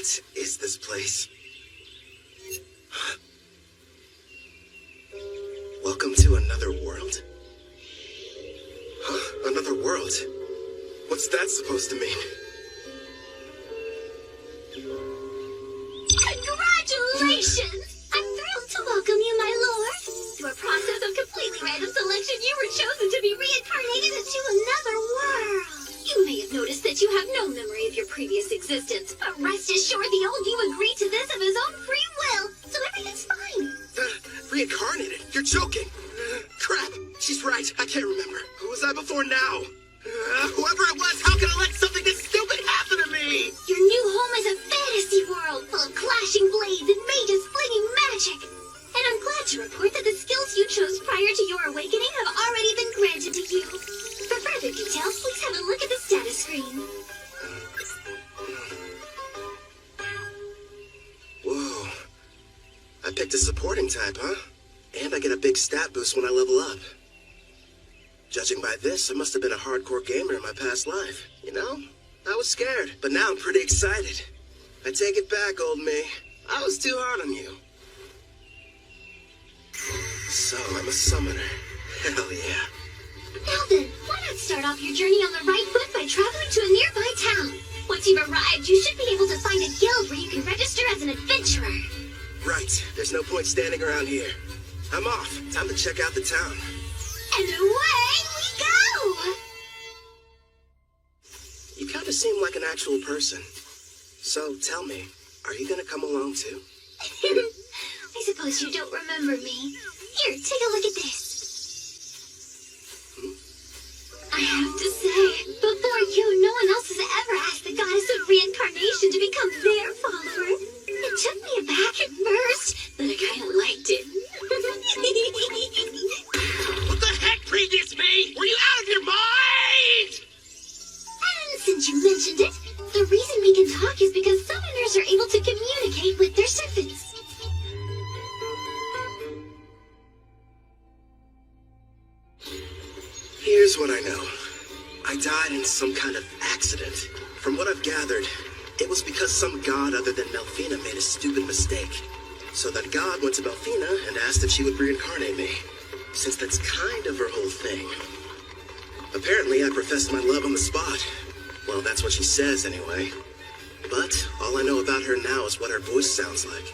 What is this place? Welcome to another world? Huh? Another world? What's that supposed to mean? Congratulations! I'm thrilled to welcome you, my lord. Through a process of completely random selection, you were chosen to be reincarnated into another world. You may have noticed that you have no memory of your previous existence, but rest assured the old you agreed to this of his own free will, so everything's fine. Reincarnated? You're joking. Crap, she's right. I can't remember. Who was I before now? Whoever it was, how can I let something this stupid happen to me? Your new home is a fantasy world full of clashing blades and mages flinging magic. And I'm glad to report that the skills you chose prior to your awakening have already been granted to you. For further details, please have a look at the status screen. Whoa. I picked a supporting type, huh? And I get a big stat boost when I level up. Judging by this, I must have been a hardcore gamer in my past life. You know, I was scared, but now I'm pretty excited. I take it back, old me. I was too hard on you. So, I'm a summoner. Hell yeah. Now then, why not start off your journey on the right foot by traveling to a nearby town? Once you've arrived, you should be able to find a guild where you can register as an adventurer. Right. There's no point standing around here. I'm off. Time to check out the town. And away we go! You kind of seem like an actual person. So, tell me, are you gonna come along too? I suppose you don't remember me. Here, take a look at this. I have to say, before you, no one else has ever asked the goddess of reincarnation to become their follower. It took me aback at first, but I kind of liked it. What the heck, previous me? Were you out of your mind? And since you mentioned it, the reason we can talk is because summoners are able to communicate with their servants. Here's what I know. I died in some kind of accident. From what I've gathered, it was because some god other than Melfina made a stupid mistake. So that god went to Melfina and asked if she would reincarnate me, since that's kind of her whole thing. Apparently, I professed my love on the spot. Well, that's what she says anyway. But all I know about her now is what her voice sounds like.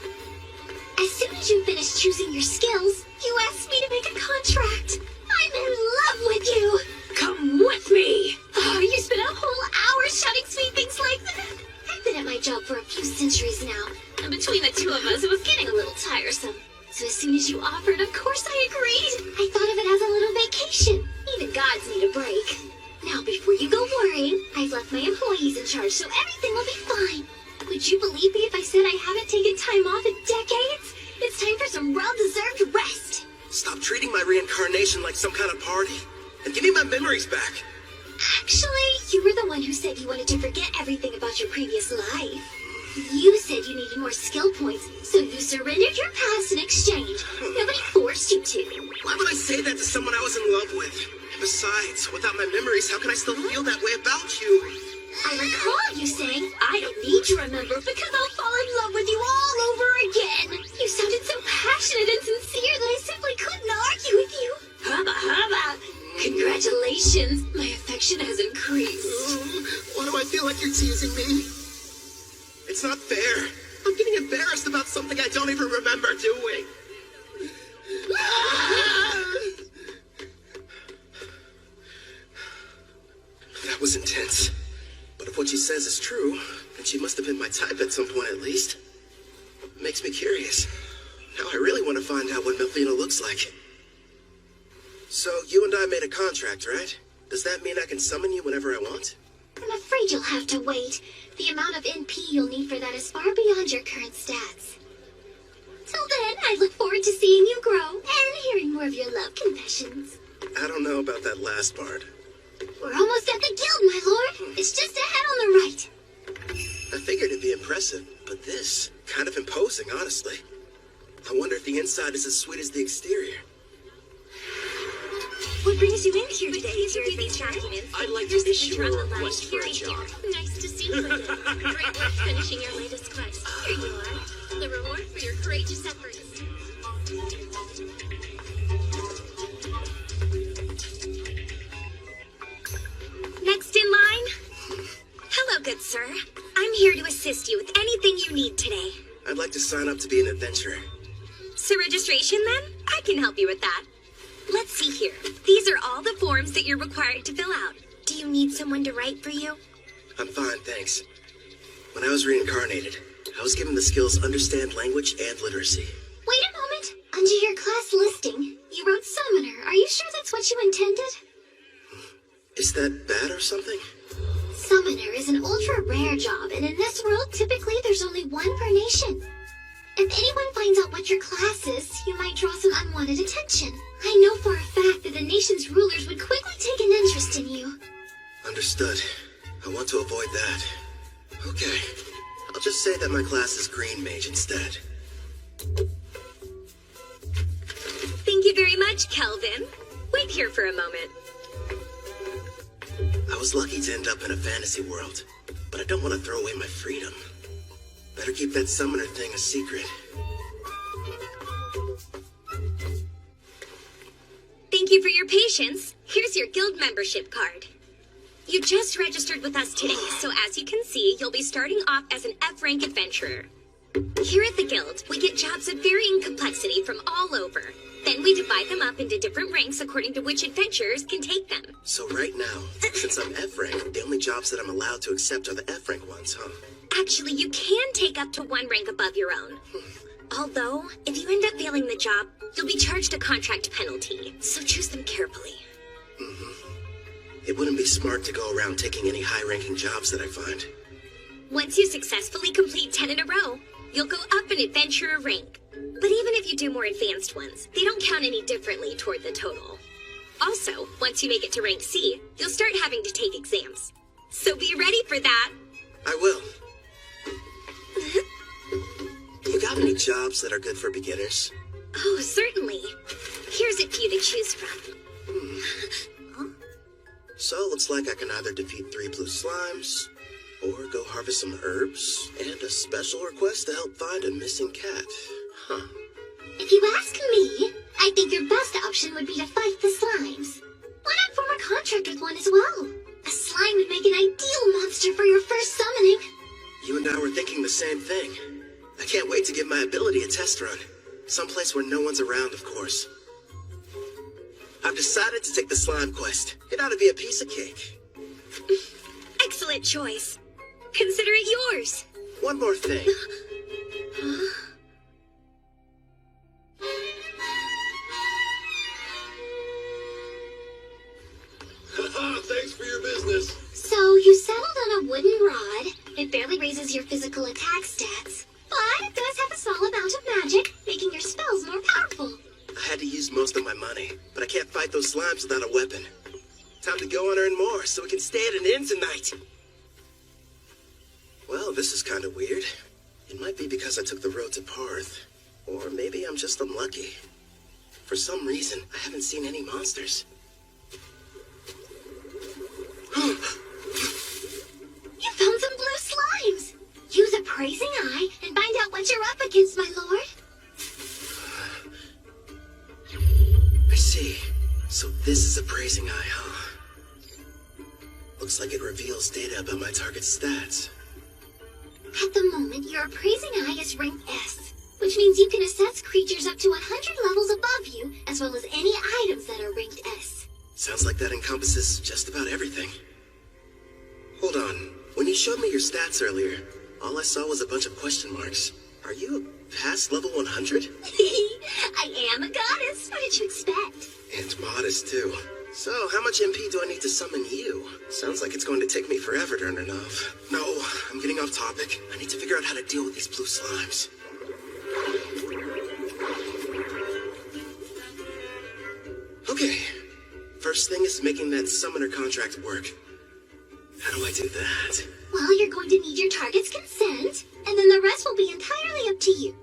As soon as you finish choosing your skills, you asked me to make a contract. I'm in love with you. Come with me. Oh, you spent a whole hour shouting sweet things like that. I've been at my job for a few centuries now, and between the two of us, it was getting a little tiresome. So as soon as you offered, of course I agreed. I thought of it as a little vacation. Even gods need a break. Now, before you go worrying, I've left my employees in charge, so everything will be fine. Would you believe me if I said I haven't taken time off in decades? It's time for some well-deserved rest. Stop treating my reincarnation like some kind of party, and give me my memories back. Actually, you were the one who said you wanted to forget everything about your previous life. You said you needed more skill points, so you surrendered your past in exchange. Nobody forced you to. Why would I say that to someone I was in love with? And besides, without my memories, how can I still feel that way about you? I recall you saying, I don't need to remember because I'll fall in love with you all over again. You sounded so passionate and sincere that I simply couldn't argue with you. Hubba hubba. Congratulations. My affection has increased. Why do I feel like you're teasing me? It's not fair. I'm getting embarrassed about something I don't even remember doing. That was intense. But if what she says is true, then she must have been my type at some point at least. It makes me curious. Now I really want to find out what Melfina looks like. So you and I made a contract, right? Does that mean I can summon you whenever I want? I'm afraid you'll have to wait. The amount of NP you'll need for that is far beyond your current stats. Till then, I look forward to seeing you grow and hearing more of your love confessions. I don't know about that last part. We're almost at the guild, my lord. It's just ahead on the right. I figured it'd be impressive, but this, kind of imposing, honestly. I wonder if the inside is as sweet as the exterior. What brings you in here today? These are these documents. I'd like to issue a request for a job. Nice to see you again. Great work finishing your latest quest. Here you are. The reward for your courageous efforts. Next in line. Hello, good sir. I'm here to assist you with anything you need today. I'd like to sign up to be an adventurer. So registration then? I can help you with that. Let's see here. These are all the forms that you're required to fill out. Do you need someone to write for you? I'm fine, thanks. When I was reincarnated, I was given the skills understand language and literacy. Wait a moment. Under your class listing, you wrote summoner. Are you sure that's what you intended? Is that bad or something? Summoner is an ultra-rare job, and in this world, typically there's only one per nation. If anyone finds out what your class is, you might draw some unwanted attention. I know for a fact that the nation's rulers would quickly take an interest in you. Understood. I want to avoid that. Okay. I'll just say that my class is Green Mage instead. Thank you very much, Kelvin. Wait here for a moment. I was lucky to end up in a fantasy world, but I don't want to throw away my freedom. Better keep that summoner thing a secret. Thank you for your patience. Here's your guild membership card. You just registered with us today, so as you can see, you'll be starting off as an F-rank adventurer. Here at the guild, we get jobs of varying complexity from all over. Then we divide them up into different ranks according to which adventurers can take them. So right now, since I'm F-rank, the only jobs that I'm allowed to accept are the F-rank ones, huh? Actually, you can take up to one rank above your own. Although, if you end up failing the job, you'll be charged a contract penalty, so choose them carefully. It wouldn't be smart to go around taking any high-ranking jobs that I find. Once you successfully complete 10 in a row, you'll go up an adventurer rank. But even if you do more advanced ones, they don't count any differently toward the total. Also, once you make it to rank C, you'll start having to take exams. So be ready for that. I will. You got any jobs that are good for beginners? Oh, certainly. Here's a few to choose from. So, looks like I can either defeat 3 blue slimes, or go harvest some herbs, and a special request to help find a missing cat. Huh. If you ask me, I think your best option would be to fight the slimes. Why not form a contract with one as well? A slime would make an ideal monster for your first summoning. You and I were thinking the same thing. I can't wait to give my ability a test run. Someplace where no one's around, of course. I've decided to take the slime quest. It ought to be a piece of cake. Excellent choice. Consider it yours. One more thing. Thanks for your business. So, you settled on a wooden rod. It barely raises your physical attack stats. But it does have a small amount of magic, making your spells more powerful. I had to use most of my money, but I can't fight those slimes without a weapon. Time to go and earn more so we can stay at an inn tonight. Well, this is kind of weird. It might be because I took the road to Parth. Or maybe I'm just unlucky. For some reason, I haven't seen any monsters. You found some blue slimes! Use a praising eye and find out what you're up against, my lord. I see. So this is a praising eye, huh? Looks like it reveals data about my target's stats. At the moment, your appraising eye is rank S, which means you can assess creatures up to 100 levels above you, as well as any items that are ranked S. Sounds like that encompasses just about everything. Hold on. When you showed me your stats earlier, all I saw was a bunch of question marks. Are you past level 100? I am a goddess. What did you expect? And modest, too. So, how much MP do I need to summon you? Sounds like it's going to take me forever to earn enough. No, I'm getting off topic. I need to figure out how to deal with these blue slimes. Okay. First thing is making that summoner contract work. How do I do that? Well, you're going to need your target's consent, and then the rest will be entirely up to you.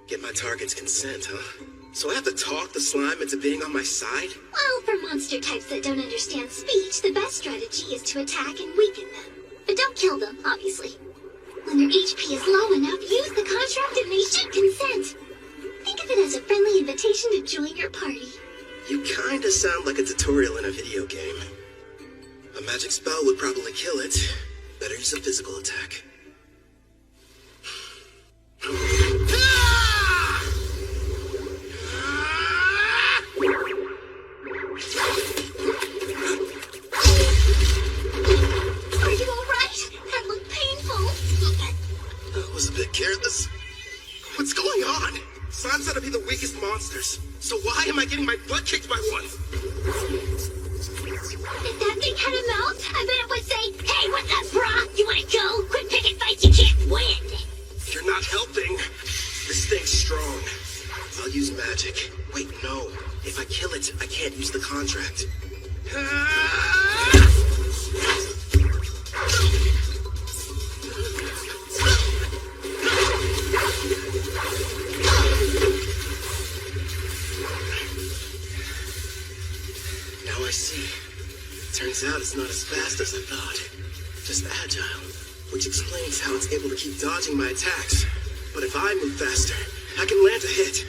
Get my target's consent, huh? So I have to talk the slime into being on my side? Well, for monster types that don't understand speech, the best strategy is to attack and weaken them. But don't kill them, obviously. When their HP is low enough, use the contract and they should consent. Think of it as a friendly invitation to join your party. You kinda sound like a tutorial in a video game. A magic spell would probably kill it. Better use a physical attack. Are you alright? That looked painful. That was a bit careless. What's going on? Slime's gotta be the weakest monsters. So why am I getting my butt kicked by one? If that thing had a mouth, I bet it would say, "Hey, what's up, brah? You wanna go? Quit picking fights, you can't win." You're not helping. This thing's strong. I'll use magic. Wait, no. If I kill it, I can't use the contract. Now I see. Turns out it's not as fast as I thought. Just agile, which explains how it's able to keep dodging my attacks. But if I move faster, I can land a hit.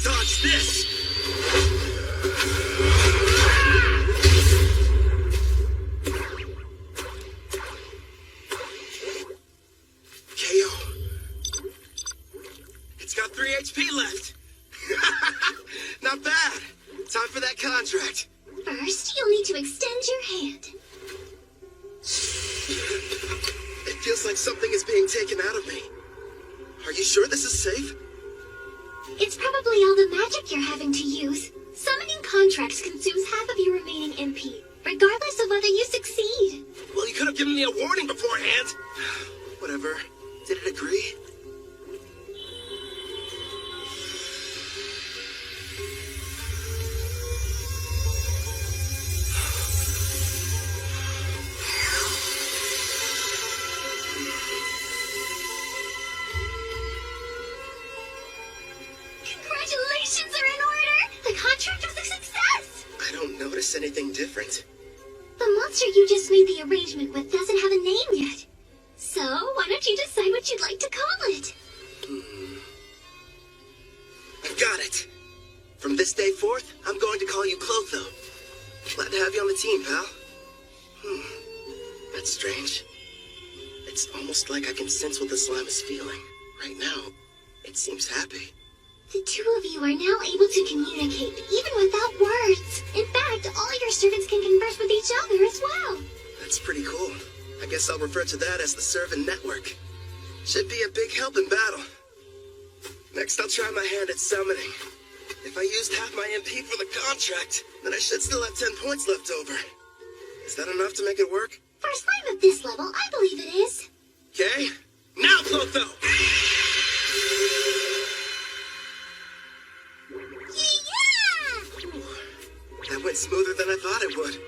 Dodge this! KO. It's got 3 HP left. Not bad. Time for that contract. First, you'll need to extend your hand. It feels like something is being taken out of me. Are you sure this is safe? It's probably all the magic you're having to use. Summoning contracts consumes half of your remaining MP, regardless of whether you succeed. Well, you could have given me a warning beforehand. Whatever. Did it agree? Congratulations are in order! The contract was a success! I don't notice anything different. The monster you just made the arrangement with doesn't have a name yet. So, why don't you decide what you'd like to call it? I've got it. From this day forth, I'm going to call you Clotho. Glad to have you on the team, pal. That's strange. It's almost like I can sense what the slime is feeling. Right now, it seems happy. The two of you are now able to communicate, even without words. In fact, all your servants can converse with each other as well. That's pretty cool. I guess I'll refer to that as the servant network. Should be a big help in battle. Next, I'll try my hand at summoning. If I used half my MP for the contract, then I should still have 10 points left over. Is that enough to make it work? For a slime of this level, I believe it is. Okay. Now, Clotho! Yeah! That went smoother than I thought it would.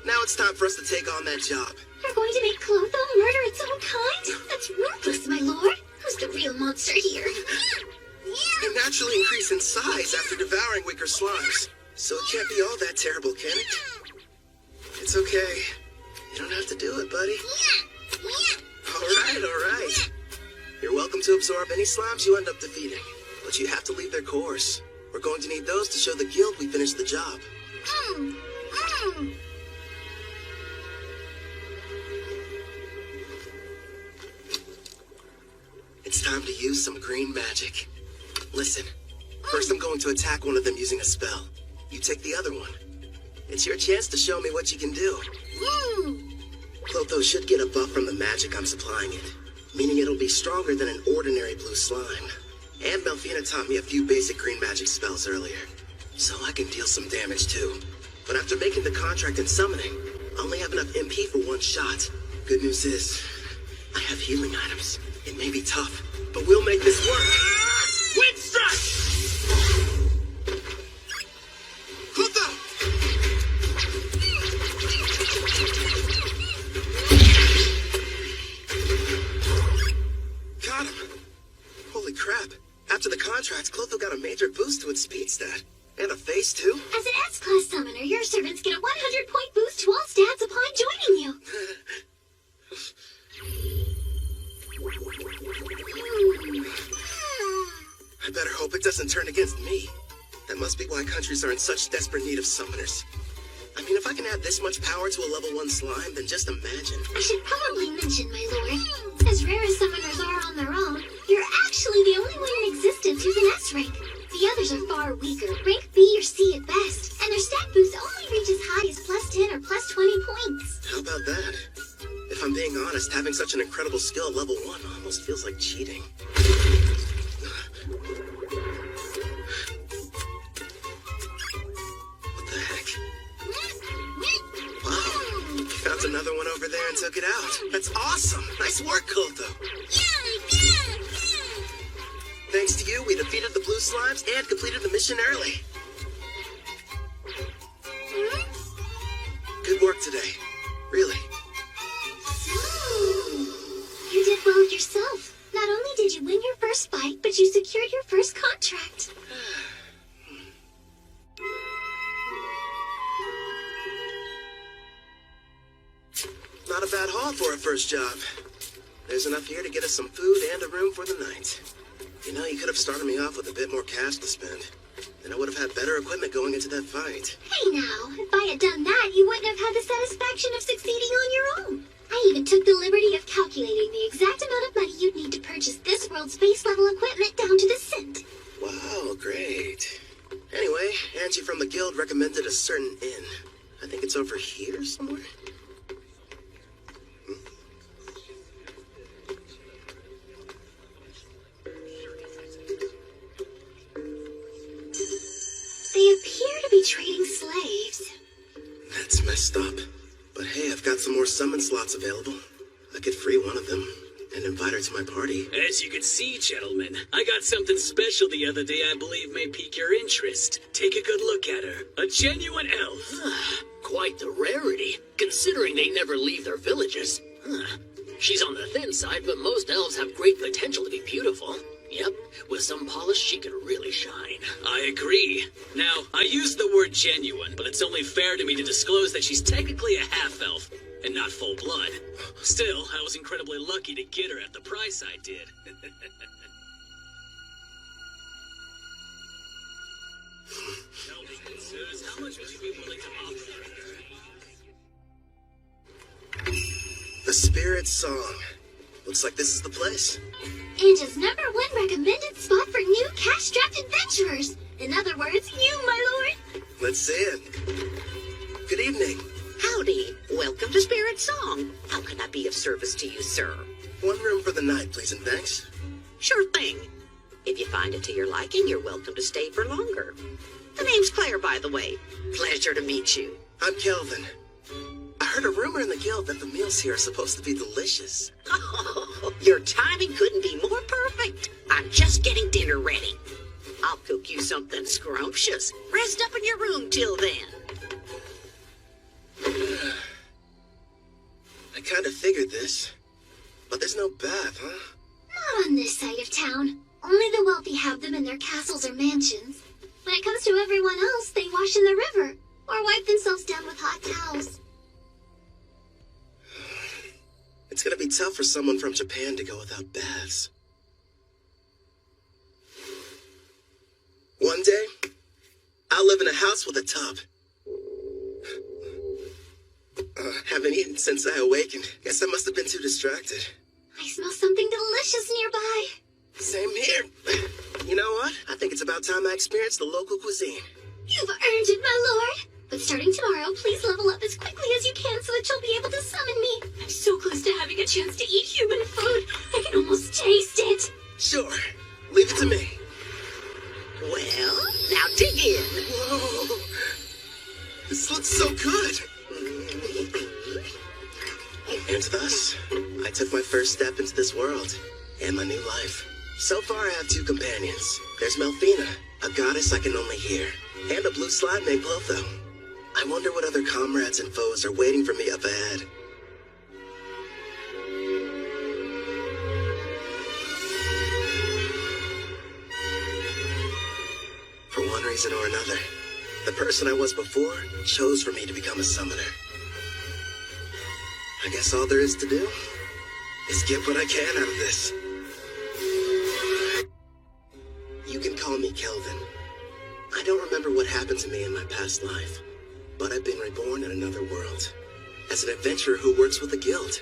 Now it's time for us to take on that job. You're going to make Clotho murder its own kind? That's ruthless, my lord. Who's the real monster here? They naturally increase in size after devouring weaker slimes. So it can't be all that terrible, can it? It's okay. You don't have to do it, buddy. All right. You're welcome to absorb any slimes you end up defeating. But you have to leave their cores. We're going to need those to show the guild we finished the job. It's time to use some green magic. Listen, first I'm going to attack one of them using a spell. You take the other one. It's your chance to show me what you can do. Clotho should get a buff from the magic I'm supplying it, meaning it'll be stronger than an ordinary blue slime. And Melfina taught me a few basic green magic spells earlier, so I can deal some damage too. But after making the contract and summoning, I only have enough MP for one shot. Good news is, I have healing items. It may be tough, but we'll make this work. Wind strike! Clotho! after the contract, Clotho got a major boost to its speed stat. And a face, too. As an S-Class summoner, your servants get a 100-point boost to all stats upon joining you. I better hope it doesn't turn against me. That must be why countries are in such desperate need of summoners. I mean, if I can add this much power to a level 1 slime, then just imagine. I should probably mention, my lord, as rare as summoners are on their own, you're actually the only one in existence who's an S rank. The others are far weaker, rank B or C at best, and their stat boost only reach as high as +10 or +20 points. How about that? If I'm being honest, having such an incredible skill at level 1 almost feels like cheating. What the heck? Wow, found another one over there and took it out. That's awesome! Nice work, Clotho. Thanks to you, we defeated the blue slimes and completed the mission early. Good work today. Really. You did well yourself. Not only did you win your first fight, but you secured your first contract. Not a bad haul for a first job. There's enough here to get us some food and a room for the night. You know, you could have started me off with a bit more cash to spend. Then I would have had better equipment going into that fight. Hey now, if I had done that, you wouldn't have had the satisfaction of succeeding on your own. I even took the liberty of calculating the exact amount of money you'd need to purchase this world's base level equipment down to the cent. Wow, great. Anyway, Angie from the guild recommended a certain inn. I think it's over here somewhere. They appear to be trading slaves. That's messed up. But hey, I've got some more summon slots available. I could free one of them and invite her to my party. As you can see, gentlemen, I got something special the other day I believe may pique your interest. Take a good look at her. A genuine elf. Quite the rarity, considering they never leave their villages. She's on the thin side, but most elves have great potential to be beautiful. Yep, with some polish, she could really shine. I agree. Now, I use the word genuine, but it's only fair to me to disclose that she's technically a half-elf, and not full blood. Still, I was incredibly lucky to get her at the price I did. Tell me, Zeus, how much would you be willing to offer? The Spirit Song. Looks like this is the place. Anja's #1 recommended spot for new cash-strapped adventurers. In other words, you, my lord. Let's see it. Good evening. Howdy. Welcome to Spirit Song. How can I be of service to you, sir? One room for the night, please, and thanks. Sure thing. If you find it to your liking, you're welcome to stay for longer. The name's Claire, by the way. Pleasure to meet you. I'm Kelvin. I heard a rumor in the guild that the meals here are supposed to be delicious. Oh, your timing couldn't be more perfect. I'm just getting dinner ready. I'll cook you something scrumptious. Rest up in your room till then. I kind of figured this. But there's no bath, huh? Not on this side of town. Only the wealthy have them in their castles or mansions. When it comes to everyone else, they wash in the river or wipe themselves down with hot towels. It's gonna be tough for someone from Japan to go without baths. One day, I'll live in a house with a tub. Haven't eaten since I awakened. Guess I must have been too distracted. I smell something delicious nearby. Same here. You know what? I think it's about time I experienced the local cuisine. You've earned it, my lord. But starting tomorrow, please level up as quickly as you can so that you'll be able to summon me. I'm so close to having a chance to eat human food. I can almost taste it. Sure. Leave it to me. Well, now dig in. Whoa. This looks so good. And thus, I took my first step into this world and my new life. So far, I have 2 companions. There's Melfina, a goddess I can only hear, and a blue slime named Clotho. I wonder what other comrades and foes are waiting for me up ahead. reason or another, the person I was before chose for me to become a summoner. I guess all there is to do is get what I can out of this. You can call me Kelvin. I don't remember what happened to me in my past life, but I've been reborn in another world, as an adventurer who works with a guild.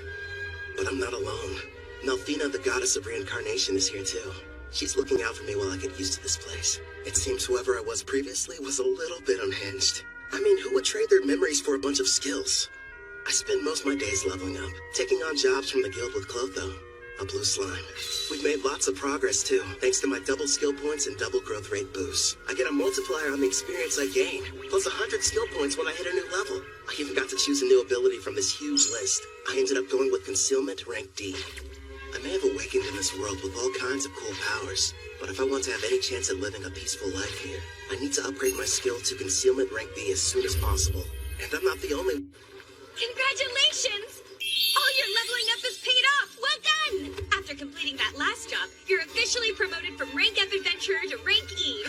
But I'm not alone. Melfina, the goddess of reincarnation, is here too. She's looking out for me while I get used to this place. It seems whoever I was previously was a little bit unhinged. I mean, who would trade their memories for a bunch of skills? I spend most of my days leveling up, taking on jobs from the guild with Clotho, a blue slime. We've made lots of progress too, thanks to my double skill points and double growth rate boosts. I get a multiplier on the experience I gain, plus 100 skill points when I hit a new level. I even got to choose a new ability from this huge list. I ended up going with Concealment rank D. I may have awakened in this world with all kinds of cool powers, but if I want to have any chance at living a peaceful life here, I need to upgrade my skill to Concealment rank B as soon as possible. And I'm not the only... Congratulations! All your leveling up has paid off! Well done! After completing that last job, you're officially promoted from rank F adventurer to rank E.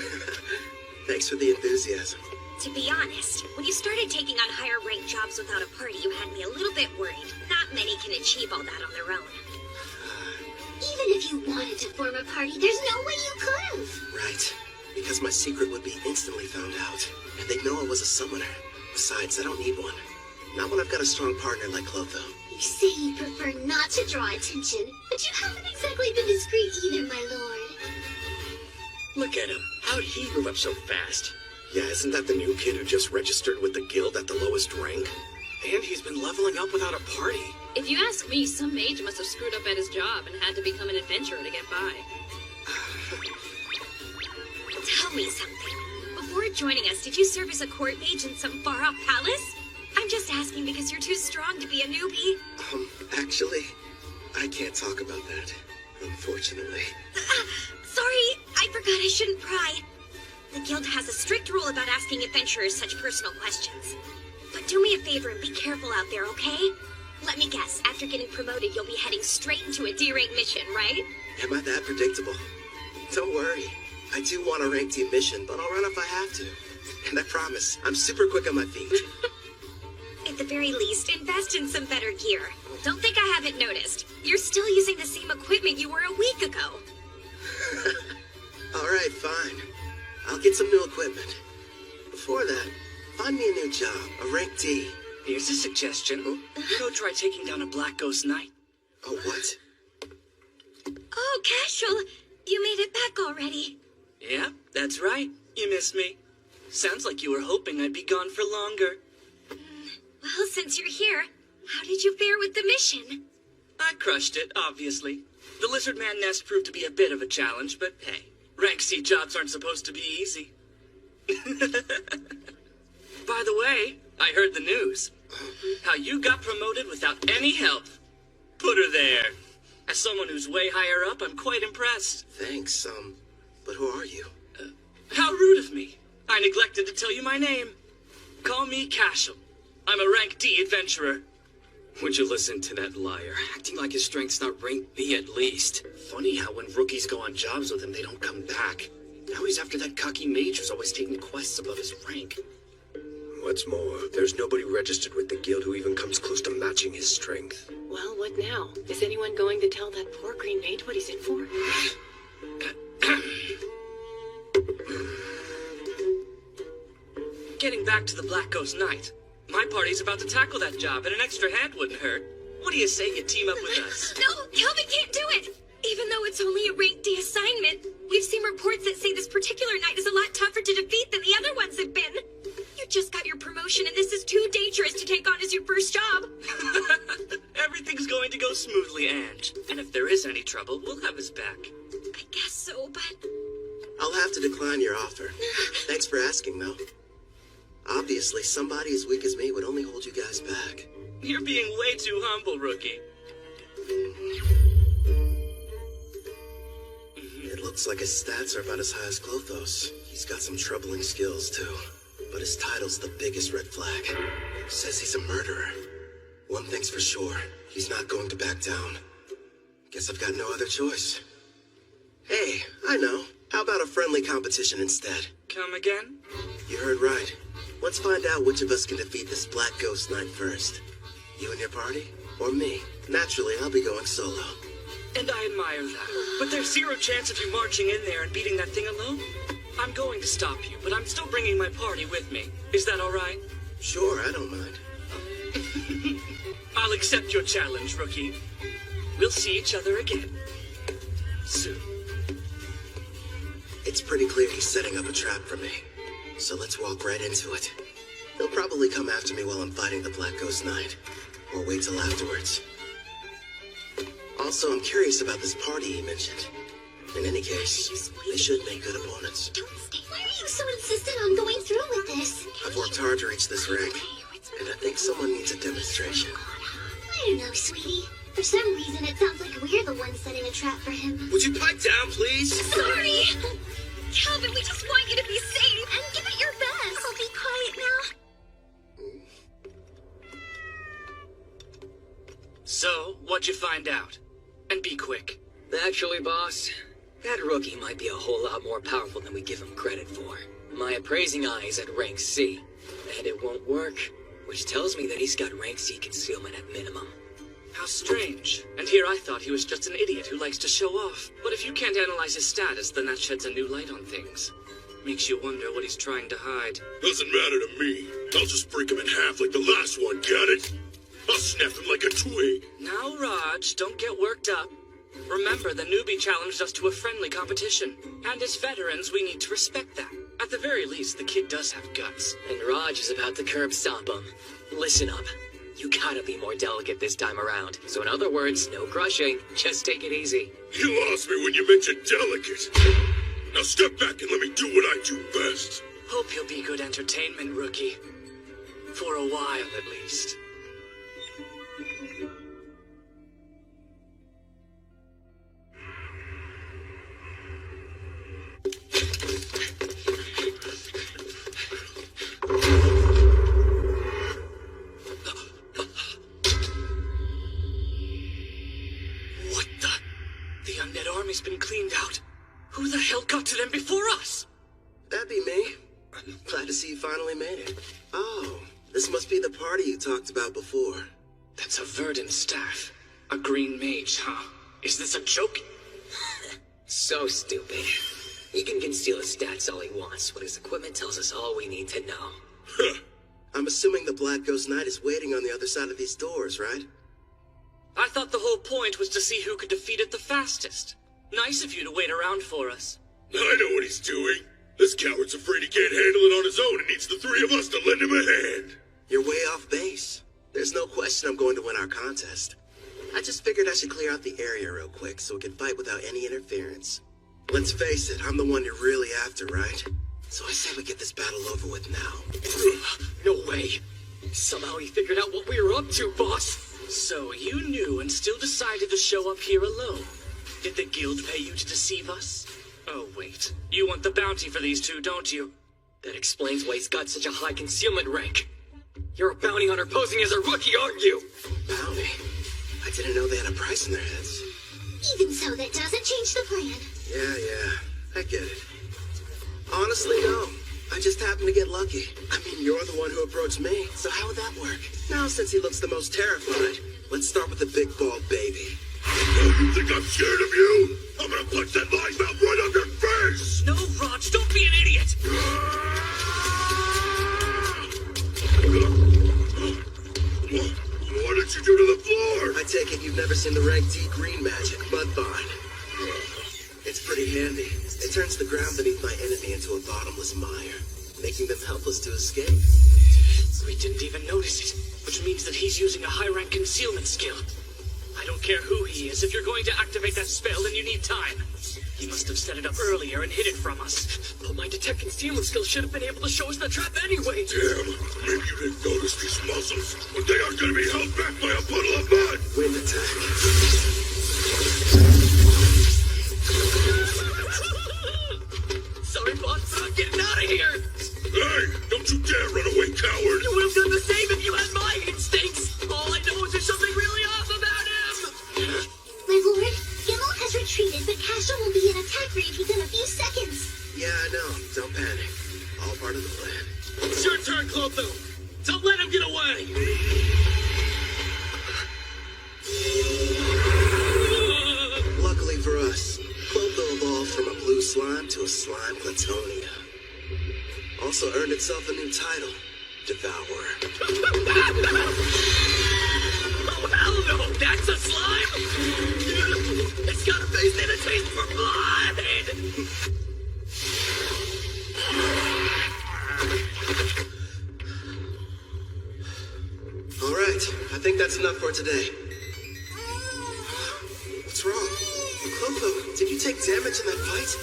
Thanks for the enthusiasm. To be honest, when you started taking on higher ranked jobs without a party, you had me a little bit worried. Not many can achieve all that on their own. Even if you wanted to form a party, there's no way you could have. Right. Because my secret would be instantly found out, and they'd know I was a summoner. Besides, I don't need one. Not when I've got a strong partner like Clotho. You say you prefer not to draw attention, but you haven't exactly been discreet either, my lord. Look at him. How'd he move up so fast? Yeah, isn't that the new kid who just registered with the guild at the lowest rank? And he's been leveling up without a party. If you ask me, some mage must have screwed up at his job and had to become an adventurer to get by. Tell me something. Before joining us, did you serve as a court mage in some far-off palace? I'm just asking because you're too strong to be a newbie. Actually, I can't talk about that, unfortunately. Sorry, I forgot I shouldn't pry. The guild has a strict rule about asking adventurers such personal questions. But do me a favor and be careful out there, okay? Let me guess, after getting promoted, you'll be heading straight into a D-rank mission, right? Am I that predictable? Don't worry. I do want a rank team mission, but I'll run if I have to. And I promise, I'm super quick on my feet. At the very least, invest in some better gear. Don't think I haven't noticed. You're still using the same equipment you were a week ago. All right, fine. I'll get some new equipment. Before that, find me a new job, a rank D. Here's a suggestion. Go try taking down a Black Ghost Knight. Oh, what? Oh, Casual, you made it back already. Yeah, that's right. You missed me. Sounds like you were hoping I'd be gone for longer. Well, since you're here, how did you fare with the mission? I crushed it, obviously. The Lizard Man nest proved to be a bit of a challenge, but hey, rank C jobs aren't supposed to be easy. By the way, I heard the news. How you got promoted without any help. Put her there. As someone who's way higher up, I'm quite impressed. Thanks, but who are you? How rude of me. I neglected to tell you my name. Call me Cashel. I'm a rank D adventurer. Would you listen to that liar? Acting like his strength's not rank B at least. Funny how when rookies go on jobs with him, they don't come back. Now he's after that cocky mage who's always taking quests above his rank. What's more, there's nobody registered with the guild who even comes close to matching his strength. Well, what now? Is anyone going to tell that poor green mage what he's in for? Getting back to the Black Ghost Knight. My party's about to tackle that job, and an extra hand wouldn't hurt. What do you say you team up with us? No, Kelvin can't do it! Even though it's only a rank D assignment, we've seen reports that say this particular knight is a lot tougher to defeat than the other ones have been. You just got your promotion, and this is too dangerous to take on as your first job. Everything's going to go smoothly, Ange. And if there is any trouble, we'll have his back. I guess so, but... I'll have to decline your offer. Thanks for asking, though. Obviously, somebody as weak as me would only hold you guys back. You're being way too humble, rookie. It looks like his stats are about as high as Clotho's. He's got some troubling skills, too. But his title's the biggest red flag. Says he's a murderer. One thing's for sure, he's not going to back down. Guess I've got no other choice. Hey, I know. How about a friendly competition instead? Come again? You heard right. Let's find out which of us can defeat this Black Ghost Knight first. You and your party? Or me? Naturally, I'll be going solo. And I admire that. But there's zero chance of you marching in there and beating that thing alone. I'm going to stop you, but I'm still bringing my party with me. Is that all right? Sure, I don't mind. I'll accept your challenge, rookie. We'll see each other again. Soon. It's pretty clear he's setting up a trap for me. So let's walk right into it. He'll probably come after me while I'm fighting the Black Ghost Knight. Or wait till afterwards. Also, I'm curious about this party he mentioned. In any case, they should make good opponents. Don't stay. Why are you so insistent on going through with this? I've worked hard to reach this rank, and I think someone needs a demonstration. I don't know, sweetie. For some reason, it sounds like we're the ones setting a trap for him. Would you pipe down, please? Sorry! Calvin, we just want you to be safe and give it your best. I'll be quiet now. So, what'd you find out? And be quick. Actually, boss, that rookie might be a whole lot more powerful than we give him credit for. My appraising eye is at rank C, and it won't work, which tells me that he's got rank C concealment at minimum. How strange. And here I thought he was just an idiot who likes to show off. But if you can't analyze his status, then that sheds a new light on things. Makes you wonder what he's trying to hide. Doesn't matter to me. I'll just break him in half like the last one, get it? I'll snap him like a twig. Now, Raj, don't get worked up. Remember, the newbie challenged us to a friendly competition. And as veterans, we need to respect that. At the very least, the kid does have guts. And Raj is about to curb stomp him. Listen up. You gotta be more delicate this time around. So in other words, no crushing. Just take it easy. You lost me when you mentioned delicate. Now step back and let me do what I do best. Hope you'll be good entertainment, rookie. For a while, at least. Army's been cleaned out. Who the hell got to them before us? That'd be me. I'm glad to see you finally made it. Oh, this must be the party you talked about before. That's a verdant staff. A green mage, huh? Is this a joke? So stupid. He can conceal his stats all he wants, but his equipment tells us all we need to know. I'm assuming the Black Ghost Knight is waiting on the other side of these doors, right? I thought the whole point was to see who could defeat it the fastest. Nice of you to wait around for us. I know what he's doing. This coward's afraid he can't handle it on his own and needs the three of us to lend him a hand. You're way off base. There's no question I'm going to win our contest. I just figured I should clear out the area real quick so we can fight without any interference. Let's face it, I'm the one you're really after, right? So I say we get this battle over with now. No way. Somehow he figured out what we were up to, boss. So you knew and still decided to show up here alone. Did the guild pay you to deceive us? Oh, wait. You want the bounty for these two, don't you? That explains why he's got such a high concealment rank. You're a bounty hunter posing as a rookie, aren't you? Bounty? I didn't know they had a price in their heads. Even so, that doesn't change the plan. Yeah, I get it. Honestly, no. I just happened to get lucky. I mean, you're the one who approached me, so how would that work? Now, since he looks the most terrified, let's start with the big bald baby. Oh, you think I'm scared of you? I'm gonna punch that lying mouth right on your face! No, Raj, don't be an idiot! What did you do to the floor? I take it you've never seen the rank D green magic, Mudbind. It's pretty handy. It turns the ground beneath my enemy into a bottomless mire, making them helpless to escape. We didn't even notice it, which means that he's using a high-rank concealment skill. I don't care who he is. If you're going to activate that spell, then you need time. He must have set it up earlier and hid it from us. But my detect concealment skill should have been able to show us the trap anyway. Damn, maybe you didn't notice these muscles, but they aren't gonna be held back by a puddle of mud! Wind attack. Sorry, boss, but I'm getting out of here! Hey, don't you dare run away, coward! You would have done the same if you had my instincts! All I know is there's something really off about him! My lord, Gimel has retreated, but Cashel will be in attack range within a few seconds. part of the plan. It's your turn, Clotho. Don't let him get away. Luckily for us, Clotho evolved from a blue slime to a slime platonia. Also earned itself a new title, Devourer. Oh, hell no! That's a slime? It's got a face and a taste for blood! All right, I think that's enough for today. What's wrong? Clotho, did you take damage in that fight?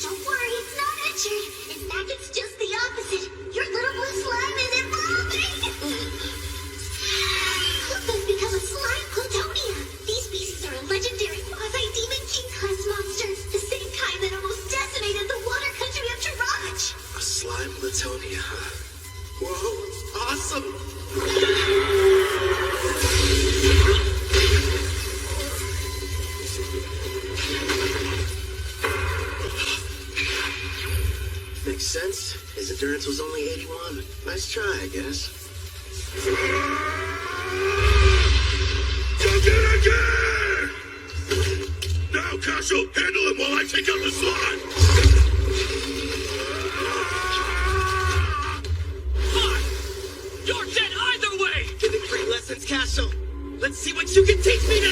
Don't worry, it's not injured. In fact, it's just the opposite. Your little blue slime is evolving! Clotho's become a slime platonia. These beasts are a legendary quasi-demon king-class monster. The same kind that almost decimated the water country of Taraj. A slime platonia, huh? Whoa, awesome! Makes sense. His endurance was only 81. Nice try, I guess. Did it again! Now, Castle, handle him while I take out the slime! Fine! You're dead either way! Giving free lessons, Castle. Let's see what you can teach me then!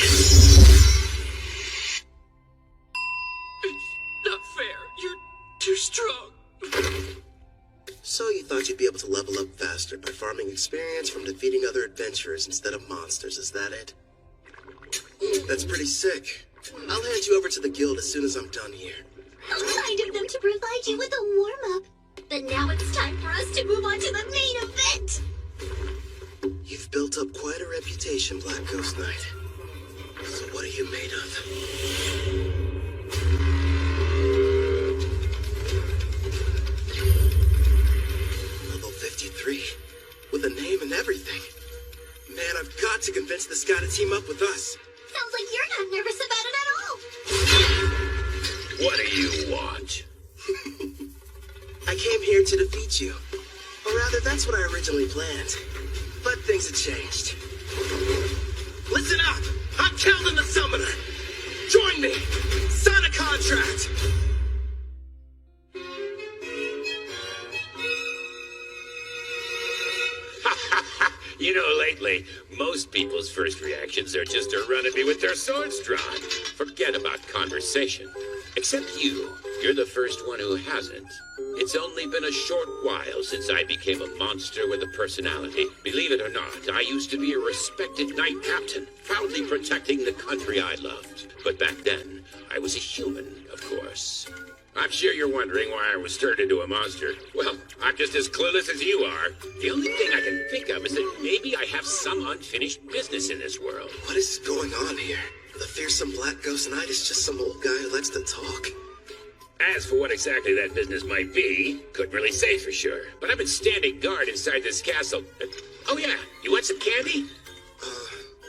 It's not fair. You're too strong. So you thought you'd be able to level up faster by farming experience from defeating other adventurers instead of monsters, is that it? That's pretty sick. I'll hand you over to the guild as soon as I'm done here. How kind of them to provide you with a warm-up. But now it's time for us to move on to the main event. You've built up quite a reputation, Black Ghost Knight. So what are you made of? Level 53. With a name and everything. Man, I've got to convince this guy to team up with us. Sounds like you're not nervous about it at all. What do you want? I came here to defeat you. Or rather, that's what I originally planned. But things have changed. Listen up! I'm Calvin the Summoner! Join me! Sign a contract! You know, lately, most people's first reactions are just to run at me with their swords drawn. Forget about conversation. Except you. You're the first one who hasn't. It's only been a short while since I became a monster with a personality. Believe it or not, I used to be a respected knight captain, proudly protecting the country I loved. But back then, I was a human, of course. I'm sure you're wondering why I was turned into a monster. Well, I'm just as clueless as you are. The only thing I can think of is that maybe I have some unfinished business in this world. What is going on here? The fearsome Black Ghost Knight is just some old guy who likes to talk. As for what exactly that business might be, couldn't really say for sure. But I've been standing guard inside this castle. Oh yeah, you want some candy?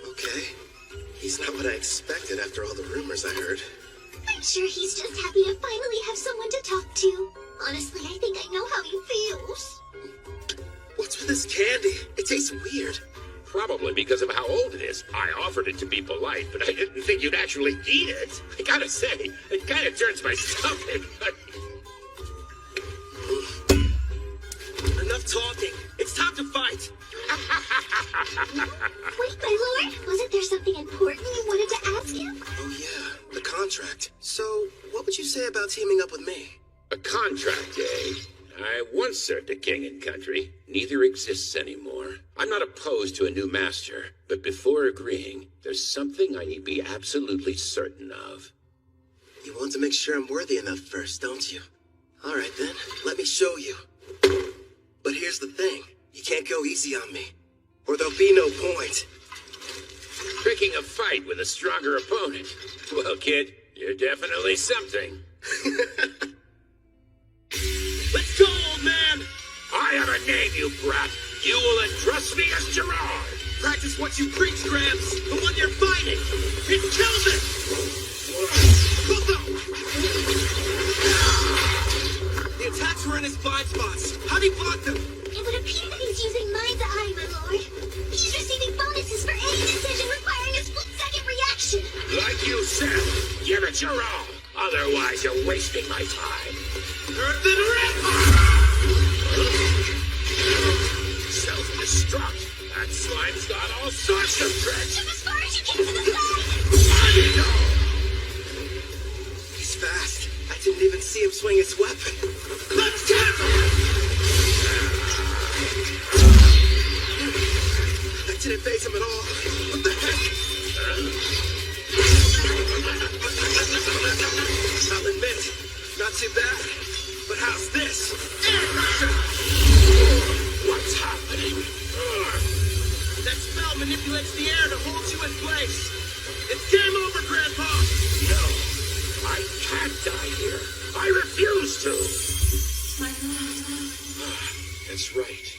Okay. He's not what I expected after all the rumors I heard. I'm sure he's just happy to finally have someone to talk to. Honestly, I think I know how he feels. What's with this candy? It tastes weird. Probably because of how old it is. I offered it to be polite, but I didn't think you'd actually eat it. I gotta say, it kind of turns my stomach. Enough talking. It's time to fight. Wait, my lord, wasn't there something important you wanted to ask him? Oh yeah, the contract. So, what would you say about teaming up with me? A contract, eh? I once served a king and country. Neither exists anymore. I'm not opposed to a new master, but before agreeing, there's something I need to be absolutely certain of. You want to make sure I'm worthy enough first, don't you? All right then, let me show you. But here's the thing. You can't go easy on me, or there'll be no point. Picking a fight with a stronger opponent. Well, kid, you're definitely something. Let's go, old man! I have a name, you brat. You will address me as Gerard. Practice what you preach, Gramps. The one you're fighting. It's Kelvin! The attacks were in his blind spot. Give it your all. Otherwise, you're wasting my time. Earth and Red! Self-destruct. That slime's got all sorts of tricks. Jump as far as you can to the side! He's fast. I didn't even see him swing his weapon. Let's get him! That didn't faze him at all. What the heck? I'll admit, not too bad. But how's this? What's happening? That spell manipulates the air to hold you in place. It's game over, Grandpa! No, I can't die here. I refuse to. That's right.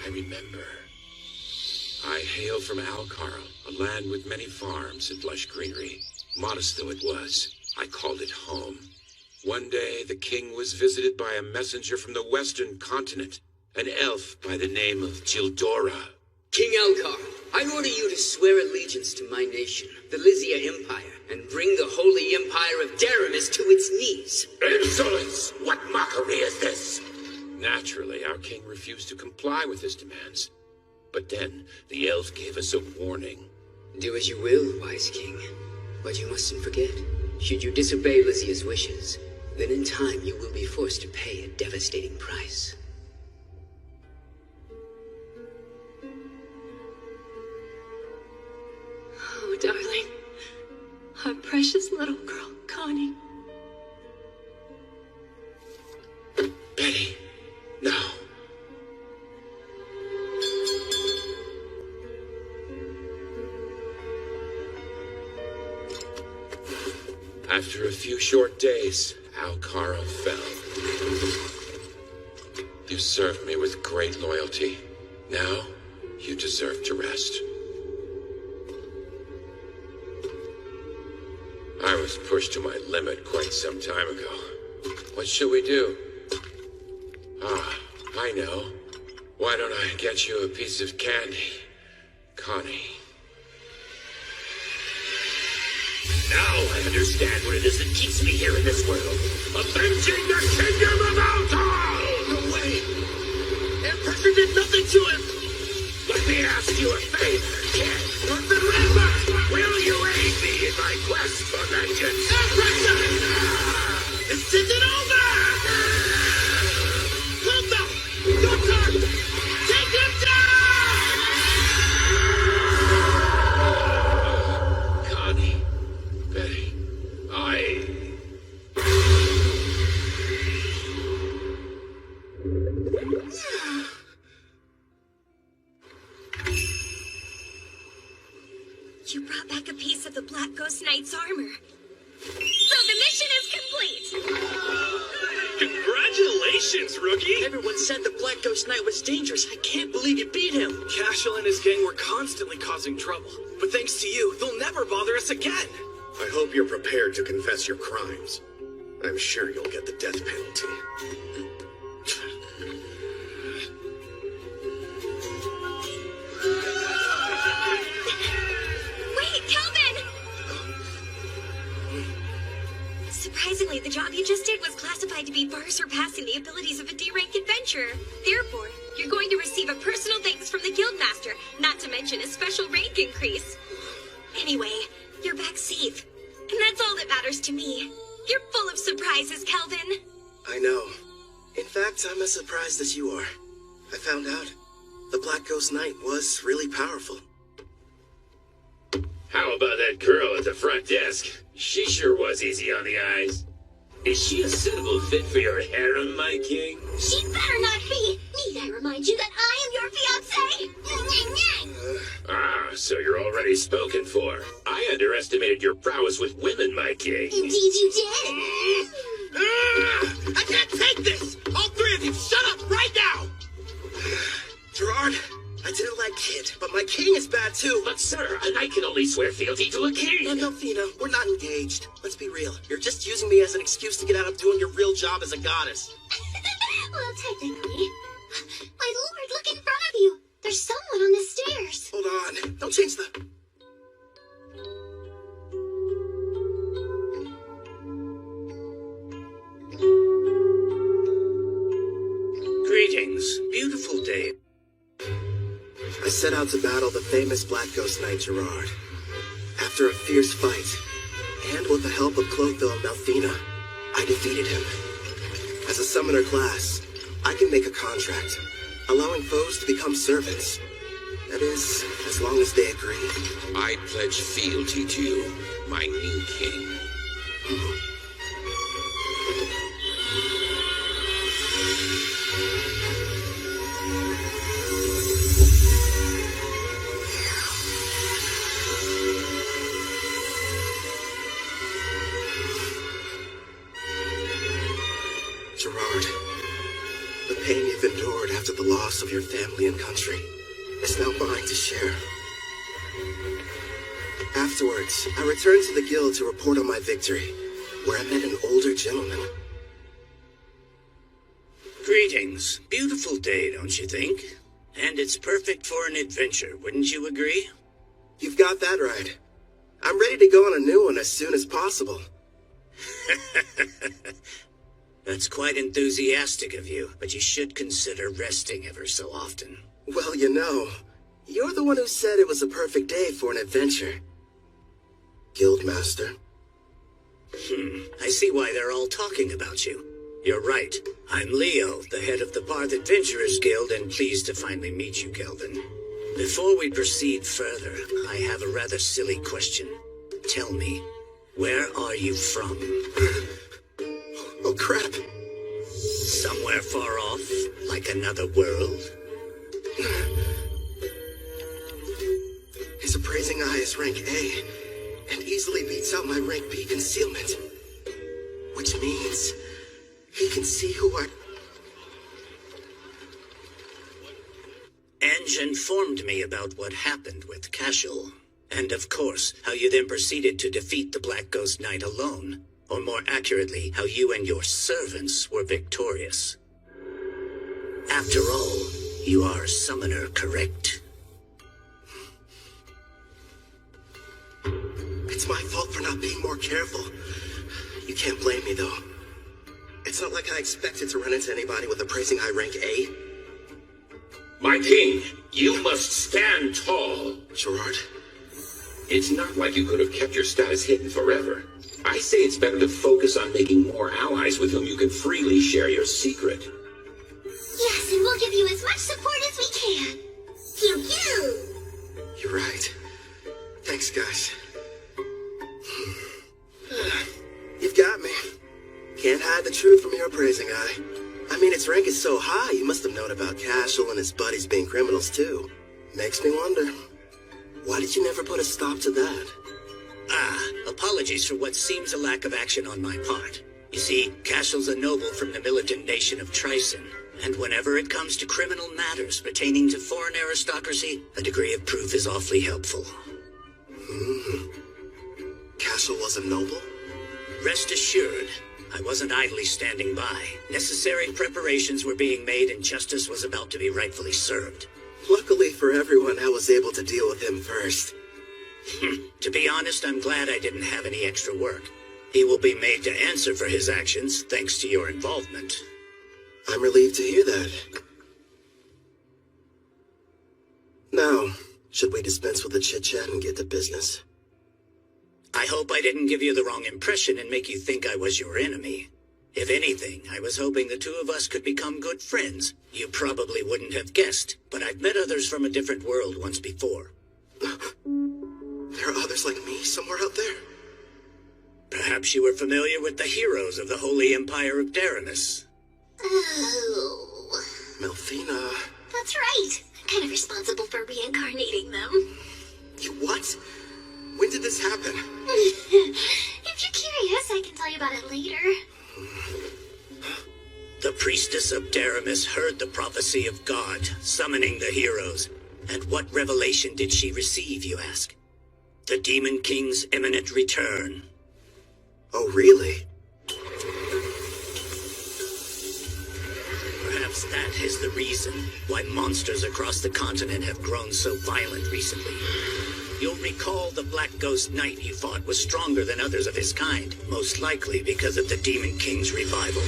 I remember. I hail from Alcarl, a land with many farms and lush greenery. Modest though it was, I called it home. One day, the king was visited by a messenger from the western continent, an elf by the name of Gildora. King Alcar, I order you to swear allegiance to my nation, the Lysia Empire, and bring the holy empire of Daramis to its knees. Insolence! What mockery is this? Naturally, our king refused to comply with his demands. But then, the elf gave us a warning. Do as you will, wise king. But you mustn't forget, should you disobey Lysia's wishes, then in time you will be forced to pay a devastating price. Oh, darling. Our precious little girl, Connie. Betty, no. After a few short days, Alcara fell. You served me with great loyalty. Now, you deserve to rest. I was pushed to my limit quite some time ago. What shall we do? Ah, I know. Why don't I get you a piece of candy, Connie? Now I understand what it is that keeps me here in this world. Avenging the kingdom of Altar! No way! Air pressure did nothing to him! Let me ask you a favor, kid. Earth and Red! Will you aid me in my quest for vengeance? Air pressure! It's it over! Wilma! Your turn! Take him down! Connie, Betty, You brought back a piece of the Black Ghost Knight's armor. So the mission is complete! Congratulations, rookie! Everyone said the Black Ghost Knight was dangerous. I can't believe you beat him. Cashel and his gang were constantly causing trouble. But thanks to you, they'll never bother us again. I hope you're prepared to confess your crimes. I'm sure you'll get the death penalty. Wait, Calvin! Surprisingly, the job you just did was classified to be far surpassing the abilities of a D-rank adventurer. Therefore, you're going to receive a personal thanks from the Guildmaster, not to mention a special rank increase. Anyway, you're back safe. And that's all that matters to me. You're full of surprises, Calvin. I know. In fact, I'm as surprised as you are. I found out the Black Ghost Knight was really powerful. how about that girl at the front desk? She sure was easy on the eyes. Is she a suitable fit for your harem, my king? She better not be. Need I remind you that I am your fiancé? Ah, so you're already spoken for. I underestimated your prowess with women, my king. Indeed you did. I can't take this! All three of you, shut up right now! Gerard, I didn't like Kid, but my king is bad too. But sir, a knight can only swear fealty to a king. No, Fina, we're not engaged. Let's be real. You're just using me as an excuse to get out of doing your real job as a goddess. Well, technically. My lord, look in front of you. There's someone on the stairs. Hold on. Don't change the... set out to battle the famous Black Ghost Knight Gerard. After a fierce fight, and with the help of Clotho and Malfina, I defeated him. As a summoner class, I can make a contract, allowing foes to become servants. That is, as long as they agree. I pledge fealty to you, my new king. Gerard, the pain you've endured after the loss of your family and country is now mine to share. Afterwards, I returned to the guild to report on my victory, where I met an older gentleman. Greetings. Beautiful day, don't you think? And it's perfect for an adventure, wouldn't you agree? You've got that right. I'm ready to go on a new one as soon as possible. That's quite enthusiastic of you, but you should consider resting ever so often. Well, you know, you're the one who said it was a perfect day for an adventure. Guildmaster. I see why they're all talking about you. You're right. I'm Leo, the head of the Barth Adventurers Guild, and pleased to finally meet you, Kelvin. Before we proceed further, I have a rather silly question. Tell me, where are you from? Oh, crap. Somewhere far off, like another world? His appraising eye is rank A, and easily beats out my rank B concealment. Which means he can see who I... Eng informed me about what happened with Cashel, and of course, how you then proceeded to defeat the Black Ghost Knight alone. Or more accurately, how you and your servants were victorious. After all, you are a summoner, correct? It's my fault for not being more careful. You can't blame me, though. It's not like I expected to run into anybody with appraising eye rank A. My king, you must stand tall. Gerard? It's not like you could have kept your status hidden forever. I say it's better to focus on making more allies with whom you can freely share your secret. Yes, and we'll give you as much support as we can. Pew pew! You're right. Thanks, guys. You've got me. Can't hide the truth from your appraising eye. I mean, its rank is so high, you must have known about Cashel and his buddies being criminals, too. Makes me wonder, why did you never put a stop to that? Apologies for what seems a lack of action on my part. You see, Cashel's a noble from the militant nation of Trison, and whenever it comes to criminal matters pertaining to foreign aristocracy, a degree of proof is awfully helpful. Cashel was a noble? Rest assured, I wasn't idly standing by. Necessary preparations were being made and justice was about to be rightfully served. Luckily for everyone, I was able to deal with him first. To be honest, I'm glad I didn't have any extra work. He will be made to answer for his actions, thanks to your involvement. I'm relieved to hear that. Now, should we dispense with the chit-chat and get to business? I hope I didn't give you the wrong impression and make you think I was your enemy. If anything, I was hoping the two of us could become good friends. You probably wouldn't have guessed, but I've met others from a different world once before. There are others like me somewhere out there? Perhaps you were familiar with the heroes of the Holy Empire of Daramus. Oh. Malfina. That's right. I'm kind of responsible for reincarnating them. You what? When did this happen? If you're curious, I can tell you about it later. The priestess of Daramus heard the prophecy of God, summoning the heroes. And what revelation did she receive, you ask? The Demon King's imminent return. Oh, really? Perhaps that is the reason why monsters across the continent have grown so violent recently. You'll recall the Black Ghost Knight you fought was stronger than others of his kind, most likely because of the Demon King's revival.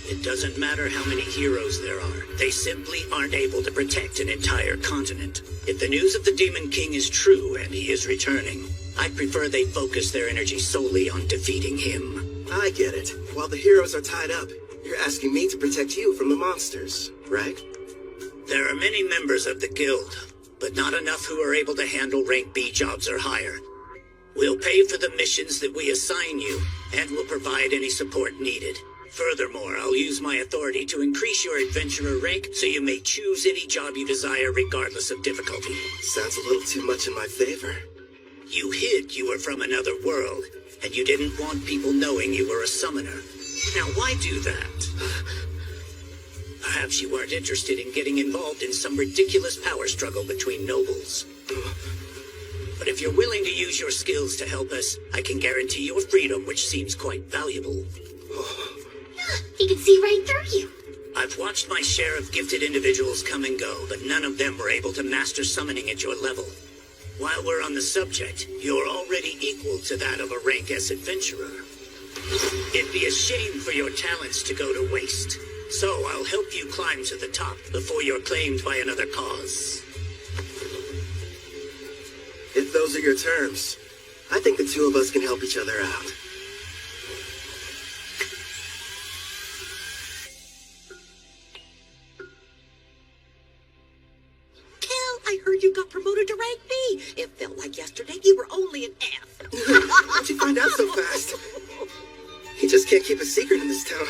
It doesn't matter how many heroes there are. They simply aren't able to protect an entire continent. If the news of the Demon King is true and he is returning, I prefer they focus their energy solely on defeating him. I get it. While the heroes are tied up, you're asking me to protect you from the monsters, right? There are many members of the guild, but not enough who are able to handle rank B jobs or higher. We'll pay for the missions that we assign you, and will provide any support needed. Furthermore, I'll use my authority to increase your adventurer rank so you may choose any job you desire regardless of difficulty. Sounds a little too much in my favor. You hid you were from another world, and you didn't want people knowing you were a summoner. Now why do that? Perhaps you weren't interested in getting involved in some ridiculous power struggle between nobles. But if you're willing to use your skills to help us, I can guarantee your freedom, which seems quite valuable. He can see right through you. I've watched my share of gifted individuals come and go, but none of them were able to master summoning at your level. While we're on the subject, you're already equal to that of a rank S adventurer. It'd be a shame for your talents to go to waste. So I'll help you climb to the top before you're claimed by another cause. If those are your terms, I think the two of us can help each other out. I heard you got promoted to rank B. It felt like yesterday you were only an F. How'd you find out so fast? He just can't keep a secret in this town.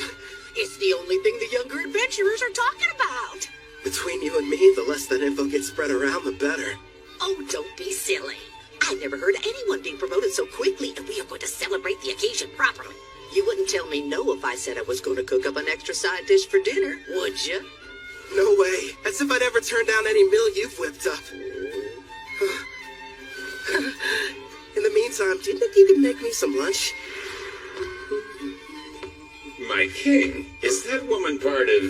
It's the only thing the younger adventurers are talking about. Between you and me, the less that info gets spread around, the better. Oh, don't be silly. I never heard of anyone being promoted so quickly, and we are going to celebrate the occasion properly. You wouldn't tell me no if I said I was going to cook up an extra side dish for dinner, would you? No way. As if I'd ever turn down any meal you've whipped up. In the meantime, do you think you could make me some lunch? My king, is that woman part of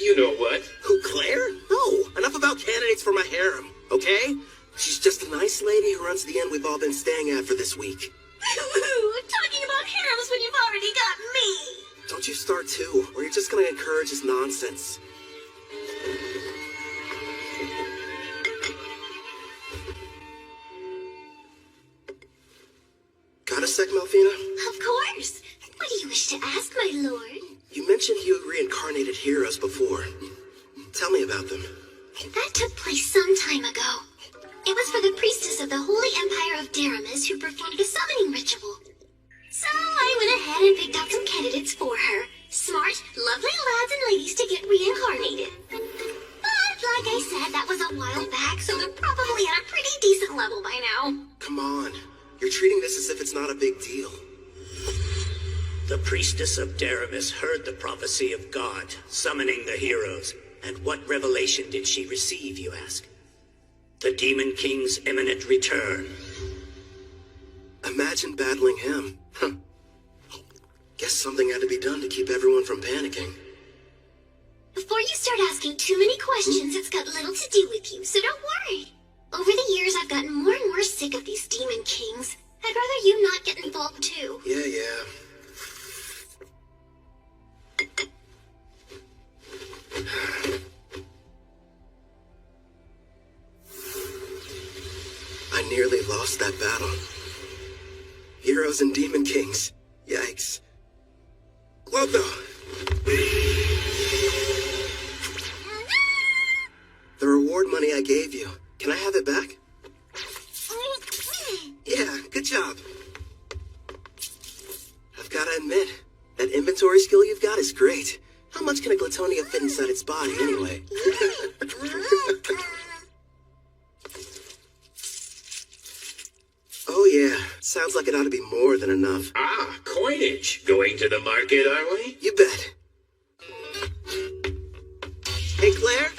you-know-what? Who, Claire? No, enough about candidates for my harem, okay? She's just a nice lady who runs the inn we've all been staying at for this week. Talking about harems when you've already got me. Don't you start too, or you're just gonna encourage his nonsense. Got a sec, Malfina? Of course. What do you wish to ask, my lord? You mentioned you reincarnated heroes before. Tell me about them. That took place some time ago. It was for the priestess of the Holy Empire of Daramis who performed a summoning ritual. So I went ahead and picked out some candidates for her. Smart, lovely lads and ladies to get reincarnated. But like I said, that was a while back, so they're probably at a pretty decent level by now. Come on. You're treating this as if it's not a big deal. The priestess of Daramis heard the prophecy of God, summoning the heroes. And what revelation did she receive, you ask? The Demon King's imminent return. Imagine battling him. Guess something had to be done to keep everyone from panicking. Before you start asking too many questions, it's got little to do with you, so don't worry. Over the years, I've gotten more and more sick of these Demon Kings. I'd rather you not get involved too. Yeah. I nearly lost that battle. Heroes and Demon Kings. Yikes. Loco! The reward money I gave you. Can I have it back? Yeah, good job. I've gotta admit, that inventory skill you've got is great. How much can a Glatonia fit inside its body, anyway? Oh yeah, sounds like it ought to be more than enough. Ah, coinage. Going to the market, are we? You bet. Hey, Claire,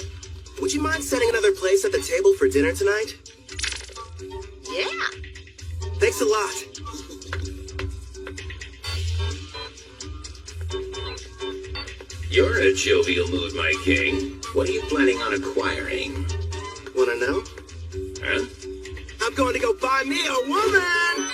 would you mind setting another place at the table for dinner tonight? Yeah. Thanks a lot. You're in a jovial mood, my king. What are you planning on acquiring? Wanna know? Huh? I'm going to go buy me a woman!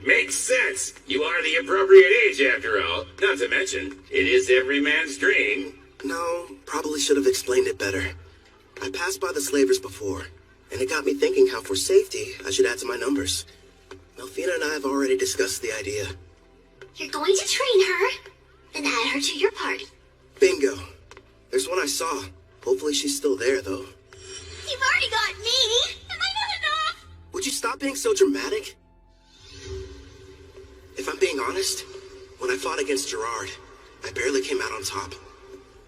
Makes sense. You are the appropriate age, after all. Not to mention, it is every man's dream. No, probably should have explained it better. I passed by the slavers before, and it got me thinking how for safety, I should add to my numbers. Melfina and I have already discussed the idea. You're going to train her, and add her to your party. Bingo. There's one I saw. Hopefully she's still there, though. You've already got me! Am I not enough? Would you stop being so dramatic? If I'm being honest, when I fought against Gerard, I barely came out on top.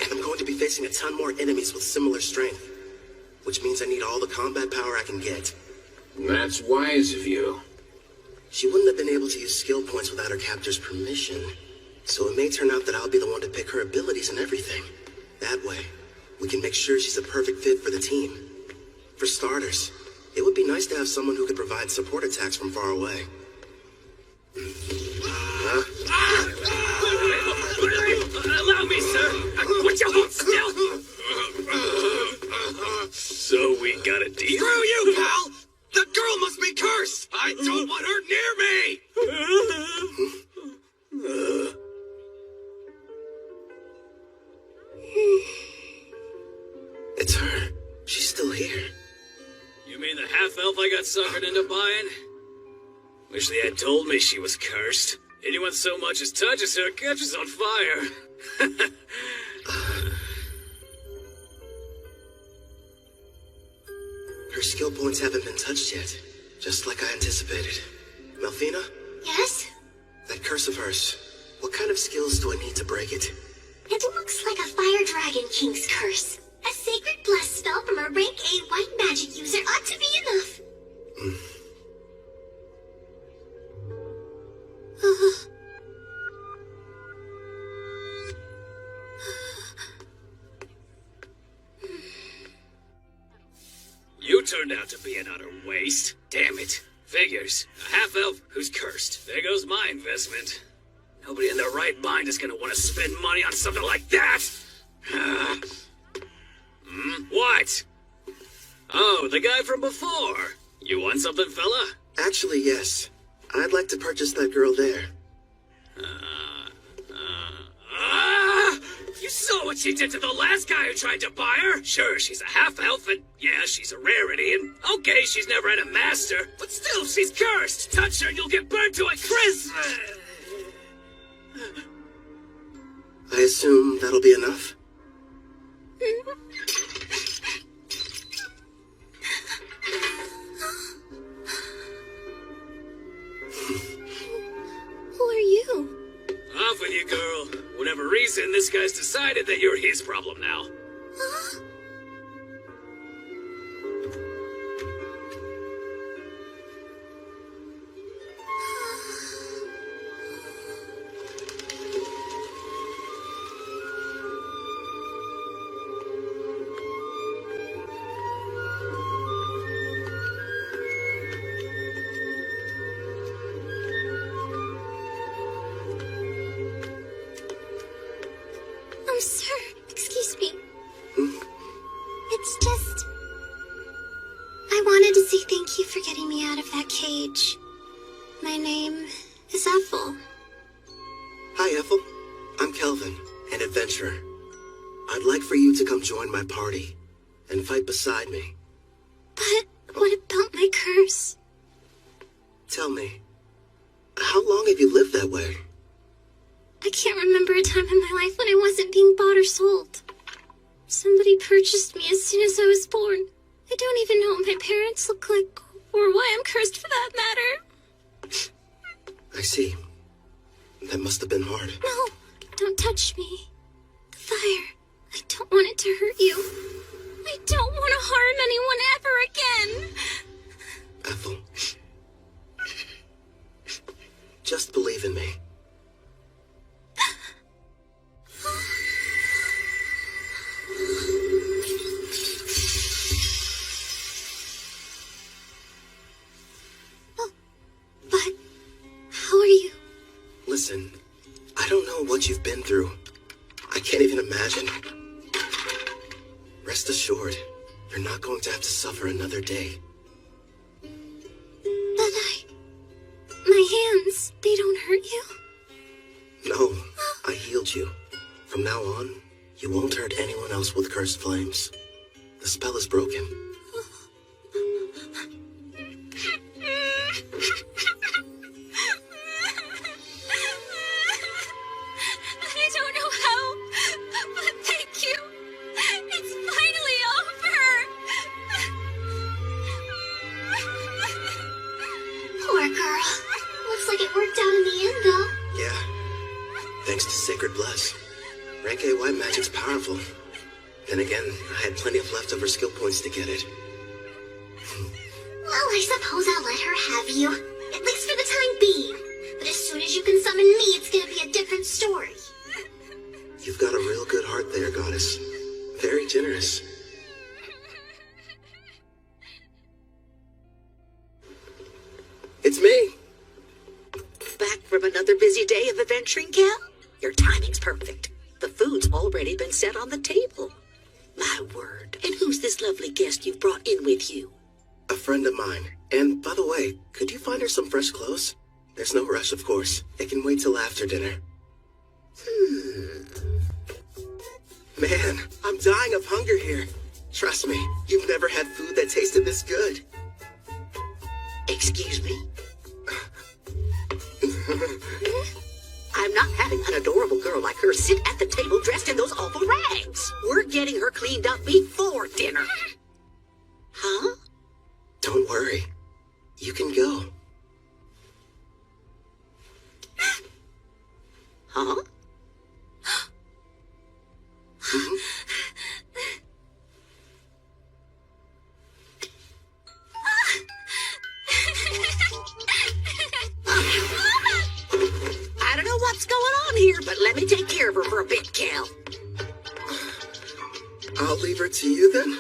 And I'm going to be facing a ton more enemies with similar strength. Which means I need all the combat power I can get. That's wise of you. She wouldn't have been able to use skill points without her captor's permission. So it may turn out that I'll be the one to pick her abilities and everything. That way, we can make sure she's a perfect fit for the team. For starters, it would be nice to have someone who could provide support attacks from far away. Allow me, sir. Would you hold still? So we got a deal? Screw you, pal! The girl must be cursed! I don't want her near me! It's her. She's still here. You mean the half-elf I got suckered into buying? Wish they had told me she was cursed. Anyone so much as touches her catches on fire. Her skill points haven't been touched yet, just like I anticipated. Melfina? Yes? That curse of hers, what kind of skills do I need to break it? It looks like a Fire Dragon King's curse. A sacred blast spell from a rank A white magic user ought to be enough. You turned out to be an utter waste. Damn it. Figures. A half-elf who's cursed. There goes my investment. Nobody in their right mind is gonna want to spend money on something like that. What? Oh, the guy from before. You want something, fella? Actually, yes. I'd like to purchase that girl there. You saw what she did to the last guy who tried to buy her? Sure, she's a half-elf, and yeah, she's a rarity, and okay, she's never had a master, but still, she's cursed. Touch her, you'll get burned to a crisp. I assume that'll be enough? Who are you? Off with you, girl. Whatever reason, this guy's decided that you're his problem now. Huh? Sir, excuse me. It's just... I wanted to say thank you for getting me out of that cage. My name is Ethel. Hi, Ethel. I'm Kelvin, an adventurer. I'd like for you to come join my party and fight beside me. But what about my curse? Tell me, how long have you lived that way? I can't remember a time in my life when I wasn't being bought or sold. Somebody purchased me as soon as I was born. I don't even know what my parents look like, or why I'm cursed for that matter. I see. That must have been hard. No, don't touch me. The fire. I don't want it to hurt you. I don't want to harm anyone ever again. Ethel. Just believe in me. But how are you? Listen, I don't know what you've been through. I can't even imagine. Rest assured, you're not going to have to suffer another day. But my hand... potions, they don't hurt you? No, I healed you. From now on, you won't hurt anyone else with cursed flames. The spell is broken. I don't know how, but thank you. It's finally over. Poor girl. Looks like it worked out in the end, though. Yeah. Thanks to Sacred Bless. Rank A white magic's powerful. Then again, I had plenty of leftover skill points to get it. Well, I suppose I'll let her have you. At least for the time being. But as soon as you can summon me, it's gonna be a different story. You've got a real good heart there, Goddess. Very generous. It's me. Back from another busy day of adventuring, Cal? Your timing's perfect. The food's already been set on the table. My word. And who's this lovely guest you've brought in with you? A friend of mine. And by the way, could you find her some fresh clothes? There's no rush, of course. It can wait till after dinner. Man, I'm dying of hunger here. Trust me, you've never had food that tasted this good. Excuse me? I'm not having an adorable girl like her sit at the table dressed in those awful rags. We're getting her cleaned up before dinner. Huh? Don't worry. You can go. Huh? I don't know what's going on here, but let me take care of her for a bit, Cal. I'll leave her to you then.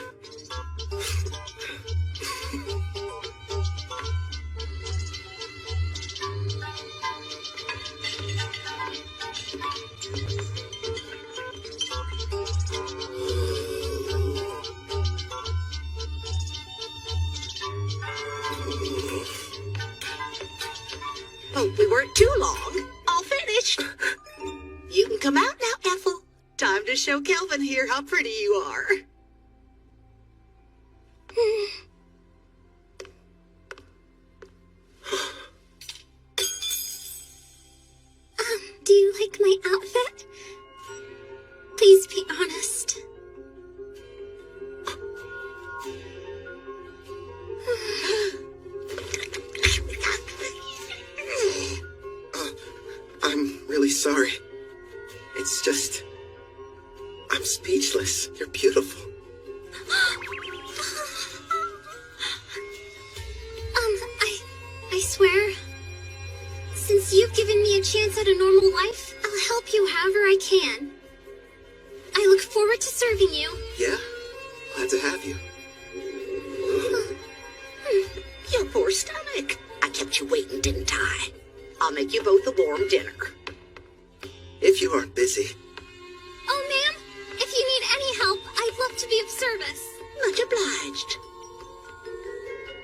Hope we weren't too long. All finished. You can come out now, Ethel. Time to show Kelvin here how pretty you are. Do you like my outfit? Please be honest. I'm really sorry. It's just... I'm speechless. You're beautiful. I swear, since you've given me a chance at a normal life, I'll help you however I can. I look forward to serving you. Yeah? Glad to have you. Your poor stomach. I kept you waiting, didn't I? I'll make you both a warm dinner. If you aren't busy. Oh, ma'am, if you need any help, I'd love to be of service. Much obliged.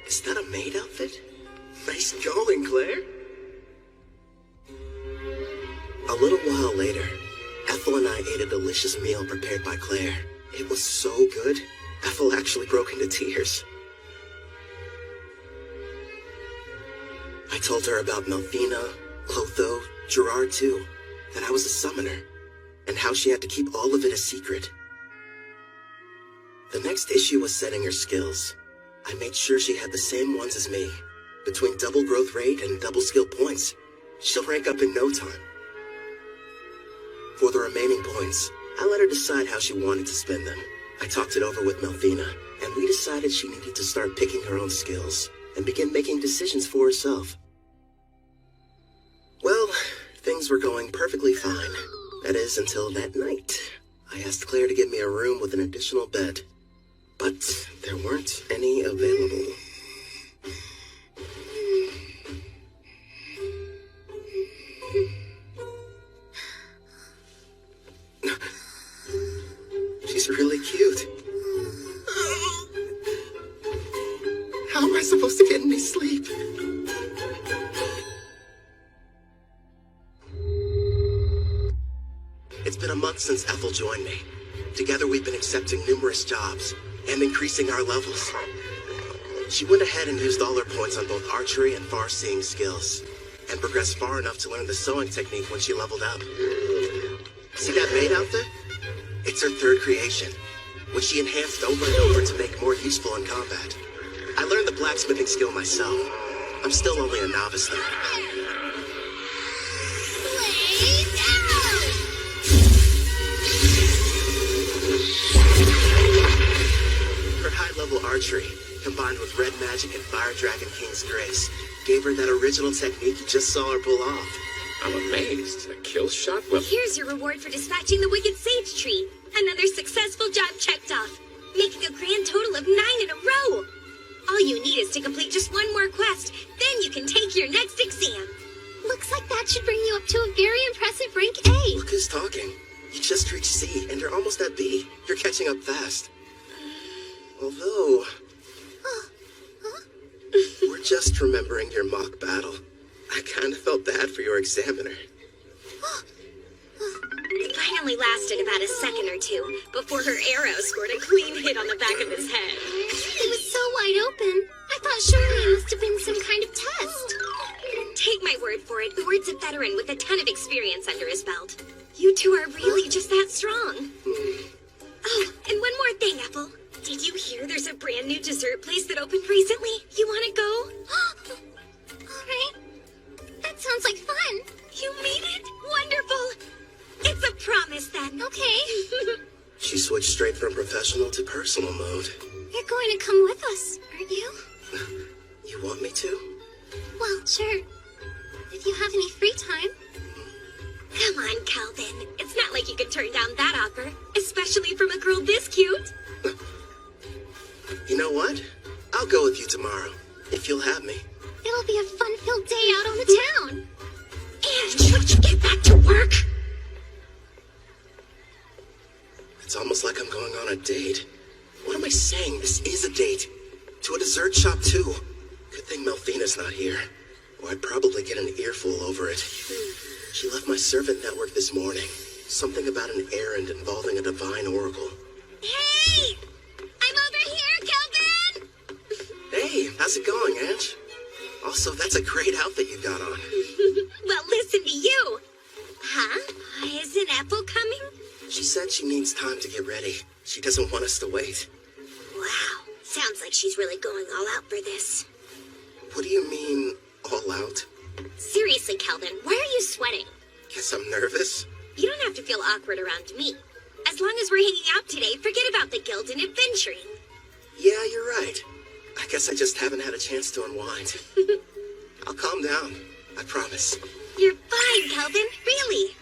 Is that a maid outfit? Nice going, Claire. A little while later, Ethel and I ate a delicious meal prepared by Claire. It was so good, Ethel actually broke into tears. I told her about Melfina, Clotho, Gerard too, that I was a summoner, and how she had to keep all of it a secret. The next issue was setting her skills. I made sure she had the same ones as me. Between double growth rate and double skill points, she'll rank up in no time. For the remaining points, I let her decide how she wanted to spend them. I talked it over with Melfina, and we decided she needed to start picking her own skills and begin making decisions for herself. Well, things were going perfectly fine. That is, until that night. I asked Claire to give me a room with an additional bed, but there weren't any available. She's really cute. How am I supposed to get any sleep? since Ethel joined me. Together we've been accepting numerous jobs and increasing our levels. She went ahead and used all her points on both archery and far-seeing skills, and progressed far enough to learn the sewing technique when she leveled up. See that maid outfit? It's her third creation, which she enhanced over and over to make more useful in combat. I learned the blacksmithing skill myself. I'm still only a novice though. Lay down! Her high-level archery, combined with red magic and fire dragon king's grace, gave her that original technique you just saw her pull off. I'm amazed. A kill shot? Well, Here's your reward for dispatching the wicked sage tree. Another successful job checked off, making a grand total of 9 in a row. All you need is to complete just one more quest, then you can take your next exam. Looks like that should bring you up to a very impressive rank A. Look who's talking. You just reached C, and you're almost at B. You're catching up fast. Although, we're just remembering your mock battle. I kind of felt bad for your examiner. It finally lasted about a second or two before her arrow scored a clean hit on the back of his head. It was so wide open. I thought surely it must have been some kind of test. Take my word for it, Ward's a veteran with a ton of experience under his belt. You two are really just that strong. Oh, and one more thing, Apple. Did you hear there's a brand new dessert place that opened recently? You want to go? All right. That sounds like fun. You mean it? Wonderful. It's a promise then. Okay. She switched straight from professional to personal mode. You're going to come with us, aren't you? You want me to? Well, sure. If you have any free time. Come on, Calvin. It's not like you can turn down that offer, especially from a girl this cute. You know what? I'll go with you tomorrow, if you'll have me. It'll be a fun-filled day out on the town. And should you get back to work? It's almost like I'm going on a date. What am I saying? This is a date. To a dessert shop, too. Good thing Melfina's not here, or I'd probably get an earful over it. She left my servant network this morning. Something about an errand involving a divine oracle. Hey! I'm over here, Calvin! Hey, how's it going, Ange? Also, that's a great outfit you got on. Well, listen to you. Huh? Isn't Apple coming? She said she needs time to get ready. She doesn't want us to wait. Wow. Sounds like she's really going all out for this. What do you mean, all out? Seriously, Calvin, why are you sweating? Guess I'm nervous. You don't have to feel awkward around me. As long as we're hanging out today, forget about the guild and adventuring. Yeah, you're right. I guess I just haven't had a chance to unwind. I'll calm down. I promise. You're fine, Calvin. Really.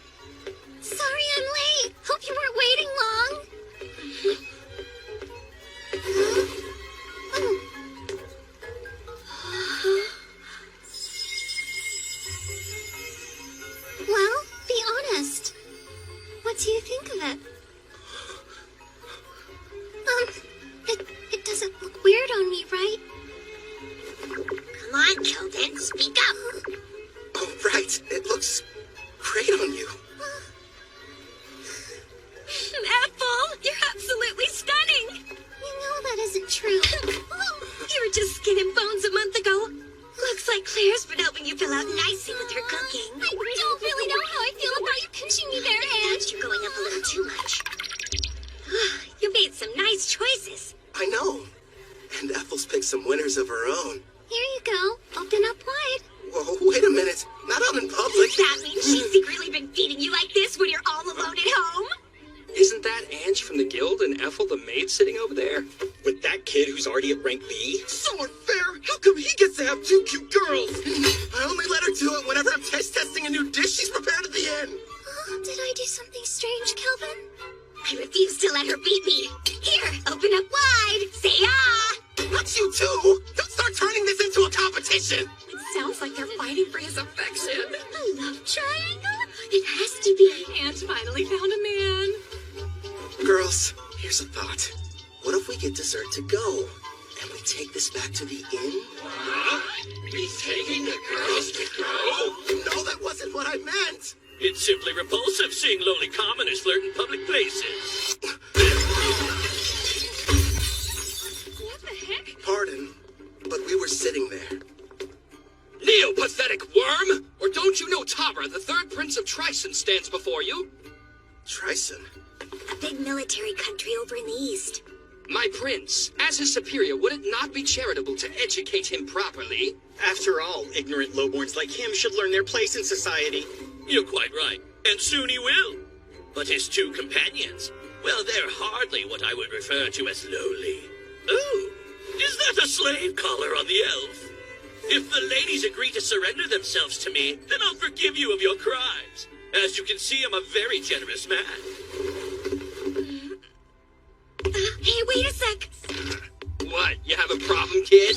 Sorry I'm late. Hope you weren't waiting long. Well, be honest. What do you think of it? It doesn't look weird on me, right? Come on, Kelvin, speak up. Oh, right. It looks great on you. Apple, you're absolutely stunning. You know that isn't true. You were just skin and bones a month ago. Looks like Claire's been helping you fill out nicely with her cooking. I don't really know how I feel about you pinching me there, Ange. You're going up a little too much. You made some nice choices. I know. And Ethel's picked some winners of her own. Here you go. Open up wide. Whoa, wait a minute. Not out in public. That means she's secretly been feeding you like this when you're all alone at home? Isn't that Ange from the guild and Ethel the maid sitting over there? With that kid who's already at rank B? So unfair. How come he gets to have two cute girls? I only let her do it whenever I'm taste testing a new dish she's prepared at the end. Did I do something strange, Kelvin? I refuse to let her beat me. Here, open up wide. Say ah. Not you too. Don't start turning this into a competition. It sounds like they're fighting for his affection. A love triangle? It has to be. Ange finally found a man. Girls, here's a thought. What if we get dessert to go? And we take this back to the inn? Huh? Me taking the girls to go? No, that wasn't what I meant. It's simply repulsive seeing lowly commoners flirt in public places. What the heck? Pardon, but we were sitting there. Neo-pathetic worm! Or don't you know Tabra, the third prince of Trison, stands before you? Trison? A big military country over in the east. My prince, as his superior, would it not be charitable to educate him properly? After all, ignorant lowborns like him should learn their place in society. You're quite right, and soon he will. But his two companions, well, they're hardly what I would refer to as lowly. Oh, is that a slave collar on the elf? If the ladies agree to surrender themselves to me, then I'll forgive you of your crimes. As you can see, I'm a very generous man. Hey, wait a sec. What, you have a problem, kid?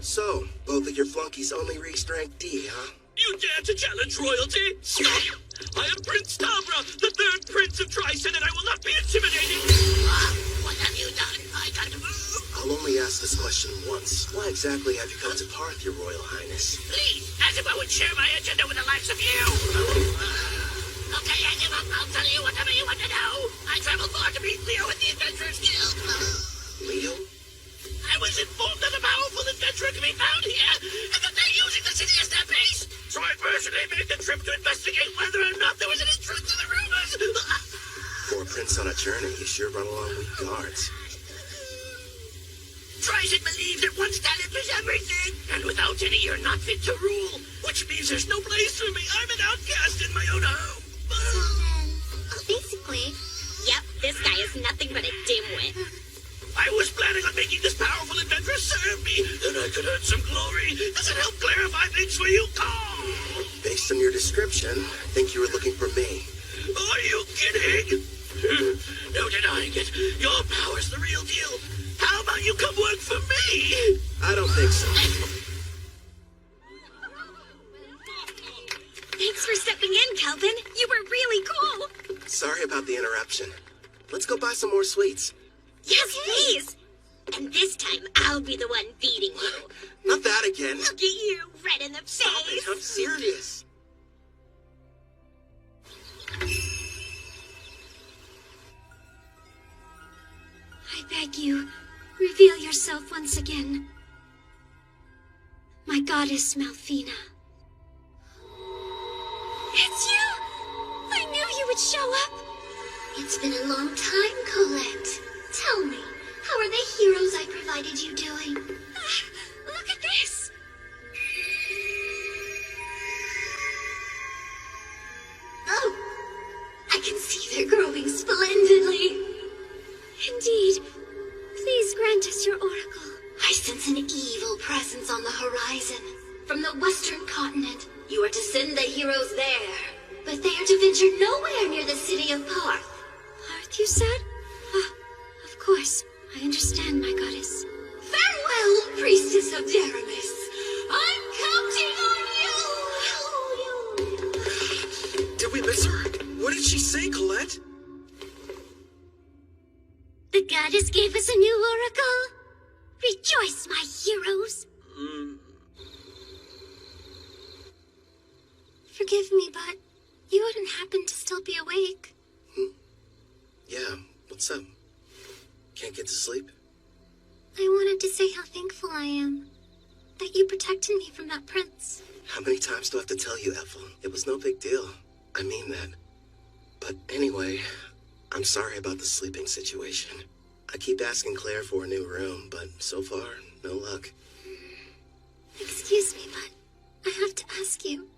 So, both of your flunkies only reached rank D, huh? You dare to challenge royalty? Stop! I am Prince Tabra, the third prince of Trison, and I will not be intimidated! What have you done? I got to move. I'll only ask this question once. Why exactly have you come to Parth, your royal highness? Please, as if I would share my agenda with the likes of you. Okay, I give up. I'll tell you whatever you want to know. I traveled far to meet Leo at the Adventurers Guild. Leo? I was informed that a powerful adventurer can be found here, and that they're using the city as their base. So I personally made the trip to investigate whether or not there was any truth to the rumors. For a prince on a journey, you sure run along with guards. Trison believes that one's talent is everything, and without any, you're not fit to rule. Which means there's no place for me. I'm an outcast in my own home. Basically, yep, this guy is nothing but a dimwit. I was planning on making this powerful adventurer serve me. Then I could earn some glory. Does it help clarify things for you? Come! Based on your description, I think you were looking for me. Are you kidding? No denying it. Your power's the real deal. How about you come work for me? I don't think so. Thanks for stepping in, Calvin. You were really cool. Sorry about the interruption. Let's go buy some more sweets. Yes, please. And this time, I'll be the one feeding you. Not that again. Look at you, red in the Stop face. it, I'm serious. I beg you, reveal yourself once again. My goddess Malfina. It's you! I knew you would show up. It's been a long time, Colette. Tell me, how are the heroes I provided you doing? Look at this! Oh, I can see they're growing splendidly. Indeed. Please grant us your oracle. I sense an evil presence on the horizon. From the western continent, you are to send the heroes there. But they are to venture nowhere near the city of Parth. Parth, you said? Ah, of course. I understand, my goddess. Farewell, priestess of Daramis. I'm counting on you! Did we miss her? What did she say, Colette? The goddess gave us a new oracle. Rejoice, my heroes. Forgive me, but you wouldn't happen to still be awake. Yeah, what's up? Can't get to sleep? I wanted to say how thankful I am that you protected me from that prince. How many times do I have to tell you, Ethel? It was no big deal. I mean that. But anyway, I'm sorry about the sleeping situation. I keep asking Claire for a new room, but so far, no luck. Excuse me, but I have to ask you.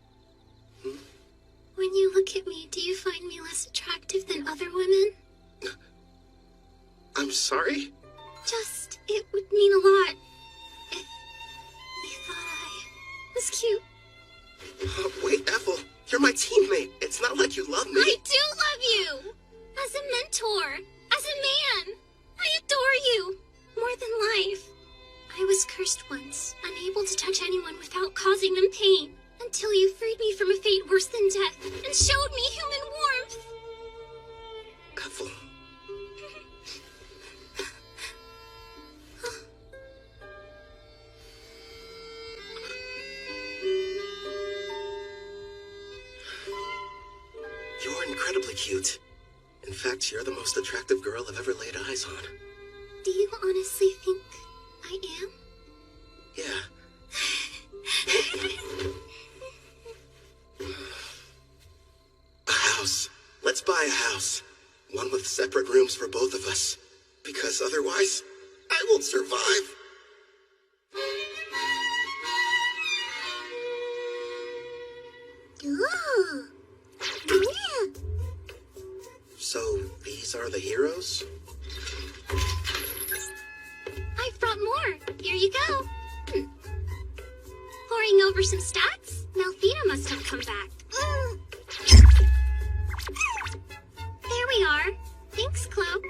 When you look at me, do you find me less attractive than other women? I'm sorry? Just, it would mean a lot if you thought I was cute. Wait, Ethel, you're my teammate. It's not like you love me. I do love you! As a mentor, as a man. I adore you, more than life. I was cursed once, unable to touch anyone without causing them pain, until you freed me from a fate worse than death and showed me human warmth. Ethel. cute. In fact, you're the most attractive girl I've ever laid eyes on. Do you honestly think I am? Yeah. A house. Let's buy a house. One with separate rooms for both of us. Because otherwise, I won't survive. Ooh. Yeah. So, these are the heroes? I've brought more. Here you go. Poring over some stats? Malfina must have come back. There we are. Thanks, Chloe.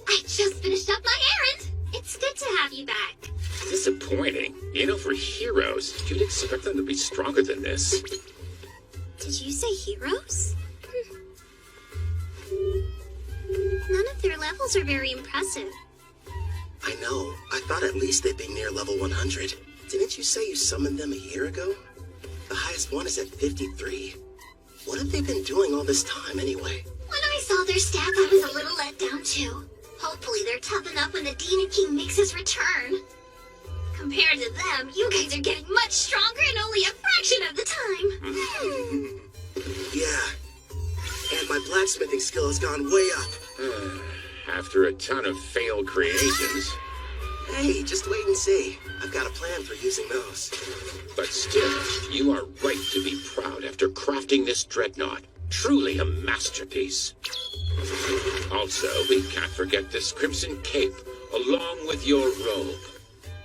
I just finished up my errand. It's good to have you back. Disappointing. You know, for heroes, you'd expect them to be stronger than this. Did you say heroes? None of their levels are very impressive. I know. I thought at least they'd be near level 100. Didn't you say you summoned them a year ago? The highest one is at 53. What have they been doing all this time anyway? When I saw their stats, I was a little let down too. Hopefully they're tough enough when the Demon King makes his return. Compared to them, you guys are getting much stronger in only a fraction of the time. Yeah. And my blacksmithing skill has gone way up. After a ton of failed creations. Hey, just wait and see. I've got a plan for using those. But still, you are right to be proud after crafting this dreadnought. Truly a masterpiece. Also, we can't forget this crimson cape, along with your robe.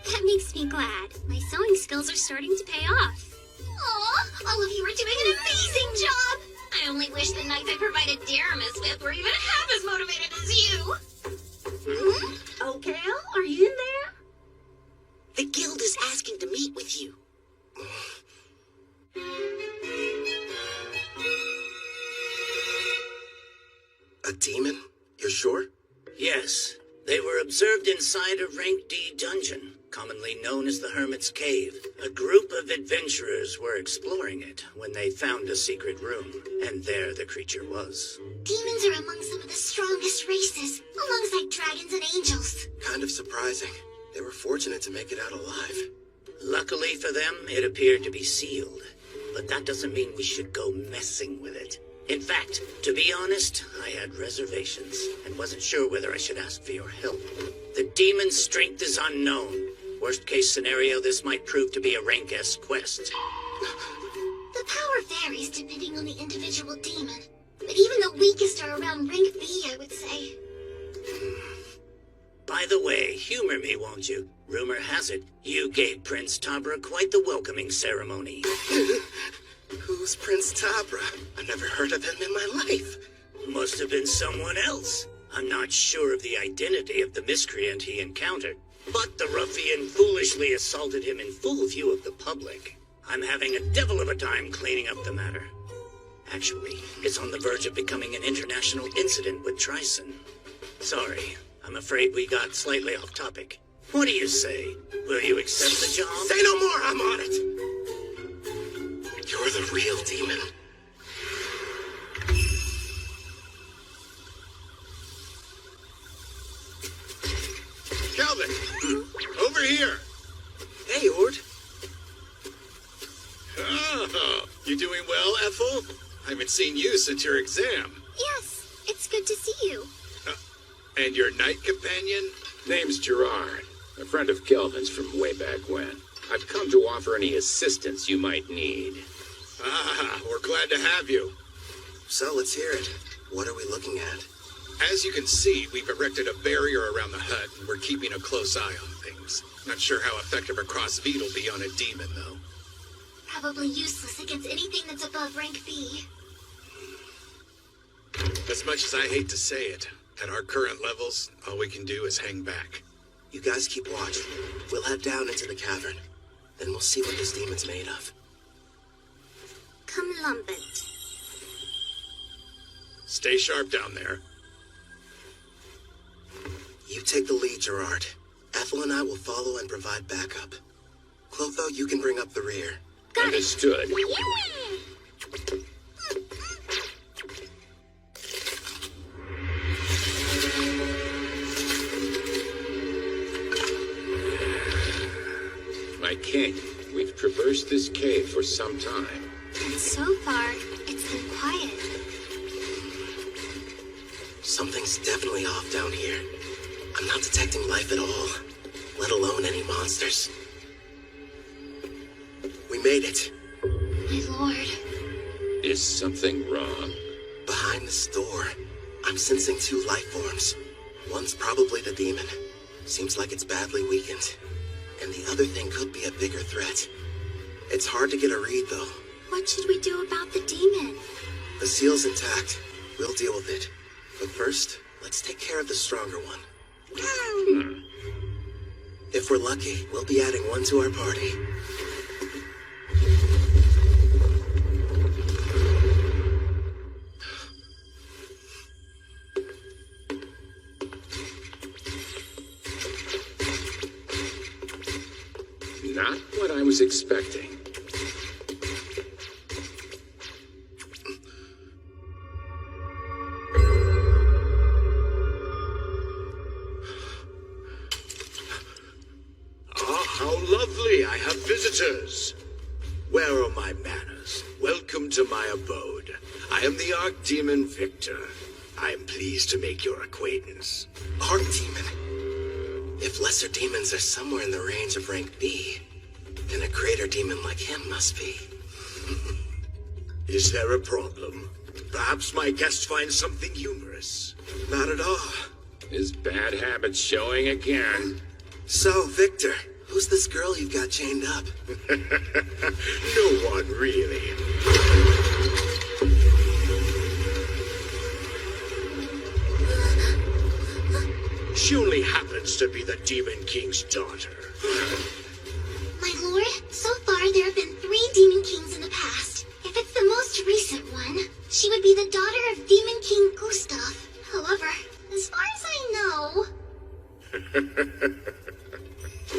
That makes me glad. My sewing skills are starting to pay off. Aw, all of you are doing an amazing job! I only wish the knights I provided Daramus with were even half as motivated as you! Okay, are you in there? The guild is asking to meet with you. A demon? You're sure? Yes. They were observed inside a Rank D dungeon, commonly known as the Hermit's Cave. A group of adventurers were exploring it when they found a secret room, and there the creature was. Demons are among some of the strongest races, alongside dragons and angels. Kind of surprising. They were fortunate to make it out alive. Luckily for them, it appeared to be sealed. But that doesn't mean we should go messing with it. In fact, to be honest, I had reservations and wasn't sure whether I should ask for your help. The demon's strength is unknown. Worst case scenario, this might prove to be a rank S quest. The power varies depending on the individual demon, but even the weakest are around rank B, I would say. By the way, humor me, won't you? Rumor has it, you gave Prince Tabra quite the welcoming ceremony. Who's Prince Tabra? I've never heard of him in my life. Must have been someone else. I'm not sure of the identity of the miscreant he encountered, but the ruffian foolishly assaulted him in full view of the public. I'm having a devil of a time cleaning up the matter. Actually, it's on the verge of becoming an international incident with Tryson. Sorry, I'm afraid we got slightly off topic. What do you say? Will you accept the job? Say no more, I'm on it! You're the real demon. Calvin! Over here! Hey, Ord. Oh, you doing well, Ethel? I haven't seen you since your exam. Yes, it's good to see you. And your knight companion? Name's Gerard, a friend of Kelvin's from way back when. I've come to offer any assistance you might need. Ah, we're glad to have you. So let's hear it. What are we looking at? As you can see, we've erected a barrier around the hut, and we're keeping a close eye on things. Not sure how effective a crossfeed will be on a demon, though. Probably useless against anything that's above rank B. As much as I hate to say it, at our current levels, all we can do is hang back. You guys keep watch. We'll head down into the cavern. Then we'll see what this demon's made of. Come Lumbert. Stay sharp down there. You take the lead, Gerard. Ethel and I will follow and provide backup. Clotho, you can bring up the rear. Understood. king. We've traversed this cave for some time. And so far, it's been quiet. Something's definitely off down here. I'm not detecting life at all, let alone any monsters. We made it. My lord. Is something wrong? Behind this door, I'm sensing two life forms. One's probably the demon. Seems like it's badly weakened. And the other thing could be a bigger threat. It's hard to get a read, though. What should we do about the demon? The seal's intact. We'll deal with it. But first, let's take care of the stronger one. If we're lucky, we'll be adding one to our party. Not what I was expecting. How lovely, I have visitors. Where are my manners? Welcome to my abode. I am the Archdemon Victor. I am pleased to make your acquaintance. Archdemon. If lesser demons are somewhere in the range of rank B, then a greater demon like him must be. Is there a problem? Perhaps my guest finds something humorous. Not at all. His bad habits showing again. So, Victor, who's this girl you've got chained up? No one, really. She only happens to be the Demon King's daughter. My lord, so far there have been 3 Demon Kings in the past. If it's the most recent one, she would be the daughter of Demon King Gustav. However, as far as I know...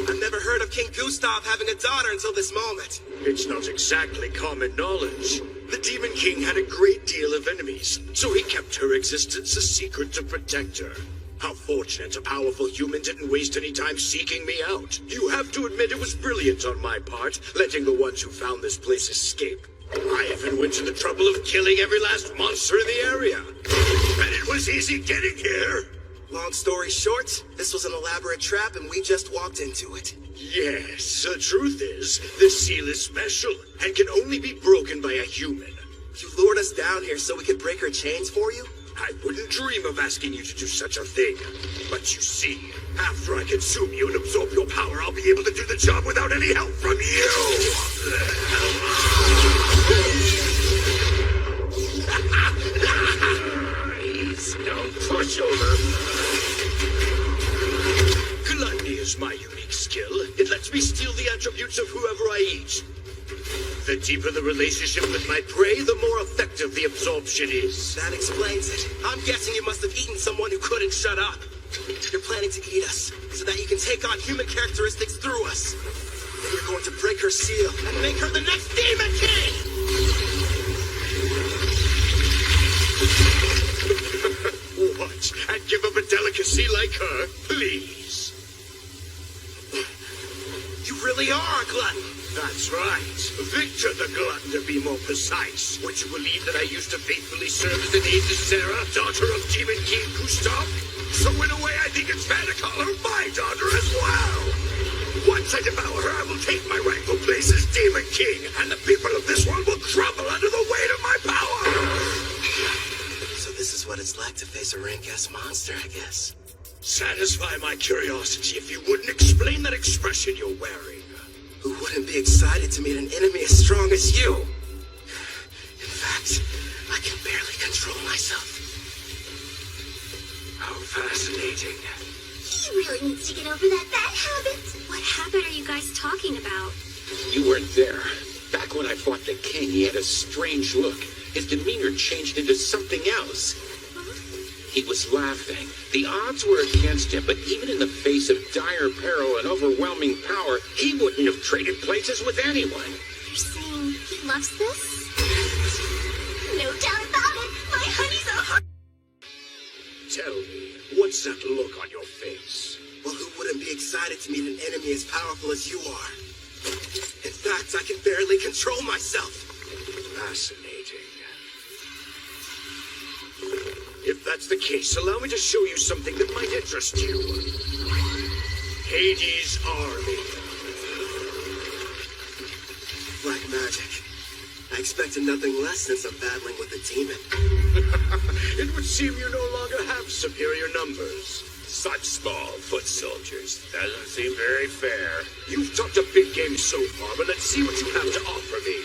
I've never heard of King Gustav having a daughter until this moment. It's not exactly common knowledge. The Demon King had a great deal of enemies, so he kept her existence a secret to protect her. How fortunate a powerful human didn't waste any time seeking me out. You have to admit it was brilliant on my part, letting the ones who found this place escape. I even went to the trouble of killing every last monster in the area. And it was easy getting here. Long story short, this was an elaborate trap and we just walked into it. Yes, the truth is, this seal is special and can only be broken by a human. You lured us down here so we could break her chains for you? I wouldn't dream of asking you to do such a thing. But you see, after I consume you and absorb your power, I'll be able to do the job without any help from you! He's no pushover. Gluttony is my unique skill. It lets me steal the attributes of whoever I eat. The deeper the relationship with my prey, the more effective the absorption is. That explains it. I'm guessing you must have eaten someone who couldn't shut up. You're planning to eat us, so that you can take on human characteristics through us. Then you're going to break her seal and make her the next Demon King! What? And give up a delicacy like her? Please. You really are a glutton. That's right. Victor the Glutton, to be more precise. Would you believe that I used to faithfully serve as an aide to Sarah, daughter of Demon King Gustav? So in a way, I think it's fair to call her my daughter as well. Once I devour her, I will take my rightful place as Demon King, and the people of this world will crumble under the weight of my power. So this is what it's like to face a rank-ass monster, I guess. Satisfy my curiosity if you wouldn't explain that expression you're wearing. Who wouldn't be excited to meet an enemy as strong as you? In fact, I can barely control myself. How fascinating. He really needs to get over that bad habit. What habit are you guys talking about? You weren't there. Back when I fought the king, he had a strange look. His demeanor changed into something else. He was laughing. The odds were against him, but even in the face of dire peril and overwhelming power, he wouldn't have traded places with anyone. You're saying he loves this? No doubt about it. My honey's a heart. Tell me, what's that look on your face? Well, who wouldn't be excited to meet an enemy as powerful as you are? fact, I can barely control myself. Fascinating. If that's the case, allow me to show you something that might interest you. Hades' army. Black magic. I expected nothing less since I'm battling with a demon. It would seem you no longer have superior numbers. Such small foot soldiers. Doesn't seem very fair. You've talked a big game so far, but let's see what you have to offer me.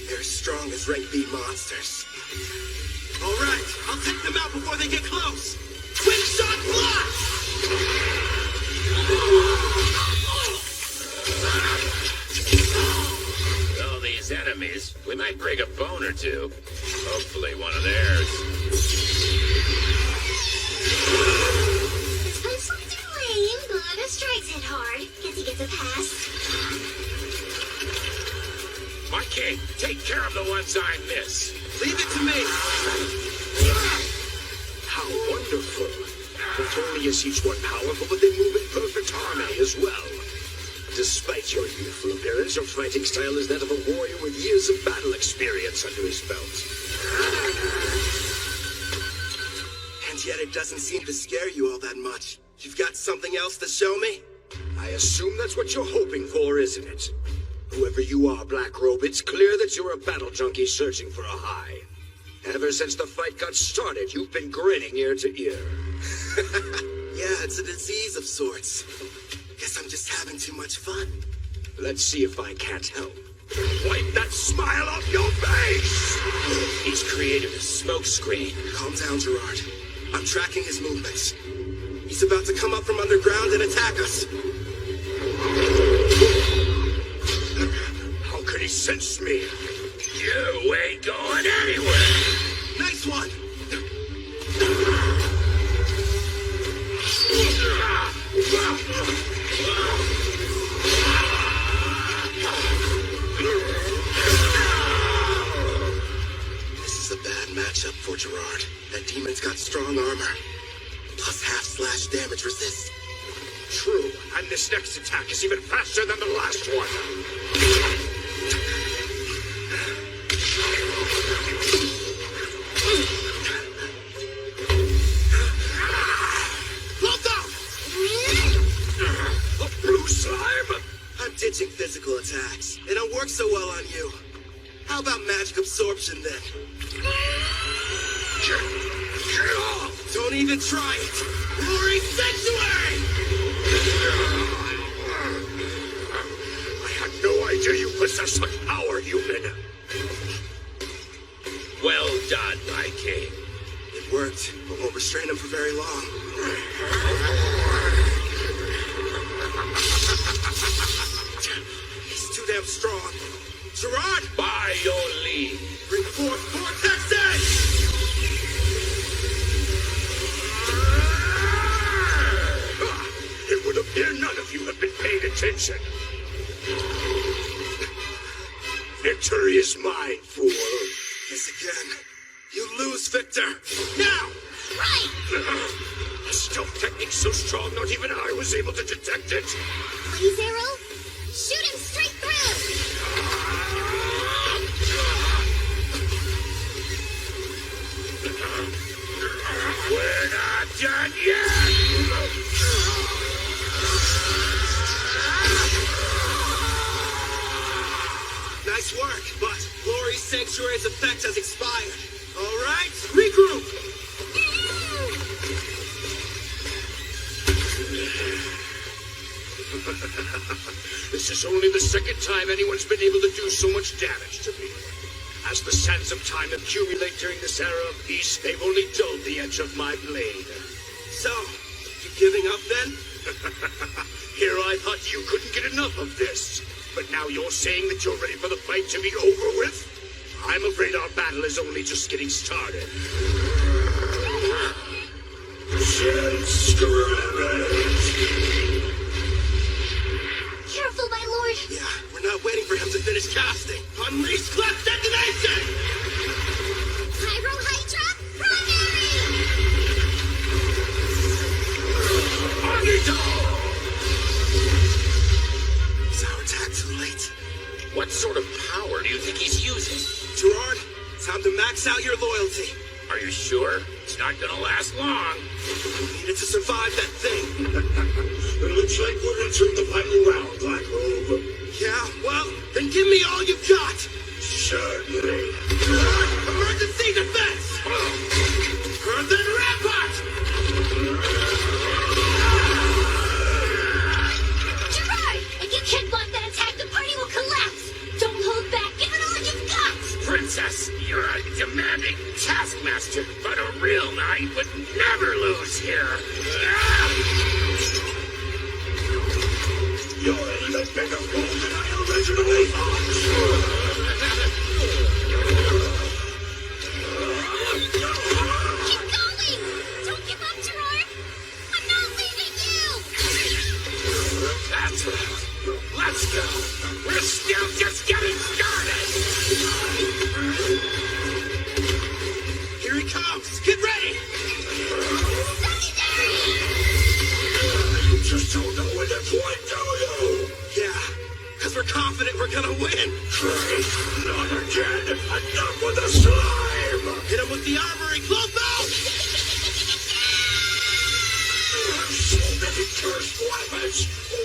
They're as strong as rank B monsters. All right, I'll take them out before they get close. Quick shot block! All these enemies, we might break a bone or two. Hopefully one of theirs. This one's something lame, but a strike's hit hard. Guess he gets a pass. My king, take care of the ones I miss. Leave it to me! How wonderful. Not only is each one powerful, but they move in perfect harmony as well. Despite your youthful appearance, your fighting style is that of a warrior with years of battle experience under his belt. And yet it doesn't seem to scare you all that much. You've got something else to show me? I assume that's what you're hoping for, isn't it? Whoever you are, Black Robe, it's clear that you're a battle junkie searching for a high. Ever since the fight got started, you've been grinning ear to ear. Yeah, it's a disease of sorts. Guess I'm just having too much fun. Let's see if I can't help. Wipe that smile off your face! He's created a smoke screen. Calm down, Gerard. I'm tracking his movements. He's about to come up from underground and attack us. How could he sense me? You ain't going anywhere. Nice one! This is a bad matchup for Gerard. That demon's got strong armor. Plus half-slash damage resist. True, and this next attack is even faster than the last one. A blue slime? I'm ditching physical attacks. They don't work so well on you. How about magic absorption then? Get off! Don't even try it! Glory Sanctuary! I had no idea you possess such power, human. Well done, my king. It worked, but won't restrain him for very long. He's too damn strong. Gerard! By your leave. Bring forth Vortex Edge! It would appear none of you have been paying attention. Victory is mine, fool. Yes, again. You lose, Victor. Now! Right! A stealth technique so strong, not even I was able to detect it. Blaze arrow? Shoot him straight through! We're not done yet. Nice work, but Glory Sanctuary's effect has expired. All right, regroup! This is only the second time anyone's been able to do so much damage to me. As the sands of time accumulate during this era of peace, they've only dulled the edge of my blade. So, you giving up then? Here I thought you couldn't get enough of this. But now you're saying that you're ready for the fight to be over with? I'm afraid our battle is only just getting started. Careful, my lord! Yeah, we're not waiting for him to finish casting. Unleash Clap Detonation! Pyro Hydra, primary! What sort of power do you think he's using? Gerard, time to max out your loyalty. Are you sure? It's not gonna last long. We needed to survive that thing. It looks like we're entering the final round, Black Robe. Yeah, well, then give me all you've got. Certainly. Gerard, emergency defense! And then rampart! Gerard, if you can't block that attack, the party will collapse. Don't hold back. Give it all you've got. Princess, you're a demanding taskmaster, but a real knight would never lose here. You're in the bigger role than I originally thought. Keep going. Don't give up, Gerard. I'm not leaving you. That's right. Let's go. We're still just getting started. Here he comes. Get ready! You just don't know when to point, do you? Yeah, because we're confident we're gonna win. Not again. Enough with the slime. Hit him with the armory, Clotho! So many cursed weapons.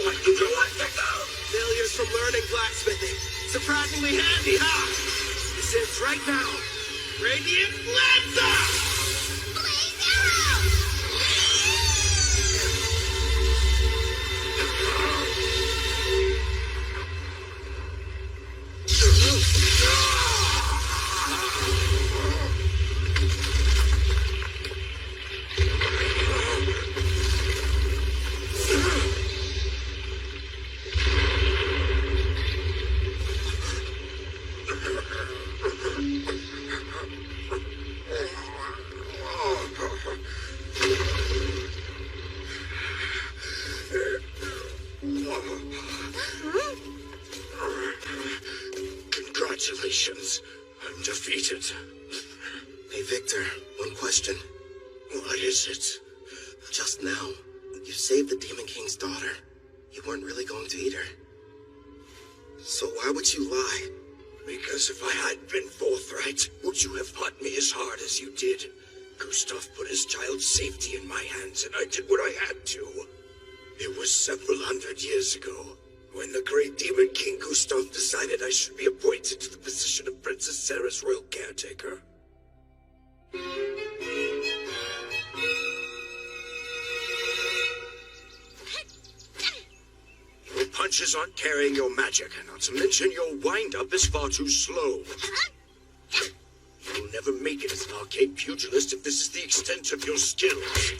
What do you want to go? Failures from learning blacksmithing. Surprisingly handy, huh? This is right now. Radiant Lancer! Blaze arrow! Congratulations. I'm defeated. Hey, Victor, one question. What is it? Just now, you saved the Demon King's daughter. You weren't really going to eat her. So why would you lie? Because if I hadn't been forthright, would you have fought me as hard as you did? Gustav put his child's safety in my hands, and I did what I had to. It was several hundred years ago, when the great Demon King Gustav decided I should be appointed to the position of Princess Sarah's royal caretaker. Your punches aren't carrying your magic, not to mention your wind-up is far too slow. You'll never make it as an arcade pugilist if this is the extent of your skills.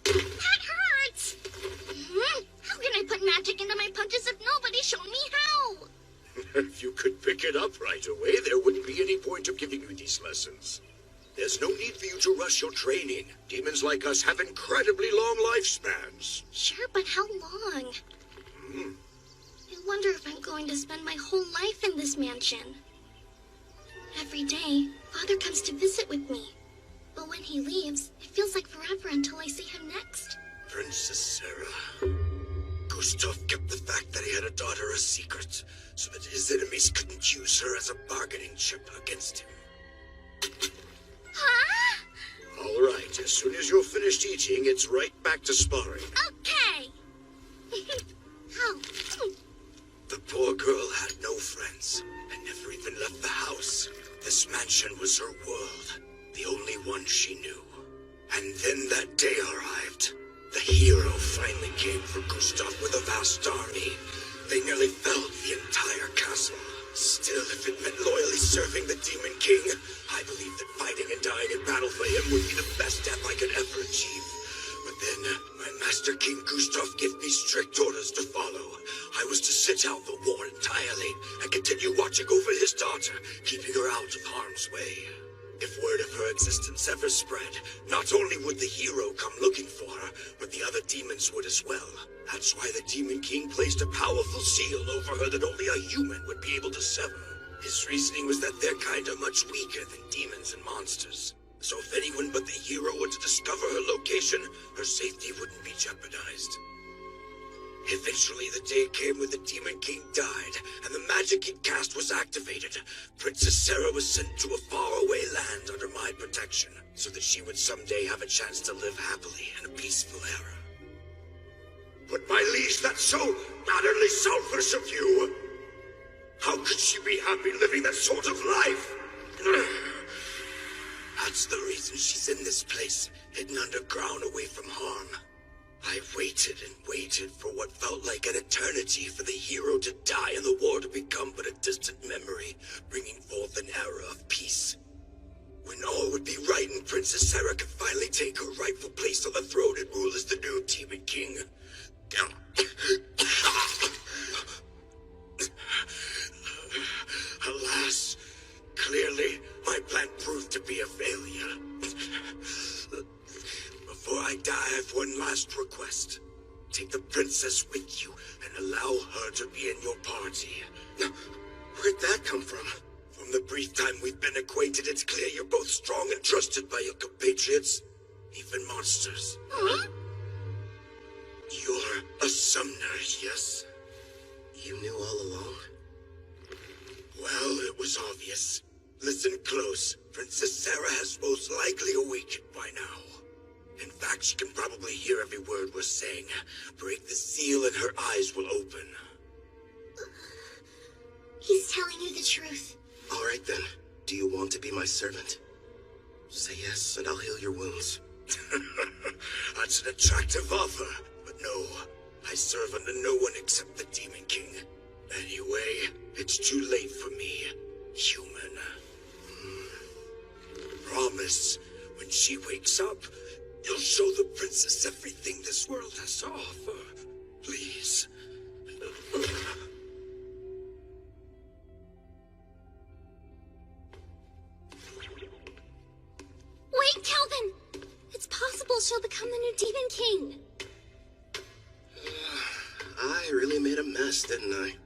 That hurts. How can I put magic into my punches if nobody's shown me how? If you could pick it up right away, there wouldn't be any point of giving you these lessons. There's no need for you to rush your training. Demons like us have incredibly long lifespans. Sure, but how long? I wonder if I'm going to spend my whole life in this mansion. Every day, Father comes to visit with me. But when he leaves, it feels like forever until I see him next. Princess Sarah. Gustav kept the fact that he had a daughter a secret, so that his enemies couldn't use her as a bargaining chip against him. Huh? All right, as soon as you're finished eating, it's right back to sparring. Okay. How? The poor girl had no friends, and never even left the house. This mansion was her world, the only one she knew. And then that day arrived. The hero finally came for Gustav with a vast army. They nearly felled the entire castle. Still, if it meant loyally serving the Demon King, I believed that fighting and dying in battle for him would be the best death I could ever achieve. But then, my Master King Gustav gave me strict orders to follow. I was to sit out the war entirely and continue watching over his daughter, keeping her out of harm's way. If word of her existence ever spread, not only would the hero come looking for her, but the other demons would as well. That's why the Demon King placed a powerful seal over her that only a human would be able to sever. His reasoning was that their kind are much weaker than demons and monsters. So if anyone but the hero were to discover her location, her safety wouldn't be jeopardized. Eventually, the day came when the Demon King died, and the magic he'd cast was activated. Princess Sarah was sent to a faraway land under my protection, so that she would someday have a chance to live happily in a peaceful era. But my liege, that's so utterly selfish of you! How could she be happy living that sort of life? That's the reason she's in this place, hidden underground away from harm. I waited and waited for what felt like an eternity for the hero to die and the war to become but a distant memory, bringing forth an era of peace. When all would be right and Princess Sarah could finally take her rightful place on the throne and rule as the new Demon King. Alas, clearly my plan proved to be a failure. Before I die, I have one last request. Take the princess with you and allow her to be in your party. Where'd that come from? From the brief time we've been acquainted, it's clear you're both strong and trusted by your compatriots, even monsters. Huh? You're a summoner, yes? You knew all along? Well, it was obvious. Listen close. Princess Sarah has most likely awakened by now. In fact, she can probably hear every word we're saying. Break the seal and her eyes will open. He's telling you the truth. All right then. Do you want to be my servant? Say yes, and I'll heal your wounds. That's an attractive offer, but no. I serve under no one except the Demon King. Anyway, it's too late for me, human. Promise, when she wakes up, you'll show the princess everything this world has to offer. Please. Wait, Kelvin! It's possible she'll become the new Demon King. I really made a mess, didn't I?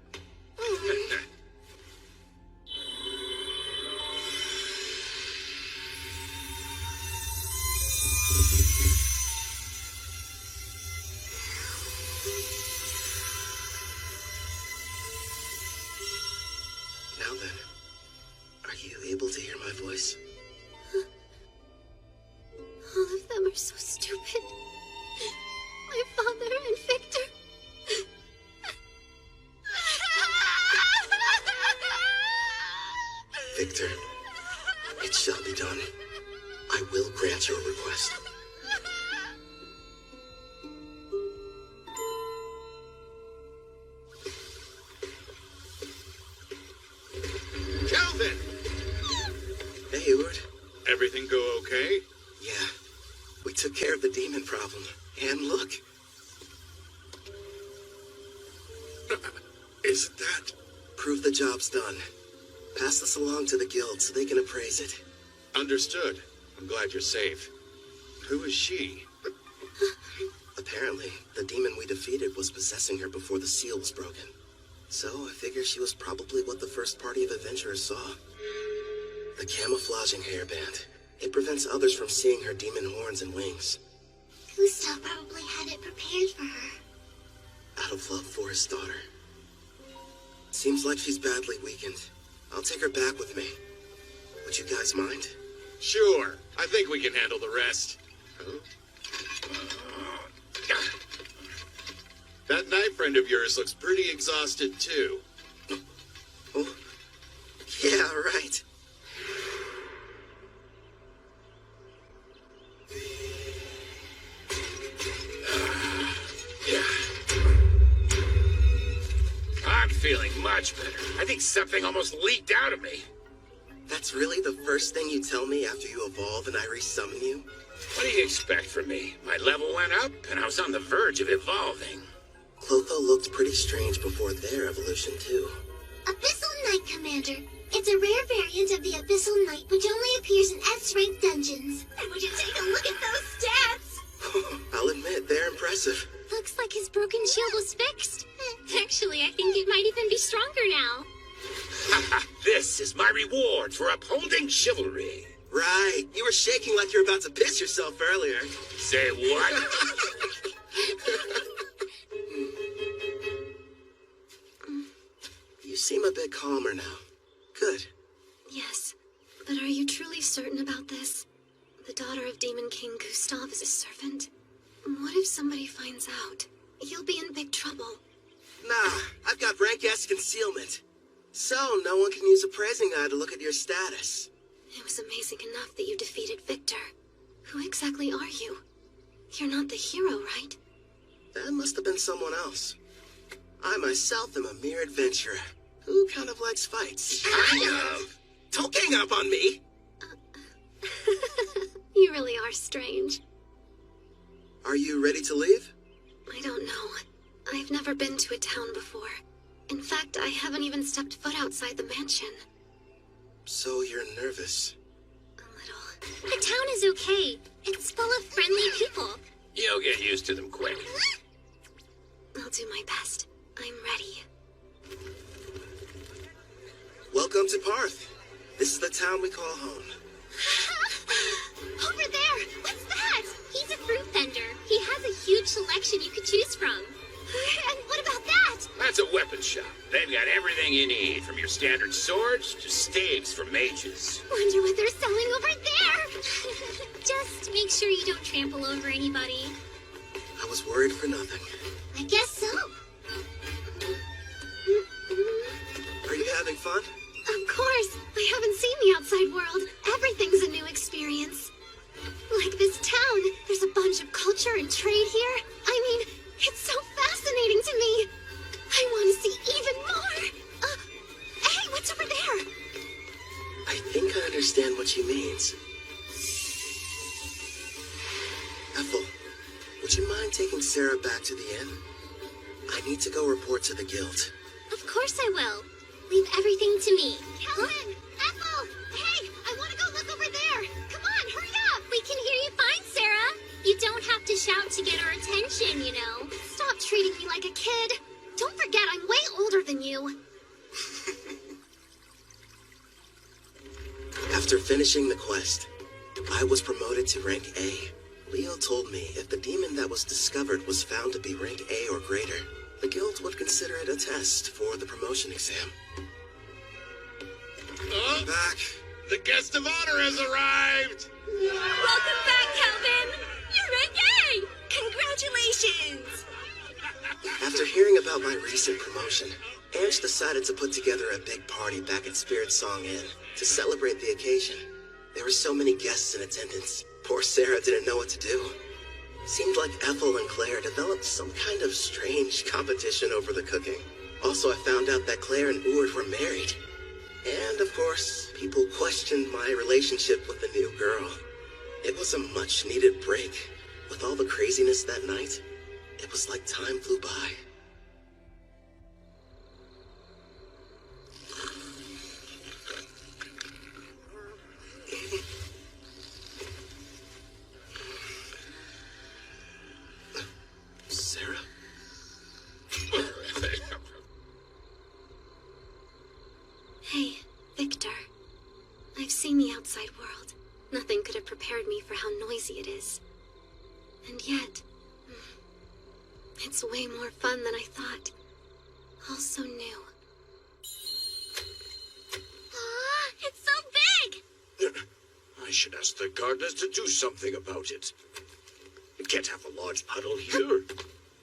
Now then, are you able to hear my voice? All of them are so stupid. My father and Victor. Victor, it shall be done. I will grant your request. Calvin! Hey, Eward. Everything go okay? Yeah, we took care of the demon problem. And look. Isn't that? Prove the job's done. Pass this along to the guild so they can appraise it. Understood. I'm glad you're safe. Who is she? Apparently, the demon we defeated was possessing her before the seal was broken. So I figure she was probably what the first party of adventurers saw. The camouflaging hairband. It prevents others from seeing her demon horns and wings. Gustav probably had it prepared for her. Out of love for his daughter. Seems like she's badly weakened. I'll take her back with me. Would you guys mind? Sure. I think we can handle the rest. Huh? That knight friend of yours looks pretty exhausted, too. Oh, yeah, right. I'm feeling much better. I think something almost leaked out of me. That's really the first thing you tell me after you evolve and I resummon you? What do you expect from me? My level went up, and I was on the verge of evolving. Clotho looked pretty strange before their evolution, too. Abyssal Knight, Commander. It's a rare variant of the Abyssal Knight which only appears in S-rank dungeons. And would you take a look at those stats? I'll admit, they're impressive. Looks like his broken shield was fixed. Actually, I think it might even be stronger now. This is my reward for upholding chivalry. Right. You were shaking like you were about to piss yourself earlier. Say what? seem a bit calmer now. Good. Yes, but are you truly certain about this? The daughter of Demon King Gustav is a servant? What if somebody finds out? You'll be in big trouble. Nah, I've got rank S concealment. So no one can use a praising eye to look at your status. It was amazing enough that you defeated Victor. Who exactly are you? You're not the hero, right? That must have been someone else. I myself am a mere adventurer who kind of likes fights. Kind of! Don't gang up on me! You really are strange. Are you ready to leave? I don't know. I've never been to a town before. In fact, I haven't even stepped foot outside the mansion. So you're nervous. A little. The town is okay. It's full of friendly people. You'll get used to them quick. I'll do my best. I'm ready. Welcome to Parth. This is the town we call home. Over there! What's that? He's a fruit vendor. He has a huge selection you could choose from. And what about that? That's a weapon shop. They've got everything you need, from your standard swords to staves for mages. Wonder what they're selling over there. Just make sure you don't trample over anybody. I was worried for nothing. I guess so. Are you having fun? Of course. I haven't seen the outside world. Everything's a new experience. Like this town, there's a bunch of culture and trade here. I mean, it's so fascinating to me. I want to see even more. Hey, what's over there? I think I understand what she means. Ethel, would you mind taking Sarah back to the inn? I need to go report to the guild. Of course I will. Leave everything to me. Calvin! Ethel! Hey, I want to go look over there. Come on, hurry up. We can hear you fine, Sarah. You don't have to shout to get our attention, you know. Stop treating me like a kid. Don't forget, I'm way older than you. After finishing the quest, I was promoted to rank A. Leo told me if the demon that was discovered was found to be rank A or greater, the guild would consider it a test for the promotion exam. Oh, I'm back. the guest of honor has arrived! Welcome back, Calvin! You're rank A! Congratulations! After hearing about my recent promotion, Ange decided to put together a big party back at Spirit Song Inn to celebrate the occasion. There were so many guests in attendance. Poor Sarah didn't know what to do. Seemed like Ethel and Claire developed some kind of strange competition over the cooking. Also, I found out that Claire and Ord were married. And, of course, people questioned my relationship with the new girl. It was a much-needed break. With all the craziness that night, it was like time flew by. Sarah? Hey, Victor. I've seen the outside world. Nothing could have prepared me for how noisy it is. And yet, it's way more fun than I thought. All so new. Ah, it's so big! I should ask the gardeners to do something about it. We can't have a large puddle here.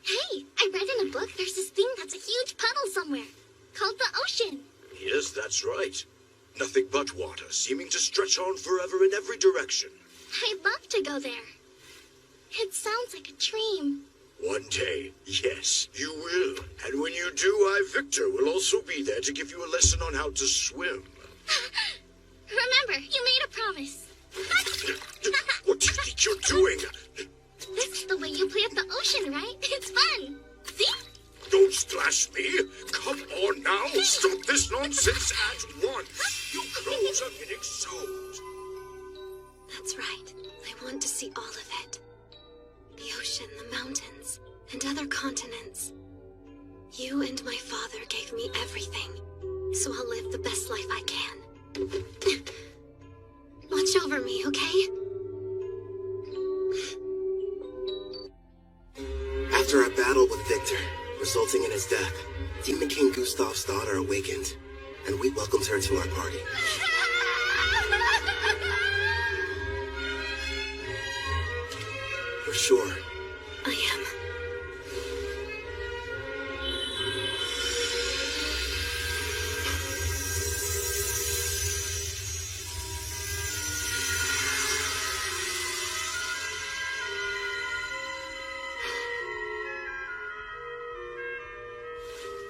Hey, I read in a book there's this thing that's a huge puddle somewhere, called the ocean. Yes, that's right. Nothing but water, seeming to stretch on forever in every direction. I'd love to go there. It sounds like a dream. One day, yes, you will. And when you do, I, Victor, will also be there to give you a lesson on how to swim. Remember, you made a promise. What do you think you're doing? This is the way you play at the ocean, right? It's fun. See? Don't splash me! Come on now! Stop this nonsense at once! Your clothes are getting soaked! That's right. I want to see all of it. The ocean, the mountains, and other continents. You and my father gave me everything, so I'll live the best life I can. Watch over me, okay? After our battle with Victor, resulting in his death. Demon King Gustav's daughter awakened, and we welcomed her to our party. You're sure? I am.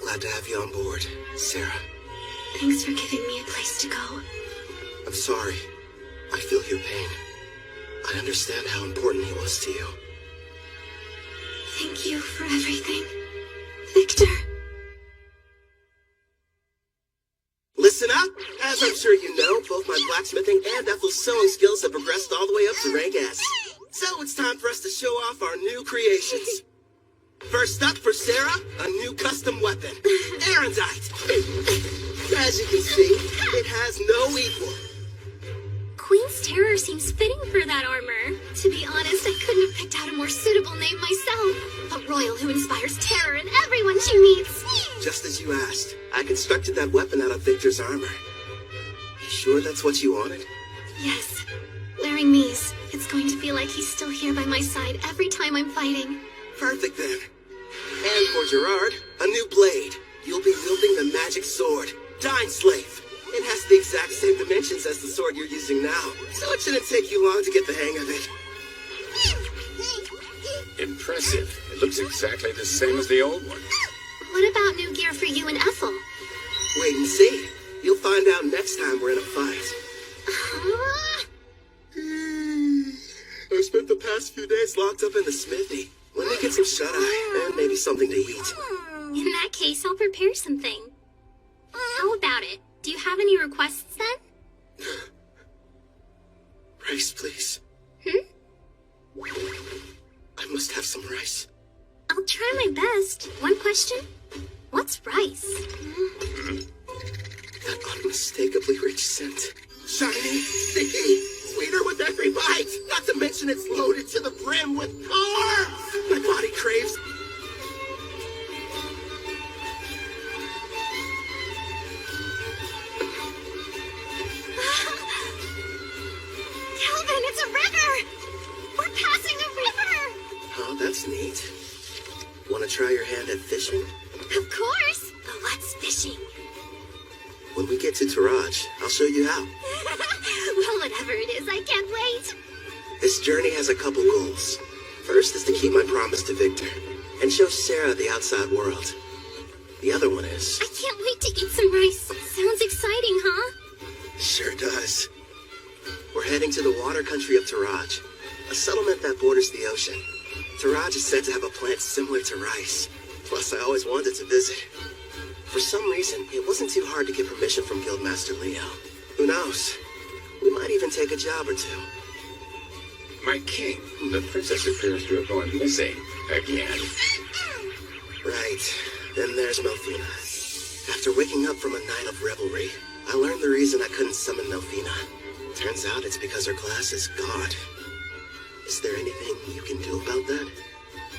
Glad to have you on board, Sarah. Thanks for giving me a place to go. I'm sorry. I feel your pain. I understand how important he was to you. Thank you for everything, Victor. Listen up! As I'm sure you know, both my blacksmithing and Ethel's sewing skills have progressed all the way up to rank S. So it's time for us to show off our new creations. First up for Sarah, a new custom weapon, Erendite. As you can see, it has no equal. Queen's Terror seems fitting for that armor. To be honest, I couldn't have picked out a more suitable name myself. A royal who inspires terror in everyone she meets. Just as you asked, I constructed that weapon out of Victor's armor. You sure that's what you wanted? Yes. Wearing these, it's going to feel like he's still here by my side every time I'm fighting. Perfect then. And for Gerard, a new blade. You'll be wielding the magic sword, Dying Slave. It has the exact same dimensions as the sword you're using now, so it shouldn't take you long to get the hang of it. Impressive. It looks exactly the same as the old one. What about new gear for you and Ethel? Wait and see. You'll find out next time we're in a fight. I spent the past few days locked up in the smithy. Let me get some shut-eye and maybe something to eat. In that case, I'll prepare something. How about it? Do you have any requests then? Rice, please. I must have some rice. I'll try my best. One question? What's rice? That unmistakably rich scent. Shiny, sticky, sweeter with every bite. Not to mention it's loaded to the brim with carbs. My body craves. Calvin, it's a river! We're passing a river! Oh, that's neat. Want to try your hand at fishing? Of course! But what's fishing? When we get to Taraj, I'll show you how. Well, whatever it is, I can't wait. This journey has a couple goals. First is to keep my promise to Victor and show Sarah the outside world. The other one is... I can't wait to eat some rice. Sounds exciting, huh? Sure does. We're heading to the water country of Taraj, a settlement that borders the ocean. Taraj is said to have a plant similar to rice. Plus, I always wanted to visit. For some reason, it wasn't too hard to get permission from Guildmaster Leo. Who knows? We might even take a job or two. My king, the princess appears to have gone missing again. Right. Then there's Melfina. After waking up from a night of revelry, I learned the reason I couldn't summon Melfina. Turns out it's because her class is God. Is there anything you can do about that?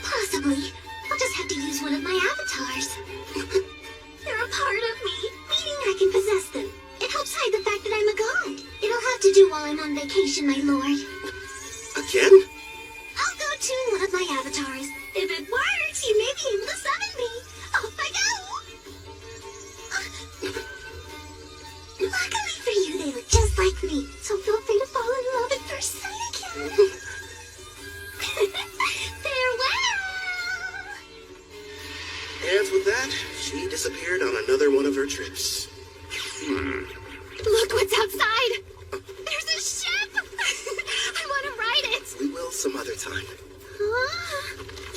Possibly. I'll just have to use one of my avatars. They're a part of me, meaning I can possess them. It helps hide the fact that I'm a god. It'll have to do while I'm on vacation, my lord. Again? I'll go tune one of my avatars. If it works, you may be able to summon me. Off I go! Luckily for you, they look just like me, so feel free to fall in love at first sight again. Farewell! And with that, she disappeared on another one of her trips. Look what's outside! There's a ship! I want to ride it! We will some other time.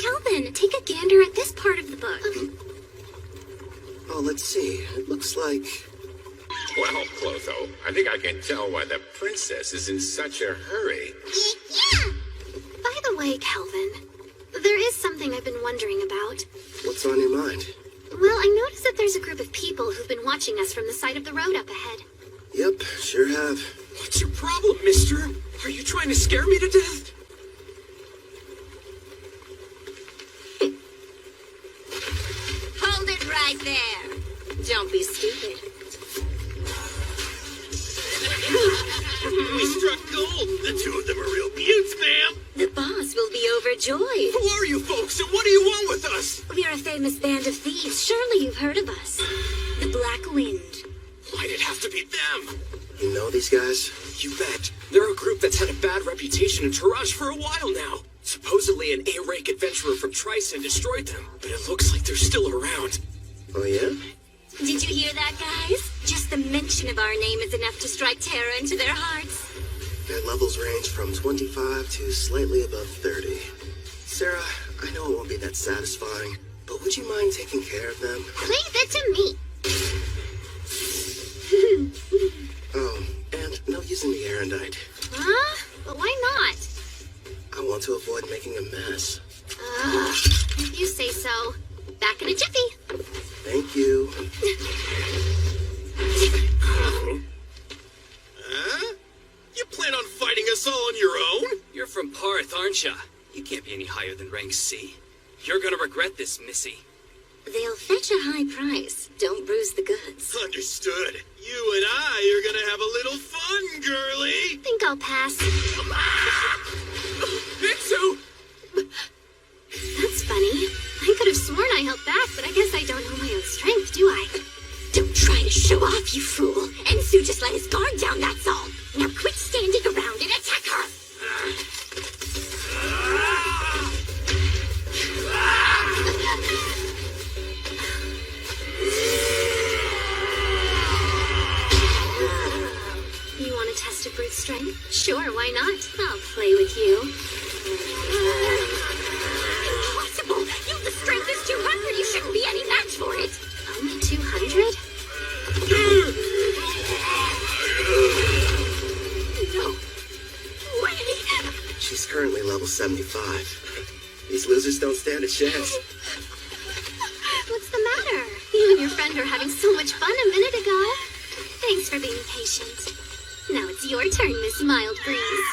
Calvin, take a gander at this part of the book. Oh, let's see. It looks like... Well, Clotho, I think I can tell why the princess is in such a hurry. Yeah! By the way, Calvin, there is something I've been wondering about. What's on your mind? Well, I noticed that there's a group of people who've been watching us from the side of the road up ahead. Yep, sure have. What's your problem, mister? Are you trying to scare me to death? Don't be stupid. We struck gold! The two of them are real beauts, ma'am! The boss will be overjoyed. Who are you folks, and what do you want with us? We're a famous band of thieves. Surely you've heard of us. The Black Wind. Why'd it have to be them? You know these guys? You bet. They're a group that's had a bad reputation in Taraj for a while now. Supposedly an A-rank adventurer from Tryson destroyed them, but it looks like they're still around. Oh, yeah? Did you hear that, guys? Just the mention of our name is enough to strike terror into their hearts. Their levels range from 25 to slightly above 30. Sarah, I know it won't be that satisfying, but would you mind taking care of them? Leave it to me. Oh, and no using the erendite. Huh? But why not? I want to avoid making a mess. If you say so. Back in a jiffy. Thank you. Huh? You plan on fighting us all on your own? You're from Parth, aren't ya? You can't be any higher than rank C. You're gonna regret this, Missy. They'll fetch a high price. Don't bruise the goods. Understood. You and I are gonna have a little fun, girlie. Think I'll pass. Pixu! That's funny. I could have sworn I held back, but I guess I don't know my own strength, do I? Don't try to show off, you fool. Ensu just let his guard down, that's all. Now quit standing around and attack her. You want to test a brute strength? Sure, why not? I'll play with you. Impossible! The strength is 200. You shouldn't be any match for it. Only 200? No way! She's currently level 75. These losers don't stand a chance. What's the matter? You and your friend were having so much fun a minute ago. Thanks for being patient. Now it's your turn, Miss Mild Breeze.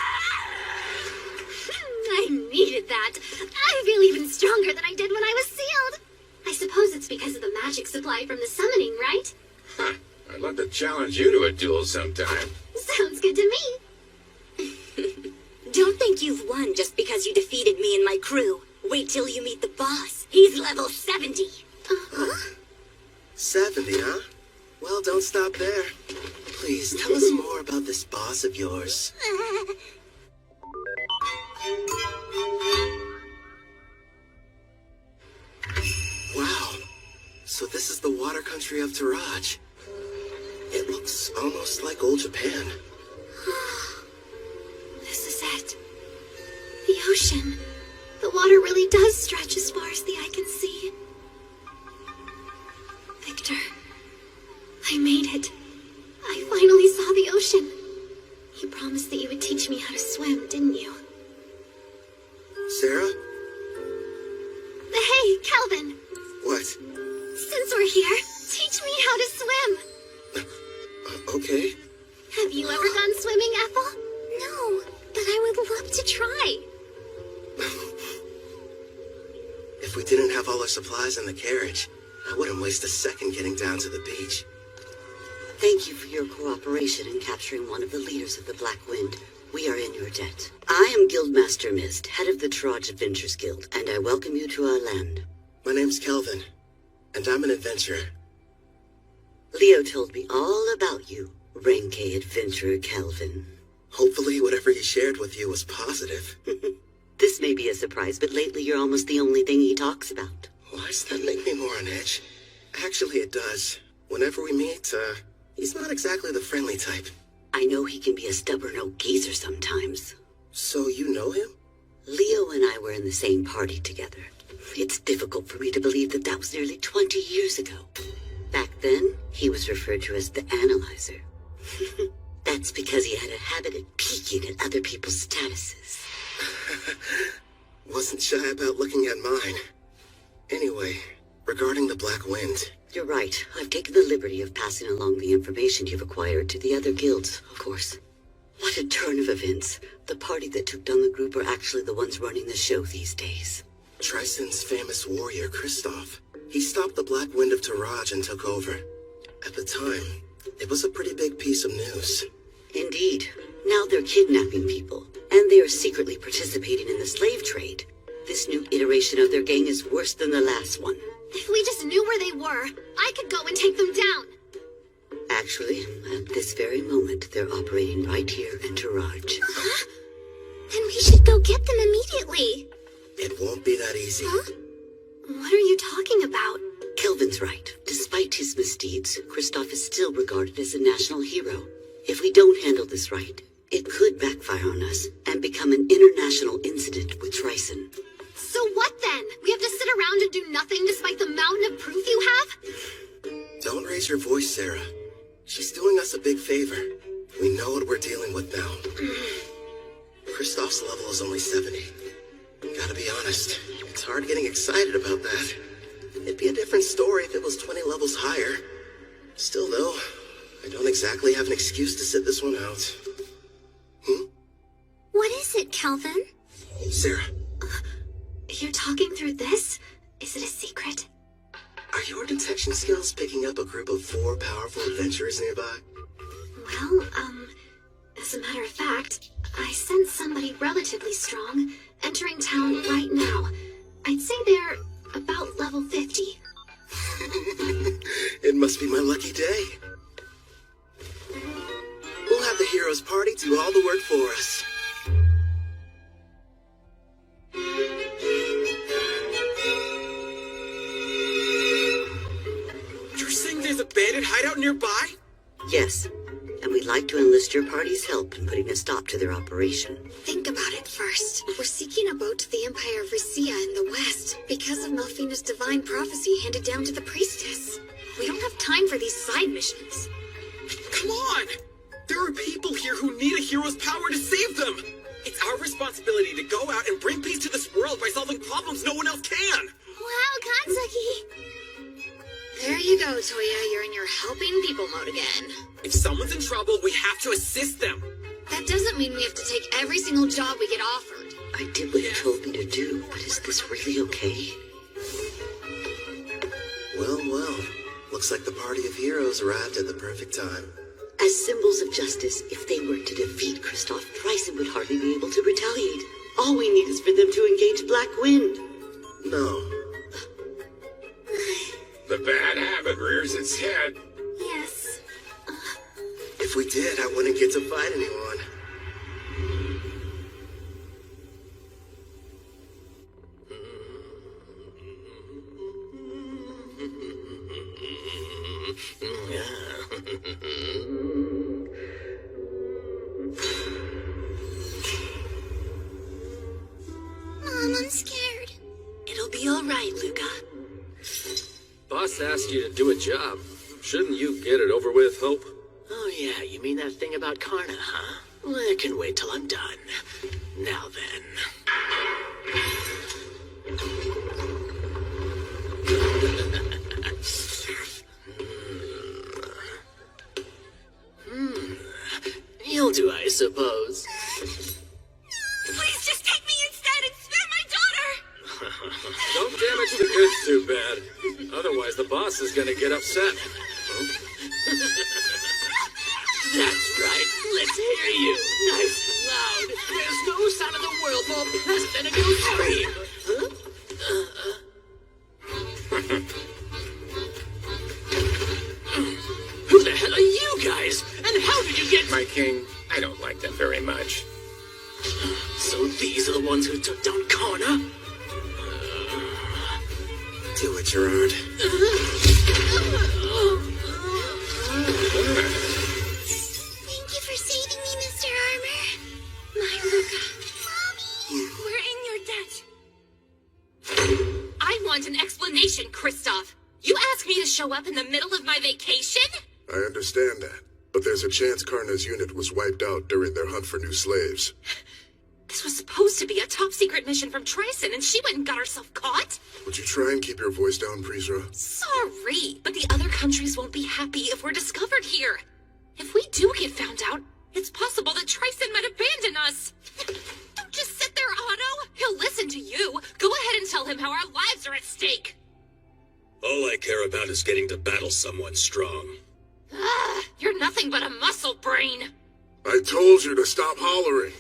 I needed that. I feel even stronger than I did when I was sealed. I suppose it's because of the magic supply from the summoning, right? Huh. I'd love to challenge you to a duel sometime. Sounds good to me. Don't think you've won just because you defeated me and my crew. Wait till you meet the boss. He's level 70. 70, huh? Well, don't stop there. Please, tell us more about this boss of yours. Wow. So this is the water country of Taraj. It looks almost like old Japan. This is it. The ocean. The water really does stretch as far as the eye can see. Victor, I made it. I finally saw the ocean. You promised that you would teach me how to swim, didn't you? Sarah? Hey, Calvin. What? Since we're here, teach me how to swim. Okay. Have you ever gone swimming, Ethel? No, but I would love to try. If we didn't have all our supplies in the carriage, I wouldn't waste a second getting down to the beach. Thank you for your cooperation in capturing one of the leaders of the Black Wind. We are in your debt. I am Guildmaster Mist, head of the Taraj Adventures Guild, and I welcome you to our land. My name's Kelvin, and I'm an adventurer. Leo told me all about you, Renke Adventurer Kelvin. Hopefully whatever he shared with you was positive. This may be a surprise, but lately you're almost the only thing he talks about. Why does that make me more on edge? Actually, it does. Whenever we meet, he's not exactly the friendly type. I know he can be a stubborn old geezer sometimes. So you know him? Leo and I were in the same party together. It's difficult for me to believe that that was nearly 20 years ago. Back then, he was referred to as the Analyzer. That's because he had a habit of peeking at other people's statuses. Wasn't shy about looking at mine. Anyway, regarding the Black Wind. You're right. I've taken the liberty of passing along the information you've acquired to the other guilds, of course. What a turn of events. The party that took down the group are actually the ones running the show these days. Tryson's famous warrior, Kristoff. He stopped the Black Wind of Taraj and took over. At the time, it was a pretty big piece of news. Indeed. Now they're kidnapping people, and they are secretly participating in the slave trade. This new iteration of their gang is worse than the last one. If we just knew where they were, I could go and take them down. Actually, at this very moment, they're operating right here in Taraj. Then we should go get them immediately. It won't be that easy. Huh? What are you talking about? Kelvin's right. Despite his misdeeds, Kristoff is still regarded as a national hero. If we don't handle this right, it could backfire on us and become an international incident with Tryson. So what then? We have to sit around and do nothing despite the mountain of proof you have? Don't raise your voice, Sarah. She's doing us a big favor. We know what we're dealing with now. Kristoff's level is only 70. Gotta be honest, it's hard getting excited about that. It'd be a different story if it was 20 levels higher. Still, though, I don't exactly have an excuse to sit this one out. What is it, Kelvin? Sarah. You're talking through this? Is it a secret? Are your detection skills picking up a group of 4 powerful adventurers nearby? Well, as a matter of fact, I sense somebody relatively strong entering town right now. I'd say they're about level 50. It must be my lucky day. We'll have the heroes party do all the work for us. You're saying there's a bandit hideout nearby? Yes, and we'd like to enlist your party's help in putting a stop to their operation. Think about it first. We're seeking a boat to the Empire of Risia in the west because of Melfina's divine prophecy handed down to the priestess. We don't have time for these side missions. Come on! There are people here who need a hero's power to save them! It's our responsibility to go out and bring peace to this world by solving problems no one else can! Wow, Katsuki! There you go, Toya. You're in your helping people mode again. If someone's in trouble, we have to assist them. That doesn't mean we have to take every single job we get offered. I did what you told me to do, but is this really okay? Well, well. Looks like the party of heroes arrived at the perfect time. As symbols of justice, if they were to defeat Kristoff, Tryson would hardly be able to retaliate. All we need is for them to engage Black Wind. No. The bad habit rears its head. Yes. If we did, I wouldn't get to fight anyone. Mom, I'm scared. It'll be all right, Luca. Boss asked you to do a job. Shouldn't you get it over with, Hope? Oh yeah, you mean that thing about Karna, huh? Well, I can wait till I'm done. Now then. You'll do, I suppose. Please just take me instead and spare my daughter! Don't damage the goods too bad. Otherwise, the boss is gonna get upset. That's right. Let's hear you. Nice and loud. There's no sound in the world more pleasant than a good scream. Who the hell are you guys? And how did you get... My king, I don't like them very much. So these are the ones who took down Karna? Do it, Gerard. Thank you for saving me, Mr. Armor. My Luca. Mommy! We're in your debt. I want an explanation, Kristoff. You asked me to show up in the middle of my vacation? I understand that, but there's a chance Karna's unit was wiped out during their hunt for new slaves. This was supposed to be a top-secret mission from Tryson, and she went and got herself caught? Would you try and keep your voice down, Prisra? Sorry, but the other countries won't be happy if we're discovered here. If we do get found out, it's possible that Tryson might abandon us. Don't just sit there, Otto. He'll listen to you. Go ahead and tell him how our lives are at stake. All I care about is getting to battle someone strong. nothing but a muscle brain. I told you to stop hollering.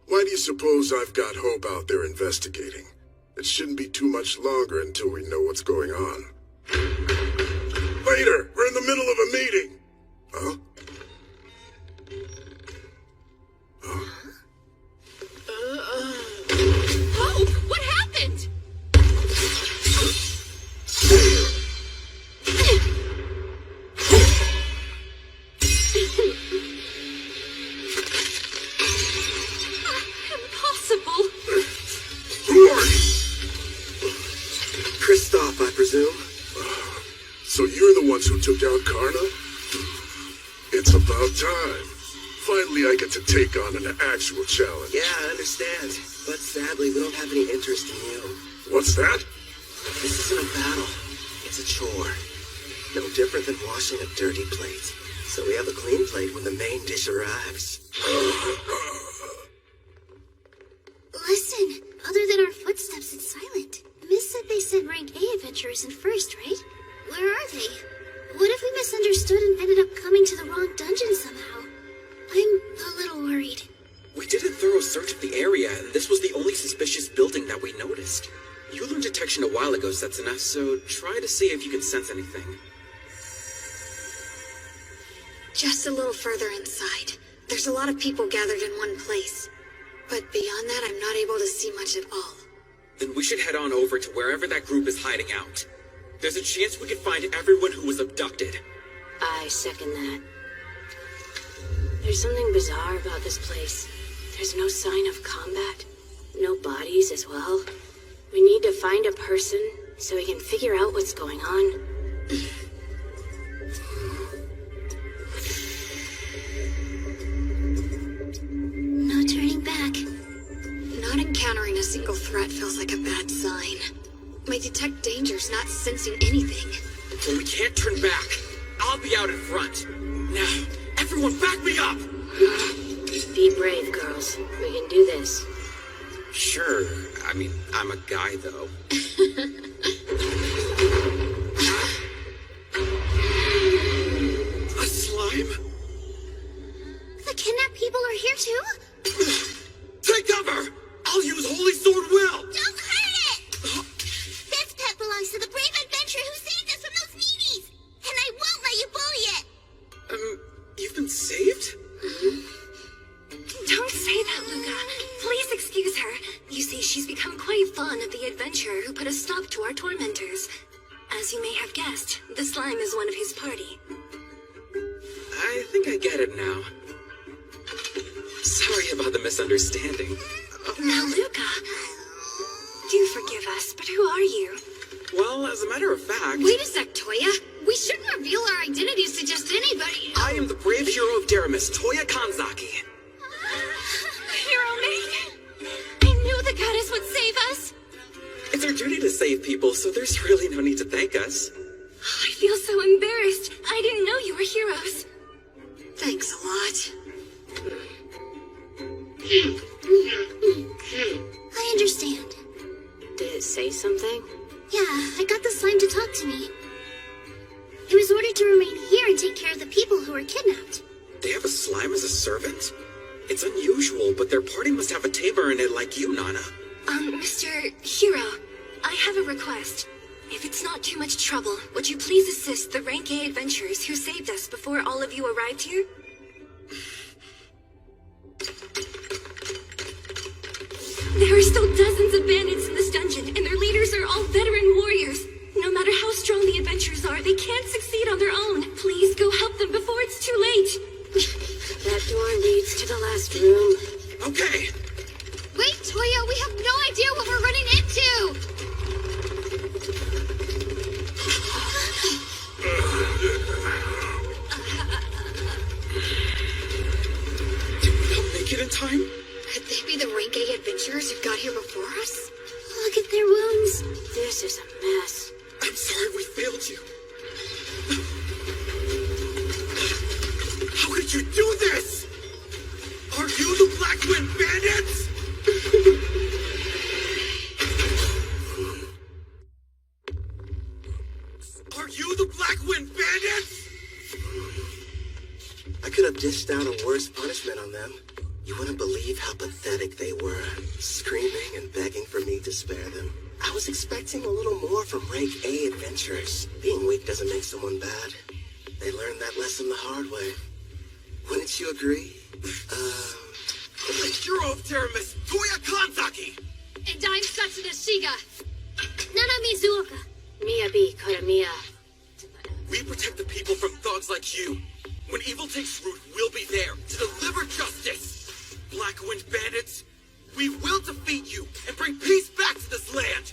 Why do you suppose I've got Hope out there investigating? It shouldn't be too much longer until we know what's going on. Later, we're in the middle of a meeting. Huh? Hope, what happened? Impossible. Who are you? Kristoff, I presume. So you're the ones who took out Karna? It's about time. Finally, I get to take on an actual challenge. Yeah, I understand. But sadly, we don't have any interest in you. What's that? This isn't a battle. It's a chore. No different than washing a dirty plate. So we have a clean plate when the main dish arrives. Listen, other than our footsteps, it's silent. Miss said they said rank A adventurers in first, right? Where are they? What if we misunderstood and ended up coming to the wrong dungeon somehow? I'm a little worried. We did a thorough search of the area, and this was the only suspicious building that we noticed. You learned detection a while ago, Setsuna, so try to see if you can sense anything. Just a little further inside. There's a lot of people gathered in one place. But beyond that, I'm not able to see much at all. Then we should head on over to wherever that group is hiding out. There's a chance we could find everyone who was abducted. I second that. There's something bizarre about this place. There's no sign of combat. No bodies as well. We need to find a person so we can figure out what's going on. No turning back. Not encountering a single threat feels like a bad sign. My detect danger's not sensing anything. Well, we can't turn back. I'll be out in front. Now, everyone back me up! Be brave, girls. We can do this. Sure. I mean, I'm a guy, though. A slime? The kidnapped people are here too? Take cover! I'll use Holy Sword Will! Don't hurt it! This pet belongs to the brave adventurer who saved us from those meanies! And I won't let you bully it! You've been saved? Don't say that, Luca. Please excuse her. You see, she's become quite fond of the adventurer who put a stop to our tormentors. As you may have guessed, the slime is one of his party. I think I get it now. Sorry about the misunderstanding. Now, Luca, do forgive us, but who are you? Well, as a matter of fact... Wait a sec, Toya. We shouldn't reveal our identities to just anybody. I am the brave hero of Deramis, Toya Kanzaki. Hero maid! I knew the goddess would save us! It's our duty to save people, so there's really no need to thank us. I feel so embarrassed. I didn't know you were heroes. Thanks a lot. I understand. Did it say something? Yeah, I got the slime to talk to me. It was ordered to remain here and take care of the people who were kidnapped. They have a slime as a servant? It's unusual, but their party must have a tamer in it like you, Nana. Mr. Hero, I have a request. If it's not too much trouble, would you please assist the Rank A adventurers who saved us before all of you arrived here? There are still dozens of bandits in this dungeon, and their leaders are all veteran warriors. No matter how strong the adventurers are, they can't succeed on their own. Please go help them before it's too late. That door leads to the last room. Okay. Wait, Toya, we have no idea what we're running into! Did we not make it in time? Could they be the Rank A adventurers who got here before us? Look at their wounds. This is a mess. I'm sorry we failed you. How could you do this? Are you the Black Wind Bandits? Are you the Black Wind Bandits? found them. You wouldn't believe how pathetic they were, screaming and begging for me to spare them. I was expecting a little more from Rank A adventurers. Being weak doesn't make someone bad. They learned that lesson the hard way. Wouldn't you agree? The hero of Terramis, Toya Kanzaki! And I'm Satsuna Shiga. Nana Mizuoka. Miyabi Koramiya. We protect the people from thugs like you. When evil takes root, we'll be there to deliver justice. Black Wind bandits, we will defeat you and bring peace back to this land.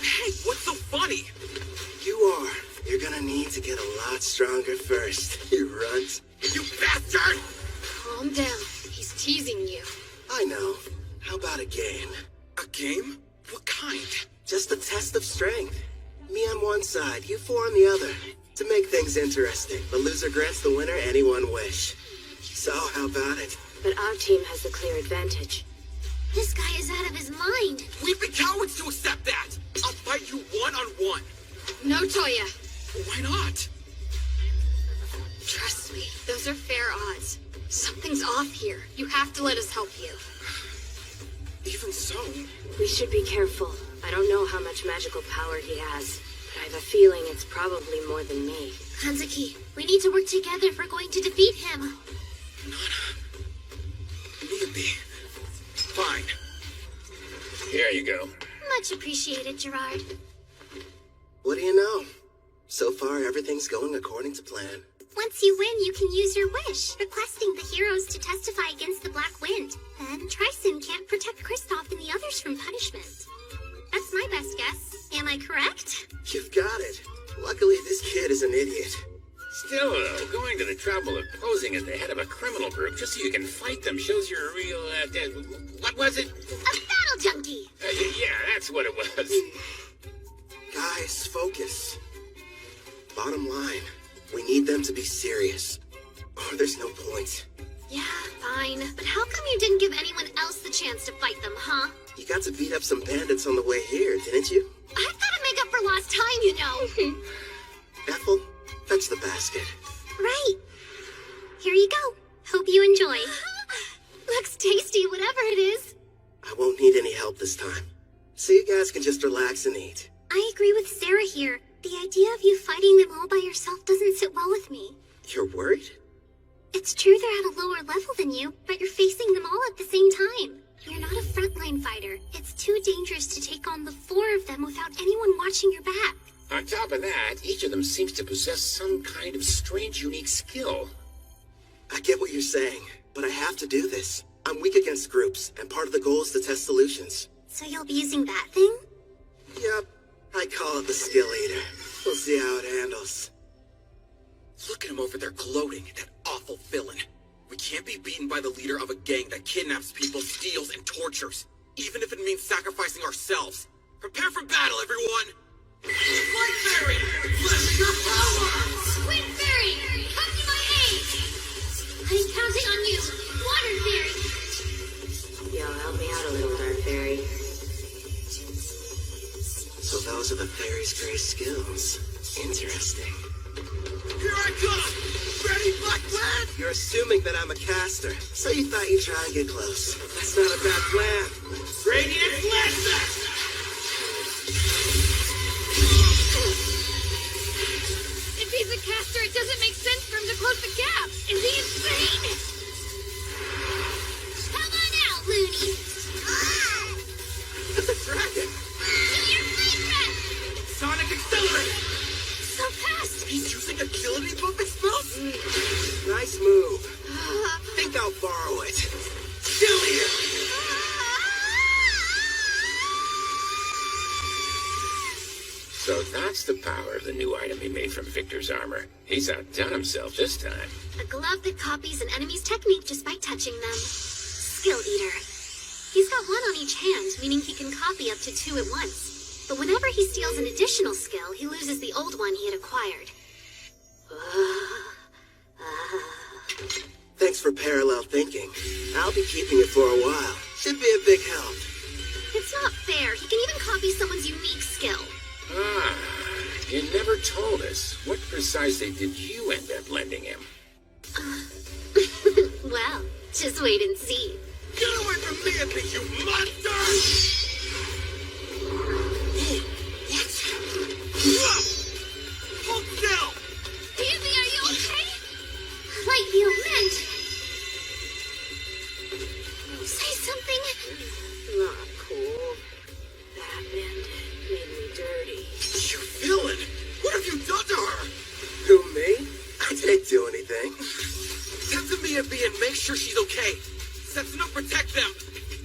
Hey, what's so funny? You are. You're gonna need to get a lot stronger first, you runt. You bastard! Calm down. He's teasing you. I know. How about a game? A game? What kind? Just a test of strength. Me on one side, you four on the other. To make things interesting, the loser grants the winner any one wish. So, how about it? But our team has the clear advantage. This guy is out of his mind. We'd be cowards to accept that. I'll fight you one-on-one. No, Toya. Why not? Trust me, those are fair odds. Something's off here. You have to let us help you. Even so. We should be careful. I don't know how much magical power he has, but I have a feeling it's probably more than me. Kanzaki, we need to work together if we're going to defeat him. Miyabi. Fine. Here you go. Much appreciated, Gerard. What do you know? So far, everything's going according to plan. Once you win, you can use your wish, requesting the heroes to testify against the Black Wind. Then Tryson can't protect Kristoff and the others from punishment. That's my best guess. Am I correct? You've got it. Luckily, this kid is an idiot. Still, though, going to the trouble of posing as the head of a criminal group just so you can fight them shows you're a real, what was it? A battle junkie! Yeah, that's what it was. Guys, focus. Bottom line, we need them to be serious. Or there's no point. Yeah, fine. But how come you didn't give anyone else the chance to fight them, huh? You got to beat up some bandits on the way here, didn't you? I've got to make up for lost time, you know. Ethel, fetch the basket. Right. Here you go. Hope you enjoy. Looks tasty, whatever it is. I won't need any help this time. So you guys can just relax and eat. I agree with Sarah here. The idea of you fighting them all by yourself doesn't sit well with me. You're worried? It's true they're at a lower level than you, but you're facing them all at the same time. You're not a frontline fighter. It's too dangerous to take on the four of them without anyone watching your back. On top of that, each of them seems to possess some kind of strange, unique skill. I get what you're saying, but I have to do this. I'm weak against groups, and part of the goal is to test solutions. So you'll be using that thing? Yep. I call it the skill eater. We'll see how it handles. Look at him over there gloating, that awful villain. We can't be beaten by the leader of a gang that kidnaps people, steals, and tortures, even if it means sacrificing ourselves. Prepare for battle, everyone! Light Fairy! Bless your power! Squid Fairy! Come to my aid! I'm counting on you! Water Fairy! Yo, help me out a little, Dark Fairy. So those are the fairy's great skills. Interesting. Here I come! Ready, Black Wind? You're assuming that I'm a caster, so you thought you'd try and get close. That's not a bad plan. Radiant Blast! If he's a caster, it doesn't make sense for him to close the gap. Is he insane? Come on out, Looney! The dragon! Do your flame breath! Sonic Accelerate! So fast! He's using agility buffing spells? Nice move. Think I'll borrow it. Still here! So that's the power of the new item he made from Victor's armor. He's outdone himself this time. A glove that copies an enemy's technique just by touching them. Skill Eater. He's got one on each hand, meaning he can copy up to 2 at once. But whenever he steals an additional skill, he loses the old one he had acquired. Thanks for parallel thinking. I'll be keeping it for a while. Should be a big help. It's not fair. He can even copy someone's unique skill. Ah, you never told us. What precisely did you end up lending him? Just wait and see. Get away from me, you monster! Hold still! Andy, are you okay? Like you meant. Say something. Not cool. That bandit made me dirty. You villain! What have you done to her? Who, me? I didn't do anything. Send to me and make sure she's okay. Setson up, protect them.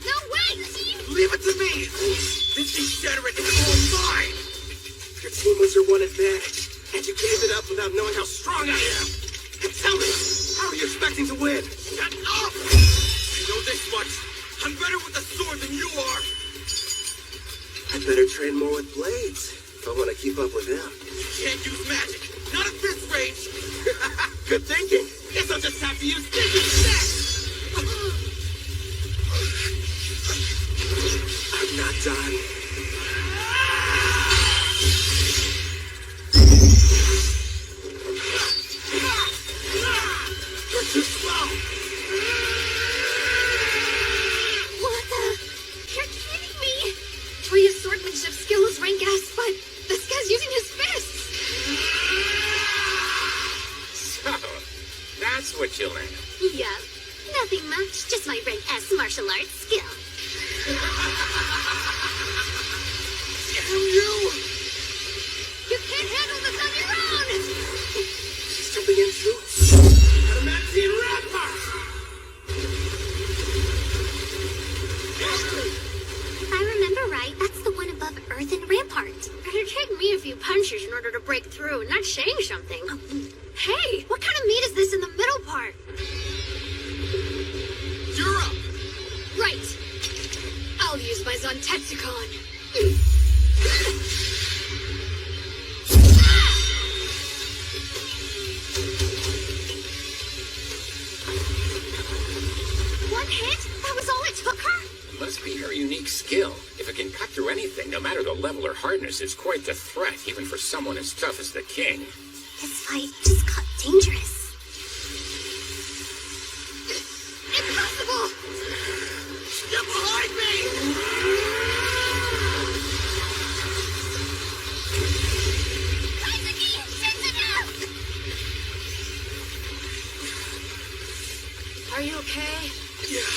No way! Leave it to me. This degenerate is all mine. Your team was your one advantage, and you gave it up without knowing how strong I am. And tell me, how are you expecting to win? Shut up! I know this much. I'm better with a sword than you are. I better train more with blades if I want to keep up with him. You can't use magic. Not at this range. Good thinking. Guess I'll just have to use thinking next. I'm not done. You're too slow. What the? You're kidding me! Toya's swordsmanship skill is rank S, but this guy's using his fists! So, that's what you learned. Yeah, nothing much, just my rank S martial arts skill. Damn you! You can't handle this on your own! She's jumping in too. Adamantine rampart! If I remember right, that's the one above Earthen Rampart. It'd take me a few punches in order to break through, and that's saying something. Hey, what kind of meat is this in the middle part? You're up! Right. I'll use my Zontetsucon. One hit? That was all it took her? Must be her unique skill. If it can cut through anything, no matter the level or hardness, it's quite the threat, even for someone as tough as the king. This fight just got dangerous. Impossible! Get behind me! Are you okay? Yeah,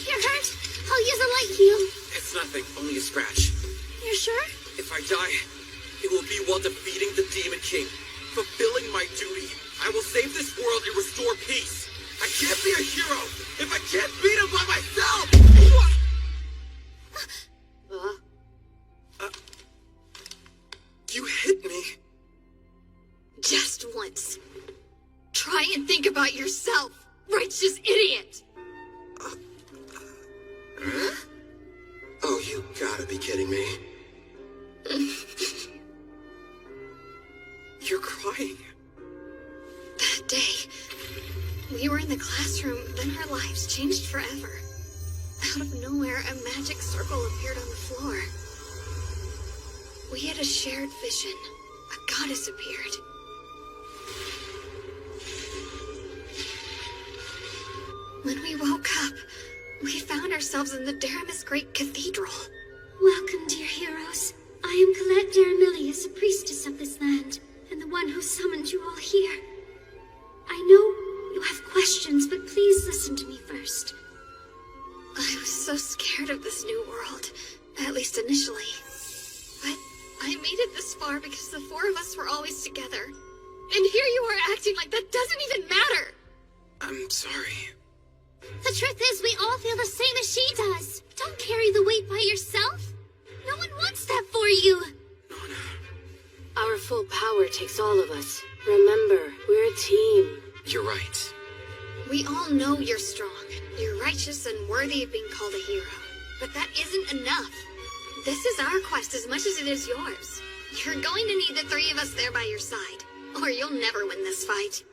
You're hurt? I'll use a light heal. it's nothing. Only a scratch. You're sure? If I die, it will be while defeating the Demon King. Fulfilling my duty, I will save this world and restore peace. I can't be a hero if I can't beat him by myself! You hit me. Just once. Try and think about yourself, righteous idiot! Oh, you gotta be kidding me. You're crying. That day, we were in the classroom, then our lives changed forever. Out of nowhere, a magic circle appeared on the floor. We had a shared vision. A goddess appeared. When we woke up, we found ourselves in the Daramus Great Cathedral. Welcome, dear heroes. I am Colette Daramilius, a priestess of this land, and the one who summoned you all here. I know you have questions, but please listen to me first. I was so scared of this new world, at least initially. But I made it this far because the four of us were always together. And here you are acting like that doesn't even matter! I'm sorry. The truth is, we all feel the same as she does. Don't carry the weight by yourself. No one wants that for you. Our full power takes all of us. Remember, we're a team. You're right. We all know you're strong. You're righteous and worthy of being called a hero. But that isn't enough. This is our quest as much as it is yours. You're going to need the three of us there by your side, or you'll never win this fight.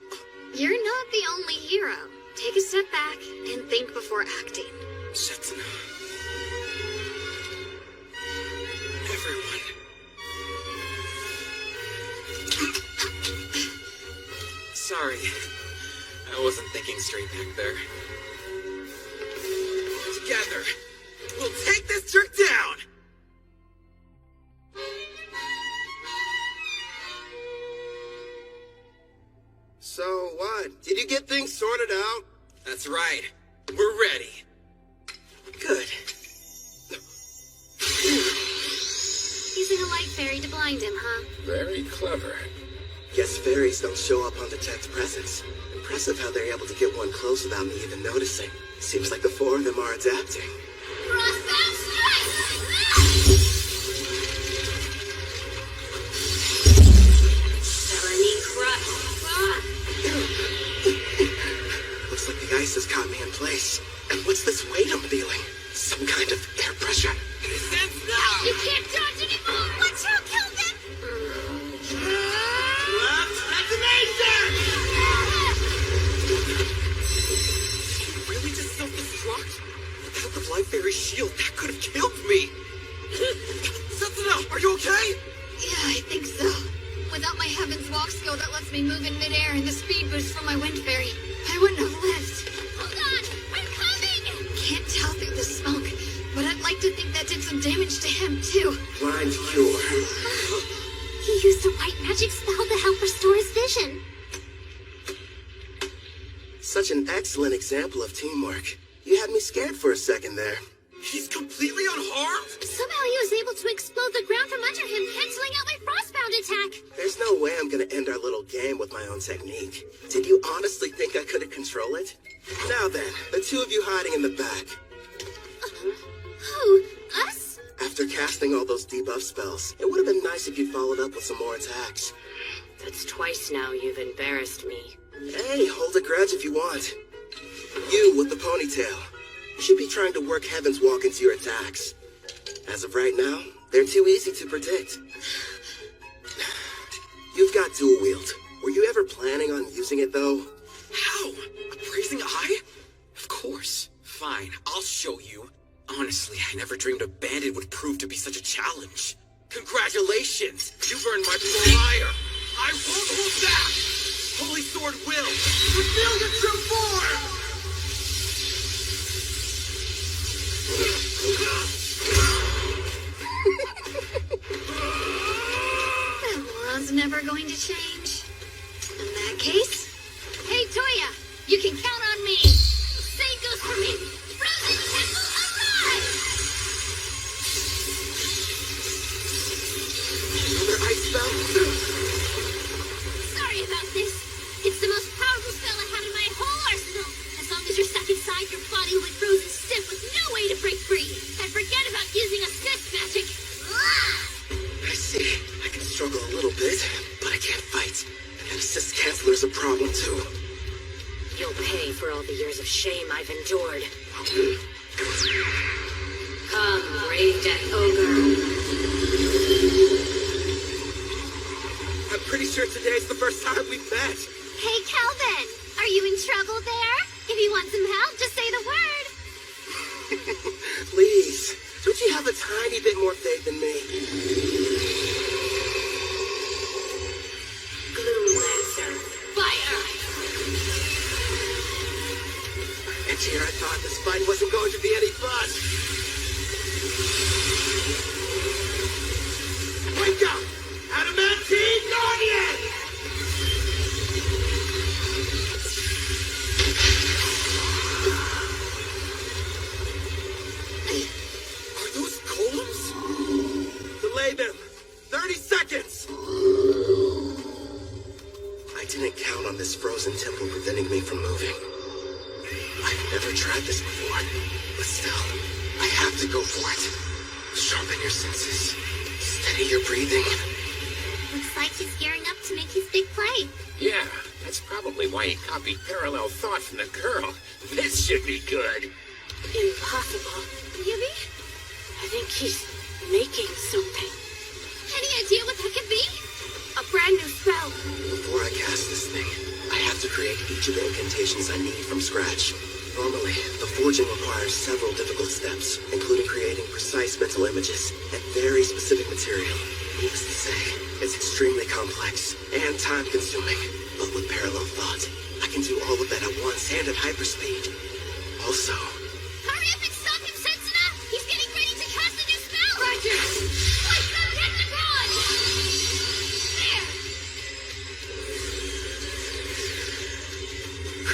You're not the only hero. Take a step back and think before acting. Setson. Everyone. Sorry. I wasn't thinking straight back there. Together, we'll take this jerk down! So what? Did you get things sorted out? That's right. We're ready. Good. Using a light fairy to blind him, huh? Very clever. Guess fairies don't show up undetected presence. Impressive how they're able to get one close without me even noticing. Seems like the four of them are adapting. Crossbow strike! Felony crush. Looks like the ice has caught me in place. And what's this weight I'm feeling? Some kind of air pressure. You can't dodge anymore! Watch out, Kelvin! Really just self-destruct? Without the light fairy shield, that could have killed me! Sentinel, are you okay? Yeah, I think so. Without my Heaven's Walk skill that lets me move in midair and the speed boost from my wind fairy, I wouldn't have lived. Hold on! I'm coming! Can't tell through the smoke, but I'd like to think that did some damage to him, too. Blind cure. He used a white magic spell to help restore his vision. Such an excellent example of teamwork. You had me scared for a second there. He's completely unharmed? Somehow he was able to explode the ground from under him, canceling out my frostbound attack. There's no way I'm gonna end our little game with my own technique. Did you honestly think I couldn't control it? Now then, the two of you hiding in the back. Who? Us? After casting all those debuff spells, it would have been nice if you followed up with some more attacks. That's twice now you've embarrassed me. Hey, hold a grudge if you want. You with the ponytail. You should be trying to work Heaven's Walk into your attacks. As of right now, they're too easy to predict. You've got dual wield. Were you ever planning on using it, though? How? Appraising eye? Of course. Fine, I'll show you. Honestly, I never dreamed a bandit would prove to be such a challenge. Congratulations! You've earned my fire! I won't hold back! Holy Sword will! Reveal your true form! That moron's never going to change. In that case, Hey, Toya! You can count on me! Same goes for me! Frozen Temple alive! Another ice spell? Sorry about this. It's the most powerful spell I had in my whole arsenal. As long as you're stuck inside, your body will be frozen stiff with no way to break free. And forget about using assist magic. I see. I can struggle a little bit, but I can't fight. And assist canceler is a problem, too. You'll pay for all the years of shame I've endured. Come, brave death ogre. I'm pretty sure today's the first time we've met. Hey, Calvin! Are you in trouble there? If you want some help, just say the word. Please, don't you have a tiny bit more faith in me? Gloom Lancer. Fire! And here I thought this fight wasn't going to be any fun. Wake up! Adamantine Guardian! Are those golems? Delay them. 30 seconds. I didn't count on this frozen temple preventing me from moving. I've never tried this before, but still, I have to go for it. Sharpen your senses. Steady your breathing. Looks like he's gearing up to make his big play. Yeah, that's probably why he copied parallel thought from the girl. This should be good. Impossible. Really? I think he's making something. Any idea what that could be? A brand new spell. Before I cast this thing, I have to create each of the incantations I need from scratch. Normally, the forging requires several difficult steps, including creating precise mental images and very specific material. Needless to say, it's extremely complex and time-consuming. But with parallel thought, I can do all of that at once and at hyperspeed. Also, Hurry up and stop him, Setsuna! He's getting ready to cast a new spell! Roger! Let's go get the god! There!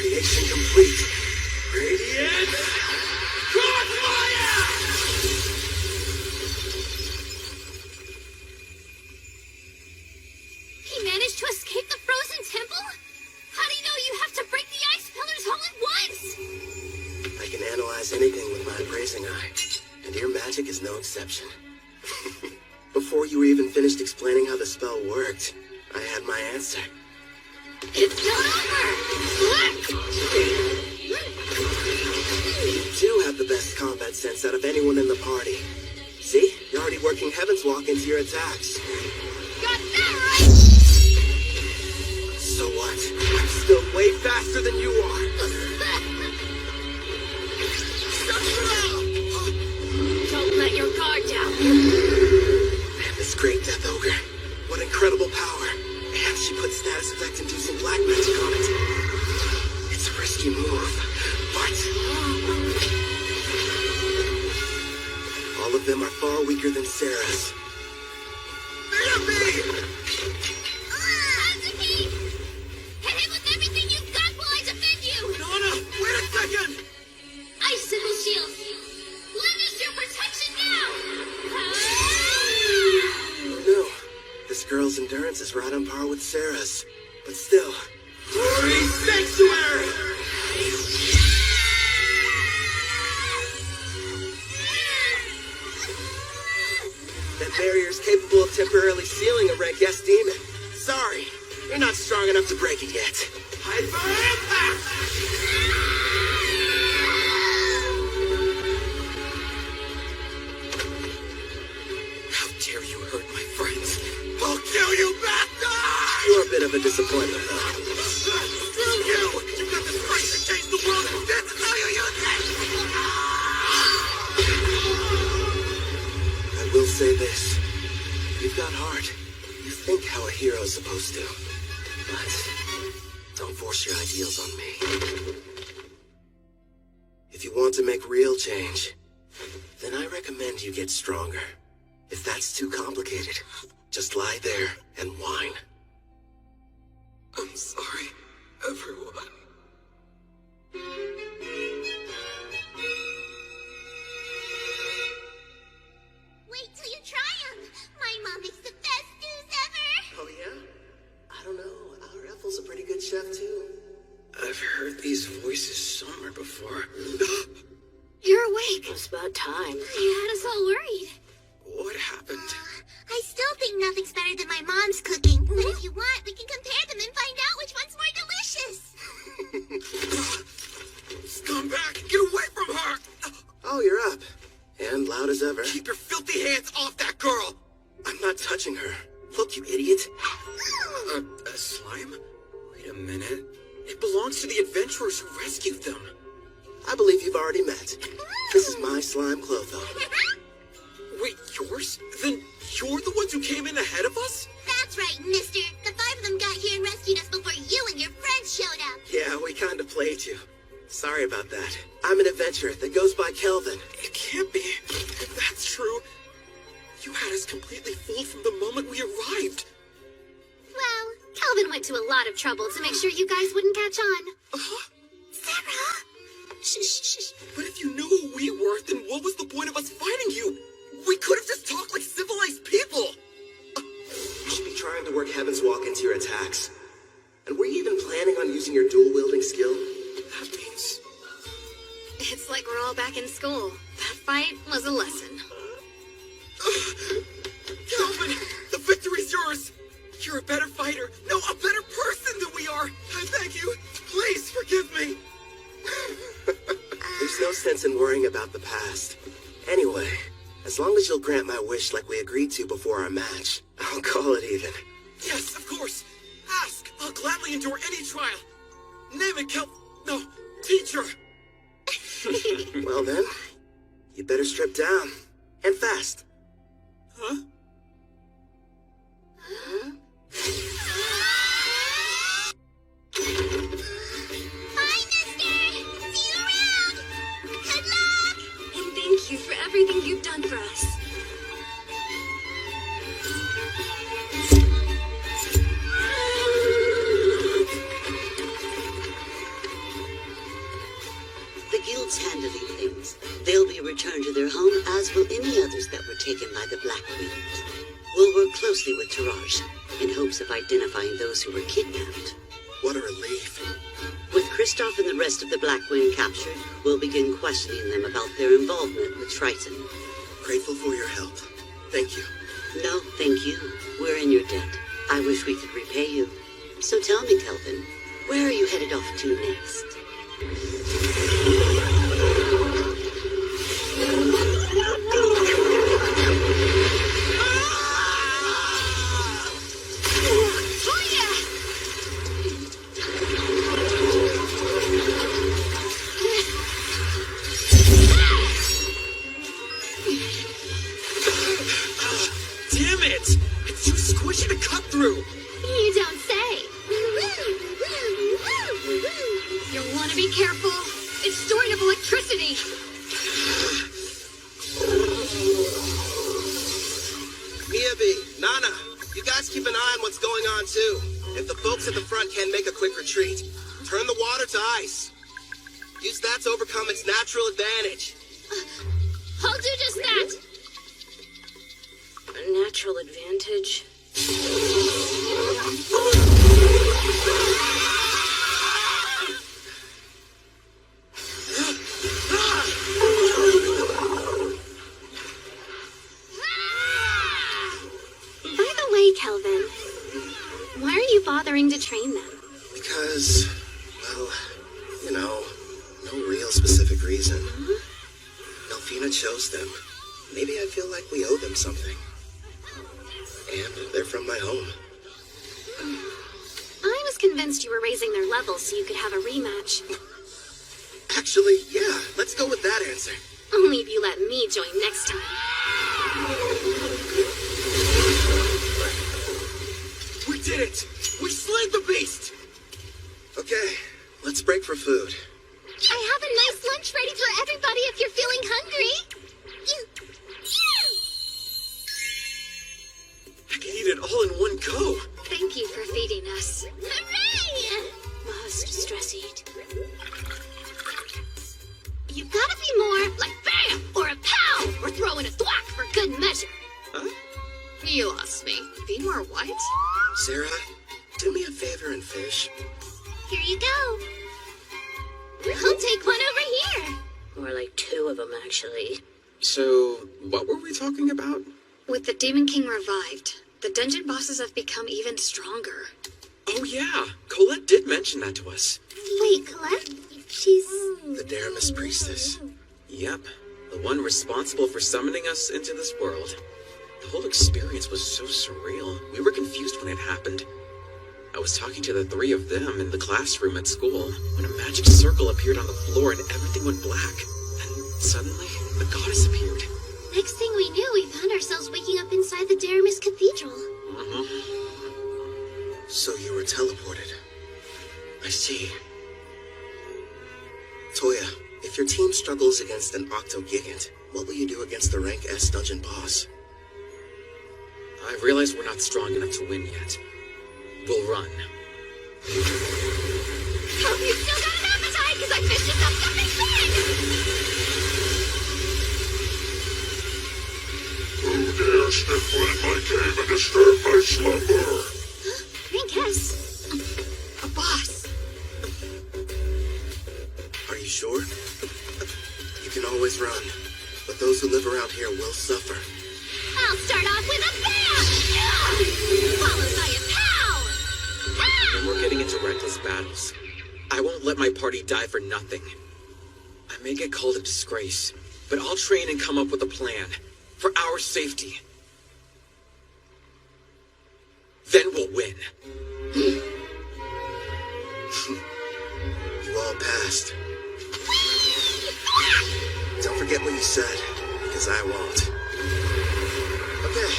creation complete. Radiant Crossfire! He managed to escape the frozen temple? How do you know you have to break the ice pillars all at once? I can analyze anything with my appraising eye, and your magic is no exception. Before you were even finished explaining how the spell worked, I had my answer. It's not over! You do have the best combat sense out of anyone in the party. See? You're already working Heaven's Walk into your attacks. Got that right! So what? I'm still way faster than you are. Don't let your guard down. Man, this great Death Ogre. What incredible power. And she put status effect inducing black magic on it. It's a risky move, but all of them are far weaker than Sarah's. Hazuki! Hit him with everything you've got while I defend you! Nana, wait a second! Icicle shield! Lend us your protection now! No, this girl's endurance is right on par with Sarah's. But still. Glory Sanctuary! That barrier's capable of temporarily sealing a rank S demon. Sorry, you're not strong enough to break it yet. Hyper Impact! How dare you hurt my friends? I'll kill you, bastard! You're a bit of a disappointment, though. Screw you! You got the strength to change the world, and this is how you use it! I will say this. You've got heart. You think how a hero's supposed to. But don't force your ideals on me. If you want to make real change, then I recommend you get stronger. If that's too complicated, just lie there and whine. I'm sorry, everyone. Wait till you try them! My mom makes the best stews ever! Oh, yeah? I don't know. Our Ethel's a pretty good chef, too. I've heard these voices somewhere before. You're awake. It's about time. You had us all worried. What happened? I still think nothing's better than my mom's cooking. But if you want, we can compare them and find out which one's more delicious. Scumbag, get away from her! Oh, you're up. And loud as ever. Keep your filthy hands off that girl! I'm not touching her. Look, you idiot. A slime? Wait a minute. It belongs to the adventurers who rescued them. I believe you've already met. This is my slime Clotho. Wait, yours? Then you're the ones who came in ahead of us? That's right, mister. The 5 of them got here and rescued us before you and your friends showed up. Yeah, we kind of played you. Sorry about that. I'm an adventurer that goes by Kelvin. It can't be. If that's true, you had us completely fooled from the moment we arrived. Well, Kelvin went to a lot of trouble to make sure you guys wouldn't catch on. Sarah! Shh. But if you knew who we were, then what was the point of us fighting you? We could have just talked like civilized people. You should be trying to work Heaven's Walk into your attacks. And were you even planning on using your dual-wielding skill? That means... It's like we're all back in school. That fight was a lesson. Kelvin, the victory's yours. You're a better fighter. No, a better person than we are. I beg you, please forgive me. There's no sense in worrying about the past. Anyway, as long as you'll grant my wish like we agreed to before our match, I'll call it even. Yes, of course. Ask. I'll gladly endure any trial. Name it, No, teacher. Well then, you better strip down. And fast. Huh? the guild's handling things. They'll be returned to their home, as will any others that were taken by the Black Winds. We'll work closely with Taraj in hopes of identifying those who were kidnapped. What a relief. With Kristoff and the rest of the Black Wind captured, we'll begin questioning them about their involvement with Triton. Grateful for your help. Thank you. No, thank you. We're in your debt. I wish we could repay you. So tell me, Kelvin, where are you headed off to next? Damn it! It's too squishy to cut through! You don't say. You'll want to be careful. It's storing up electricity. Miyabi, Nana, you guys keep an eye on what's going on too. If the folks at the front can't make a quick retreat, turn the water to ice. Use that to overcome its natural advantage. I'll do just that. A natural advantage. By the way, Kelvin, why are you bothering to train them? Because, well, you know, no real specific reason. Delphina chose them. Maybe I feel like we owe them something. And they're from my home. I was convinced you were raising their levels so you could have a rematch. Actually, yeah, let's go with that answer. Only if you let me join next time. We did it! We slayed the beast! Okay, let's break for food. I have a nice lunch ready for everybody if you're feeling hungry. I can eat it all in one go. Thank you for feeding us. Hooray! Must stress eat. You gotta be more like bam or a pow or throw in a thwack for good measure. Huh? You lost me. Be more what? Sarah, do me a favor and fish. Here you go. I'll take one over here. Or like two of them, actually. So, what were we talking about? With the Demon King revived, the dungeon bosses have become even stronger. Oh yeah, Colette did mention that to us. Wait, Colette? She's... The Daramis priestess. Yep, the one responsible for summoning us into this world. The whole experience was so surreal. We were confused when it happened. I was talking to the three of them in the classroom at school when a magic circle appeared on the floor and everything went black. Then suddenly, the goddess appeared. Next thing we knew, we found ourselves waking up inside the Daramis Cathedral. So you were teleported. I see. Toya, if your team struggles against an Octo-Gigant, what will you do against the rank S dungeon boss? I realize we're not strong enough to win yet. We'll run. Hope you still got an appetite, because I fished us up something big! Who dares step foot in my cave and disturb my slumber? Rank S. A boss. Are you sure? You can always run, but those who live around here will suffer. I'll start off with a bam! Followed by a pow! And we're getting into reckless battles. I won't let my party die for nothing. I may get called a disgrace, but I'll train and come up with a plan. For our safety. Then we'll win. You all passed. Don't forget what you said, because I won't. Okay,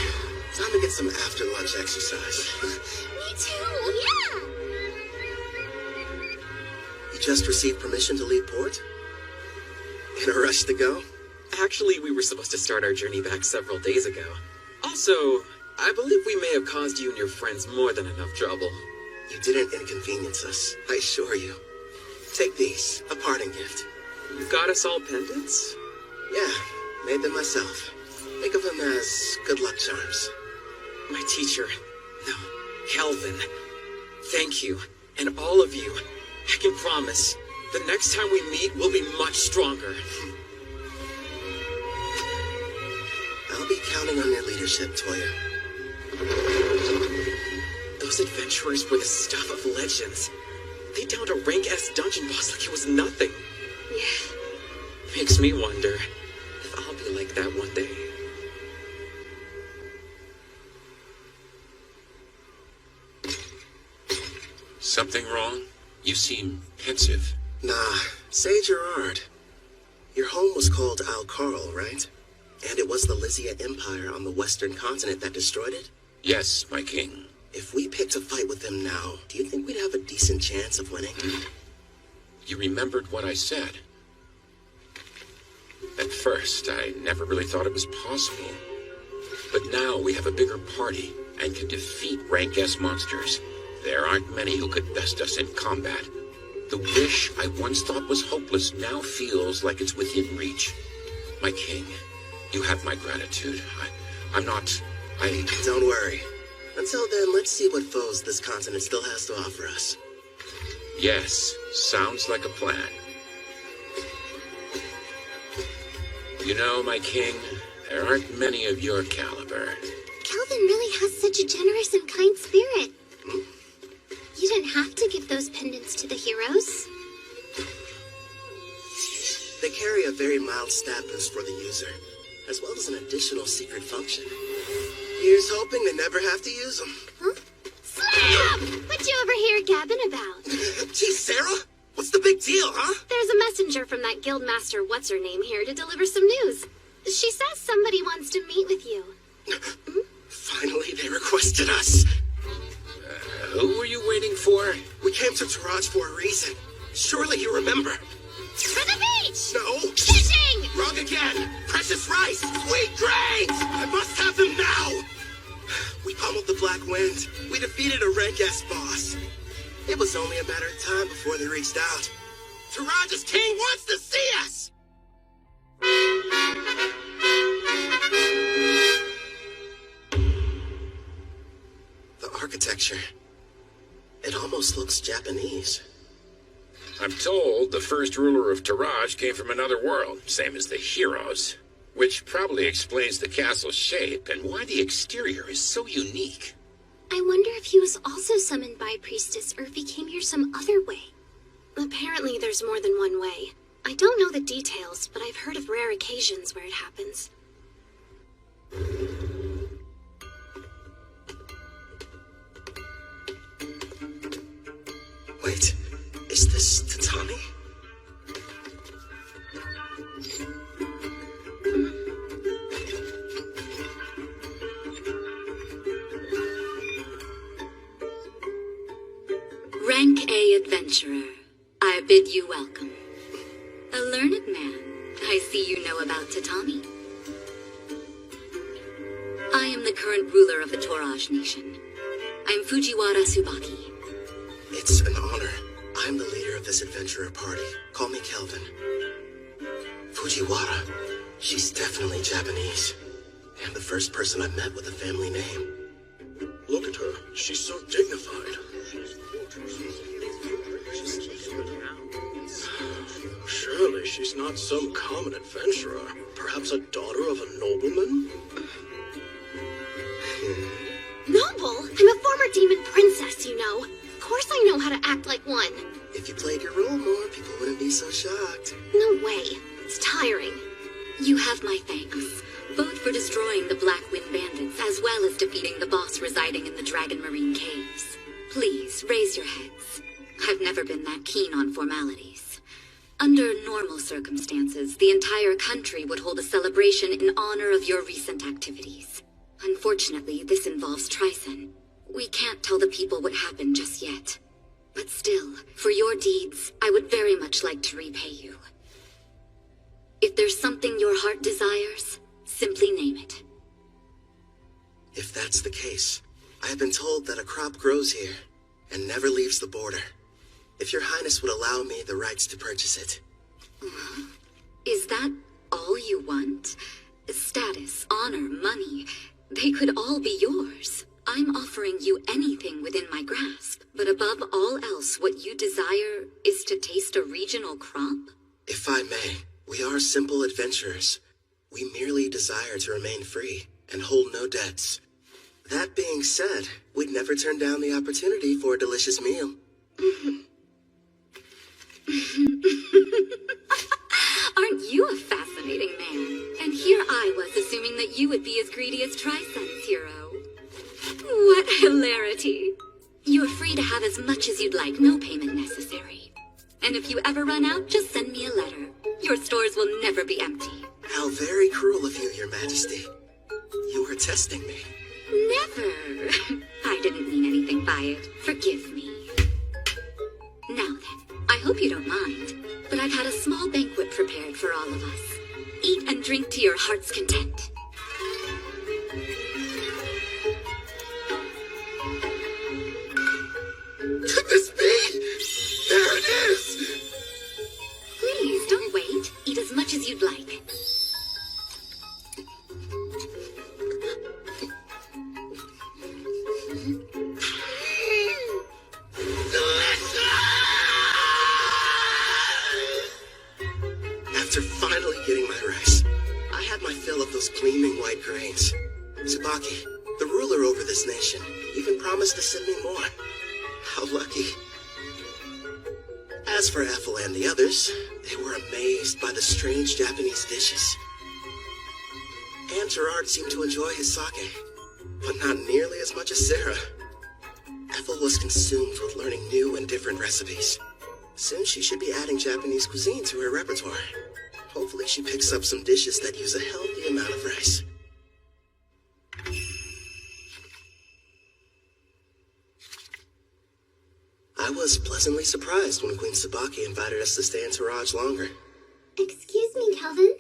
time to get some after-lunch exercise. Me too, yeah! You just received permission to leave port? In a rush to go? Actually, we were supposed to start our journey back several days ago. Also, I believe we may have caused you and your friends more than enough trouble. You didn't inconvenience us, I assure you. Take these, a parting gift. You got us all pendants? Yeah, made them myself. Think of them as good luck charms. My teacher, no, Kelvin, thank you, and all of you. I can promise, the next time we meet, we'll be much stronger. I'll be counting on your leadership, Toya. Those adventurers were the stuff of legends. They downed a rank S dungeon boss like it was nothing. Yeah. Makes me wonder if I'll be like that one day. Something wrong? You seem pensive. Nah, say Gerard. Your home was called Al-Karl, right? And it was the Lysia Empire on the western continent that destroyed it? Yes, my king. If we picked a fight with them now, do you think we'd have a decent chance of winning? You remembered what I said. At first, I never really thought it was possible. But now we have a bigger party and can defeat rank S monsters. There aren't many who could best us in combat. The wish I once thought was hopeless now feels like it's within reach. My king, you have my gratitude. Don't worry. Until then, let's see what foes this continent still has to offer us. Yes, sounds like a plan. You know, my king, there aren't many of your caliber. Kelvin really has such a generous and kind spirit. You didn't have to give those pendants to the heroes. They carry a very mild stat boost for the user, as well as an additional secret function. Here's hoping they never have to use them. Huh? Slam! What you over here gabbing about? Gee, Sarah, what's the big deal, huh? There's a messenger from that guildmaster what's-her-name here to deliver some news. She says somebody wants to meet with you. Finally, they requested us. Who were you waiting for? We came to Taraj for a reason. Surely you remember. For the beach! No! Fishing! Wrong again! Precious rice! Sweet grains! I must have them now! We pummeled the Black Wind. We defeated a rank S boss. It was only a matter of time before they reached out. Taraj's king wants to see us! The architecture. It almost looks Japanese. I'm told the first ruler of Taraj came from another world, same as the heroes. Which probably explains the castle's shape and why the exterior is so unique. I wonder if he was also summoned by a priestess or if he came here some other way. Apparently there's more than one way. I don't know the details, but I've heard of rare occasions where it happens. Wait, is this Tatami? Rank A adventurer, I bid you welcome. A learned man, I see you know about Tatami. I am the current ruler of the Toraj nation. I am Fujiwara Tsubaki. It's an honor. I'm the leader of this adventurer party. Call me Kelvin. Fujiwara. She's definitely Japanese. And the first person I met with a family name. Look at her. She's so dignified. Surely she's not some common adventurer. Perhaps a daughter of a nobleman? Noble? I'm a former demon princess, you know. Of course I know how to act like one. If you played your role more, people wouldn't be so shocked. No way. It's tiring. You have my thanks, both for destroying the Black Wind bandits as well as defeating the boss residing in the Dragon Marine caves. Please, raise your heads. I've never been that keen on formalities. Under normal circumstances, the entire country would hold a celebration in honor of your recent activities. Unfortunately, this involves Trison. We can't tell the people what happened just yet. But still, for your deeds, I would very much like to repay you. If there's something your heart desires, simply name it. If that's the case, I have been told that a crop grows here and never leaves the border. If your highness would allow me the rights to purchase it. Is that all you want? Status, honor, money, they could all be yours. I'm offering you anything within my grasp, but above all else, what you desire is to taste a regional crop? If I may, we are simple adventurers. We merely desire to remain free and hold no debts. That being said, we'd never turn down the opportunity for a delicious meal. Aren't you a fascinating man? And here I was assuming that you would be as greedy as Tricen's hero. What hilarity. You're free to have as much as you'd like, no payment necessary. And if you ever run out, just send me a letter. Your stores will never be empty. How very cruel of you, Your Majesty. You were testing me. Never. I didn't mean anything by it. Forgive me. Now then, I hope you don't mind, but I've had a small banquet prepared for all of us. Eat and drink to your heart's content. Could this be? There it is! Please, don't wait. Eat as much as you'd like. After finally getting my rice, I had my fill of those gleaming white grains. Tsubaki, the ruler over this nation, even promised to send me more. How lucky. As for Ethel and the others, they were amazed by the strange Japanese dishes. And Gerard seemed to enjoy his sake, but not nearly as much as Sarah. Ethel was consumed with learning new and different recipes. Soon she should be adding Japanese cuisine to her repertoire. Hopefully she picks up some dishes that use a healthy amount of rice. I was pleasantly surprised when Queen Tsubaki invited us to stay in Taraj longer. Excuse me, Kelvin.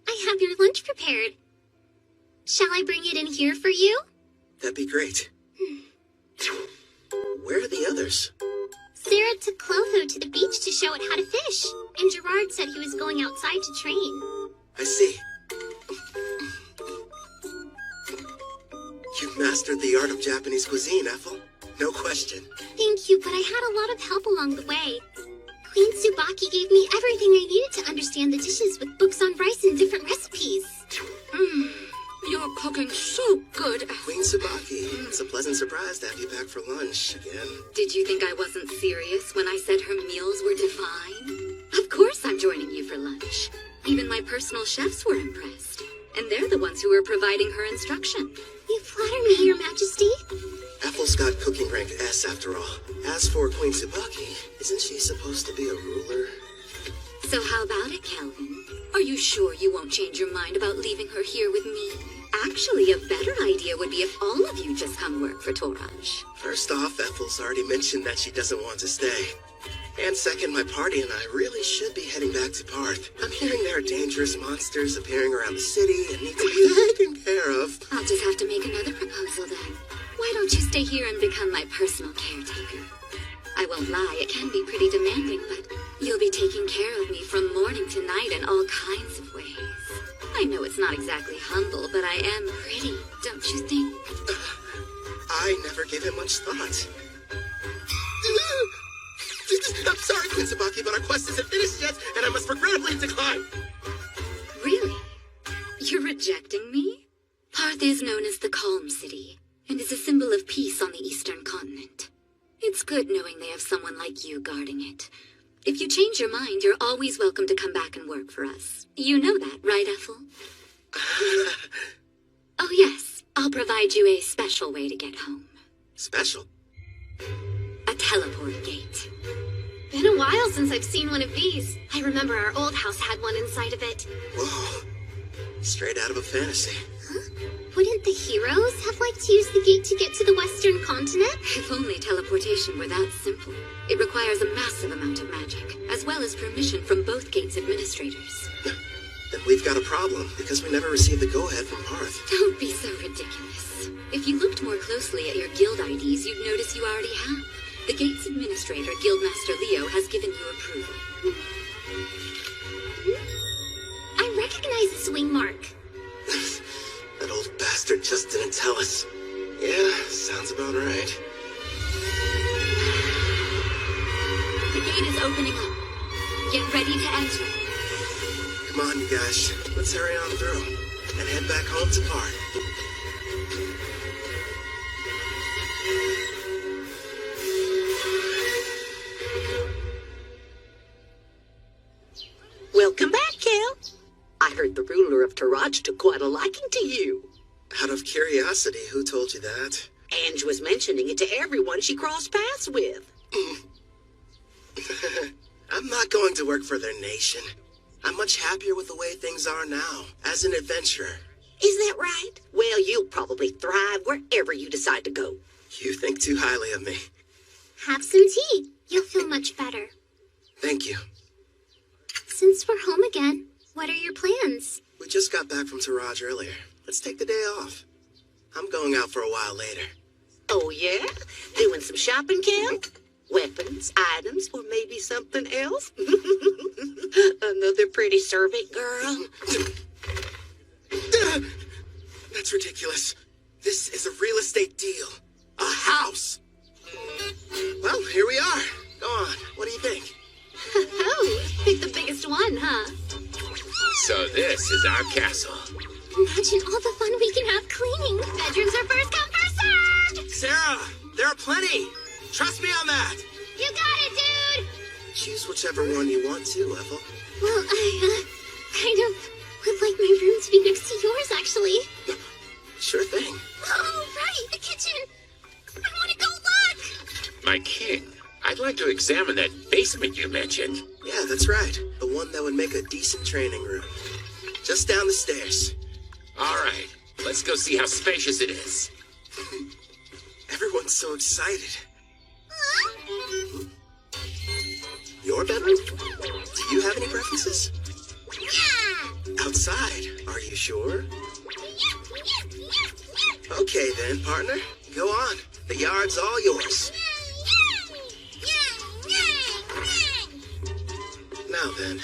I have your lunch prepared. Shall I bring it in here for you? That'd be great. Where are the others? Sarah took Clotho to the beach to show it how to fish, and Gerard said he was going outside to train. I see. You've mastered the art of Japanese cuisine, Ethel. No question. Thank you, but I had a lot of help along the way. Queen Tsubaki gave me everything I needed to understand the dishes with books on rice and different recipes. You're cooking so good. Queen Tsubaki, it's a pleasant surprise to have you back for lunch again. Did you think I wasn't serious when I said her meals were divine? Of course I'm joining you for lunch. Even my personal chefs were impressed. And they're the ones who were providing her instruction. You flatter me, Your Majesty. Ethel's got cooking rank S after all. As for Queen Tsubaki, isn't she supposed to be a ruler? So how about it, Kelvin? Are you sure you won't change your mind about leaving her here with me? Actually, a better idea would be if all of you just come work for Toraj. First off, Ethel's already mentioned that she doesn't want to stay. And second, my party and I really should be heading back to Parth. I'm hearing there are dangerous monsters appearing around the city and need to be taken care of. I'll just have to make another proposal then. Why don't you stay here and become my personal caretaker? I won't lie, it can be pretty demanding, but you'll be taking care of me from morning to night in all kinds of ways. I know it's not exactly humble, but I am pretty, don't you think? I never gave it much thought. I'm sorry, Queen Tsubaki, but our quest isn't finished yet, and I must regrettably decline. Really? You're rejecting me? Parth is known as the Calm City, and is a symbol of peace on the eastern continent. It's good knowing they have someone like you guarding it. If you change your mind, you're always welcome to come back and work for us. You know that, right, Ethel? Oh, yes. I'll provide you a special way to get home. Special? A teleport gate. Been a while since I've seen one of these. I remember our old house had one inside of it. Whoa. Straight out of a fantasy. Huh? Wouldn't the heroes have liked to use the gate to get to the western continent? If only teleportation were that simple. It requires a massive amount of magic, as well as permission from both gate's administrators. Then we've got a problem, because we never received the go-ahead from Parth. Don't be so ridiculous. If you looked more closely at your guild IDs, you'd notice you already have. The gate's administrator, Guildmaster Leo, has given you approval. I recognize the swing mark. That old bastard just didn't tell us. Yeah, sounds about right. The gate is opening up. Get ready to enter. Come on, you guys. Let's hurry on through and head back home to Park. Welcome back, Kel. I heard the ruler of Taraj took quite a liking to you. Out of curiosity, who told you that? Ange was mentioning it to everyone she crossed paths with. I'm not going to work for their nation. I'm much happier with the way things are now, as an adventurer. Is that right? Well, you'll probably thrive wherever you decide to go. You think too highly of me. Have some tea. You'll feel much better. Thank you. Since we're home again, what are your plans? We just got back from Taraj earlier. Let's take the day off. I'm going out for a while later. Oh, yeah? Doing some shopping, Kel? Weapons, items, or maybe something else? Another pretty servant girl? That's ridiculous. This is a real estate deal. A house. Well, here we are. Go on. What do you think? Oh, pick the biggest one, huh? So this is our castle. Imagine all the fun we can have cleaning. Bedrooms are first come, first served! Sarah, there are plenty. Trust me on that. You got it, dude! Choose whichever one you want to, Ethel. Well, I, kind of would like my room to be next to yours, actually. Sure thing. Oh, right, the kitchen. I want to go look! My king, I'd like to examine that basement you mentioned. Yeah, that's right. The one that would make a decent training room. Just down the stairs. All right, let's go see how spacious it is. Everyone's so excited. Your bedroom? Do you have any preferences? Yeah! Outside, are you sure? Okay then, partner. Go on. The yard's all yours. Now then,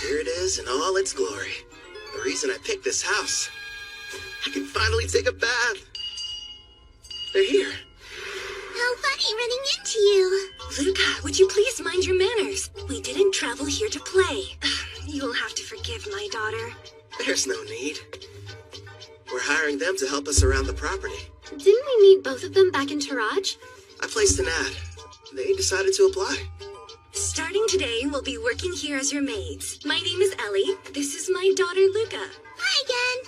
here it is in all its glory. The reason I picked this house. I can finally take a bath. They're here. How funny running into you. Luca, would you please mind your manners? We didn't travel here to play. You'll have to forgive my daughter. There's no need. We're hiring them to help us around the property. Didn't we meet both of them back in Taraj? I placed an ad. They decided to apply. Starting today, we'll be working here as your maids. My name is Ellie. This is my daughter, Luca. Hi again.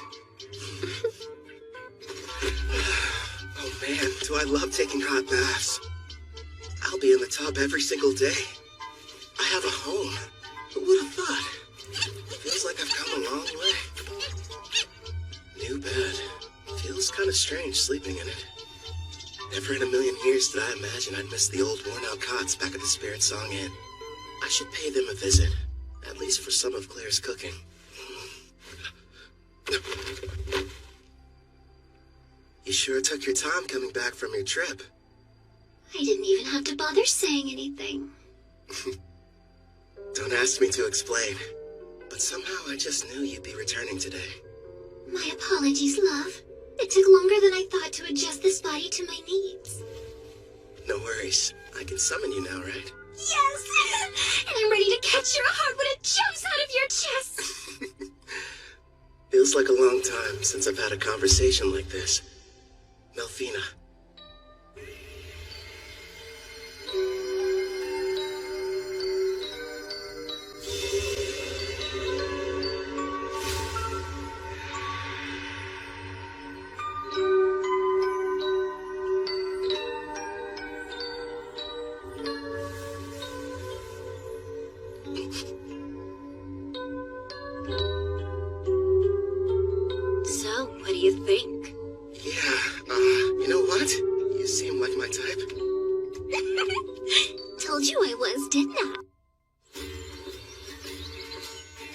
Oh man, do I love taking hot baths. I'll be in the tub every single day. I have a home. Who would have thought? Feels like I've come a long way. New bed. Feels kind of strange sleeping in it. Never in a million years did I imagine I'd miss the old worn-out cots back at the Spirit Song Inn. I should pay them a visit, at least for some of Claire's cooking. You sure took your time coming back from your trip. I didn't even have to bother saying anything. Don't ask me to explain, but somehow I just knew you'd be returning today. My apologies, love. It took longer than I thought to adjust this body to my needs. No worries. I can summon you now, right? Yes! And I'm ready to catch your heart when it jumps out of your chest! Feels like a long time since I've had a conversation like this. Melfina. So, what do you think? Yeah, you know what? You seem like my type. Told you I was, didn't I?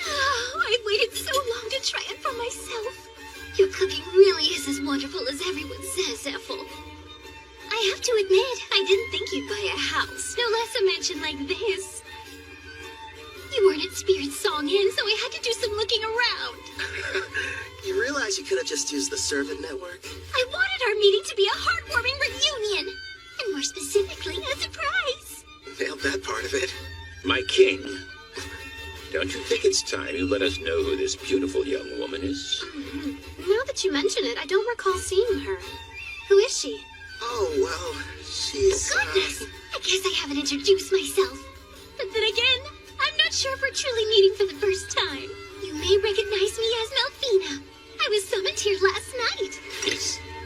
Oh, I waited so long to try it for myself. Your cooking really is as wonderful as everyone says, Ethel. I I have to admit, I didn't think you'd buy a house, no less a mansion like this. You weren't at Spirit Song Inn, so I had to do some looking around. You realize you could have just used the servant network? I wanted our meeting to be a heartwarming reunion, and more specifically, a surprise. Nailed that part of it. My king, don't you think it's time you let us know who this beautiful young woman is? Now that you mention it, I don't recall seeing her. Who is she? Oh, well, she's... Goodness! I guess I haven't introduced myself. But then again, I'm not sure if we're truly meeting for the first time. You may recognize me as Melfina. I was summoned here last night.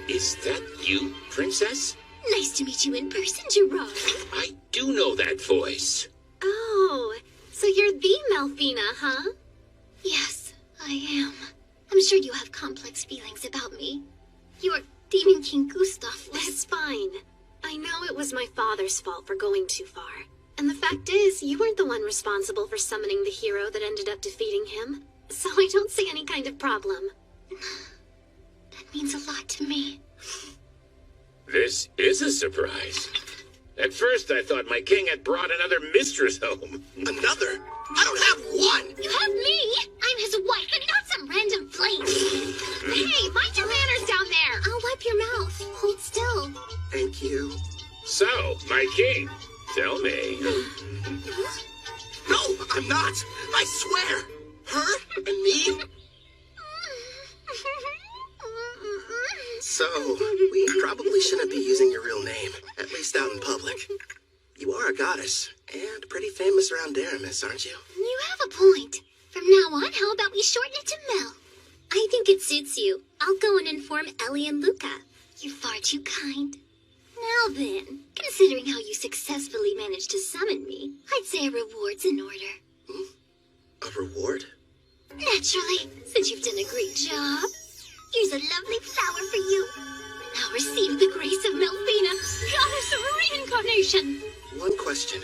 Is that you, princess? Nice to meet you in person, Gerard. I do know that voice. Oh, so you're the Melfina, huh? Yes, I am. I'm sure you have complex feelings about me. You're Demon King Gustav. That's fine. I know it was my father's fault for going too far. And the fact is, you weren't the one responsible for summoning the hero that ended up defeating him. So I don't see any kind of problem. That means a lot to me. This is a surprise. At first, I thought my king had brought another mistress home. Another? I don't have one! You have me! I'm his wife and not some random flame! Hey, mind your manners down there! I'll wipe your mouth. Hold still. Thank you. So, my king, tell me. No, I'm not! I swear! Her and me? So, we probably shouldn't be using your real name, at least out in public. You are a goddess, and pretty famous around Daramis, aren't you? You have a point. From now on, how about we shorten it to Mel? I think it suits you. I'll go and inform Ellie and Luca. You're far too kind. Now then, considering how you successfully managed to summon me, I'd say a reward's in order. A reward? Naturally, since you've done a great job. Here's a lovely flower for you. Now receive the grace of Melfina, goddess of reincarnation. One question.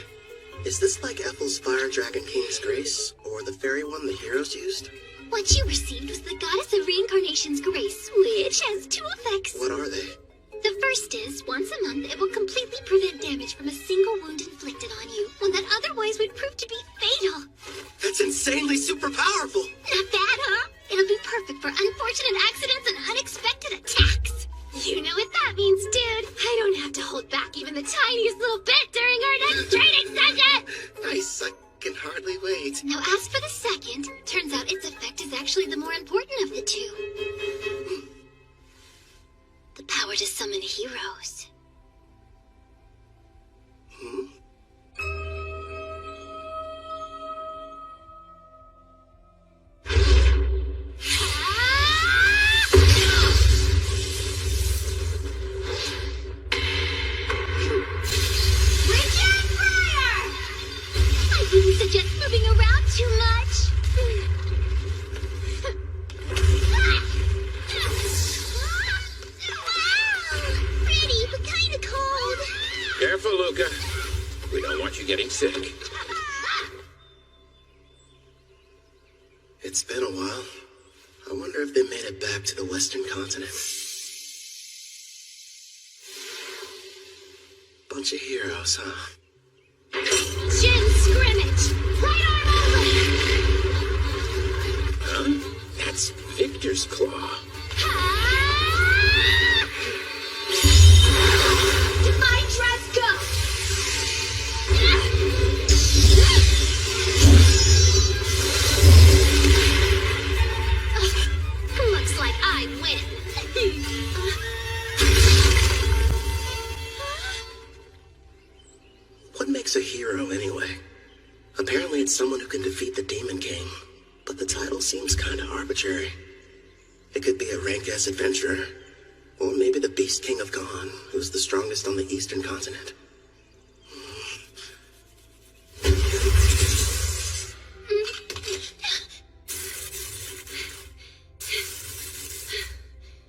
Is this like Ethel's Fire Dragon King's grace, or the fairy one the heroes used? What you received was the goddess of reincarnation's grace, which has two effects. What are they? The first is, once a month, it will completely prevent damage from a single wound inflicted on you, one that otherwise would prove to be fatal. That's insanely super powerful! Not bad, huh? It'll be perfect for unfortunate accidents and unexpected attacks. You know what that means, dude. I don't have to hold back even the tiniest little bit during our next training session! Nice, I can hardly wait. Now, as for the second, turns out its effect is actually the more important of the two. The power to summon heroes. I wouldn't suggest moving around too much. Pretty, but kind of cold. Careful, Luca. We don't want you getting sick. It's been a while. I wonder if they made it back to the Western continent. Bunch of heroes, huh? Jin scrimmage! Right arm open! Huh? That's Victor's claw. Divine dress go! Looks like I win. What makes a hero, anyway? Apparently it's someone who can defeat the Demon King, but the title seems kinda arbitrary. It could be a rank-ass adventurer, or maybe the Beast King of Khan, who's the strongest on the Eastern continent.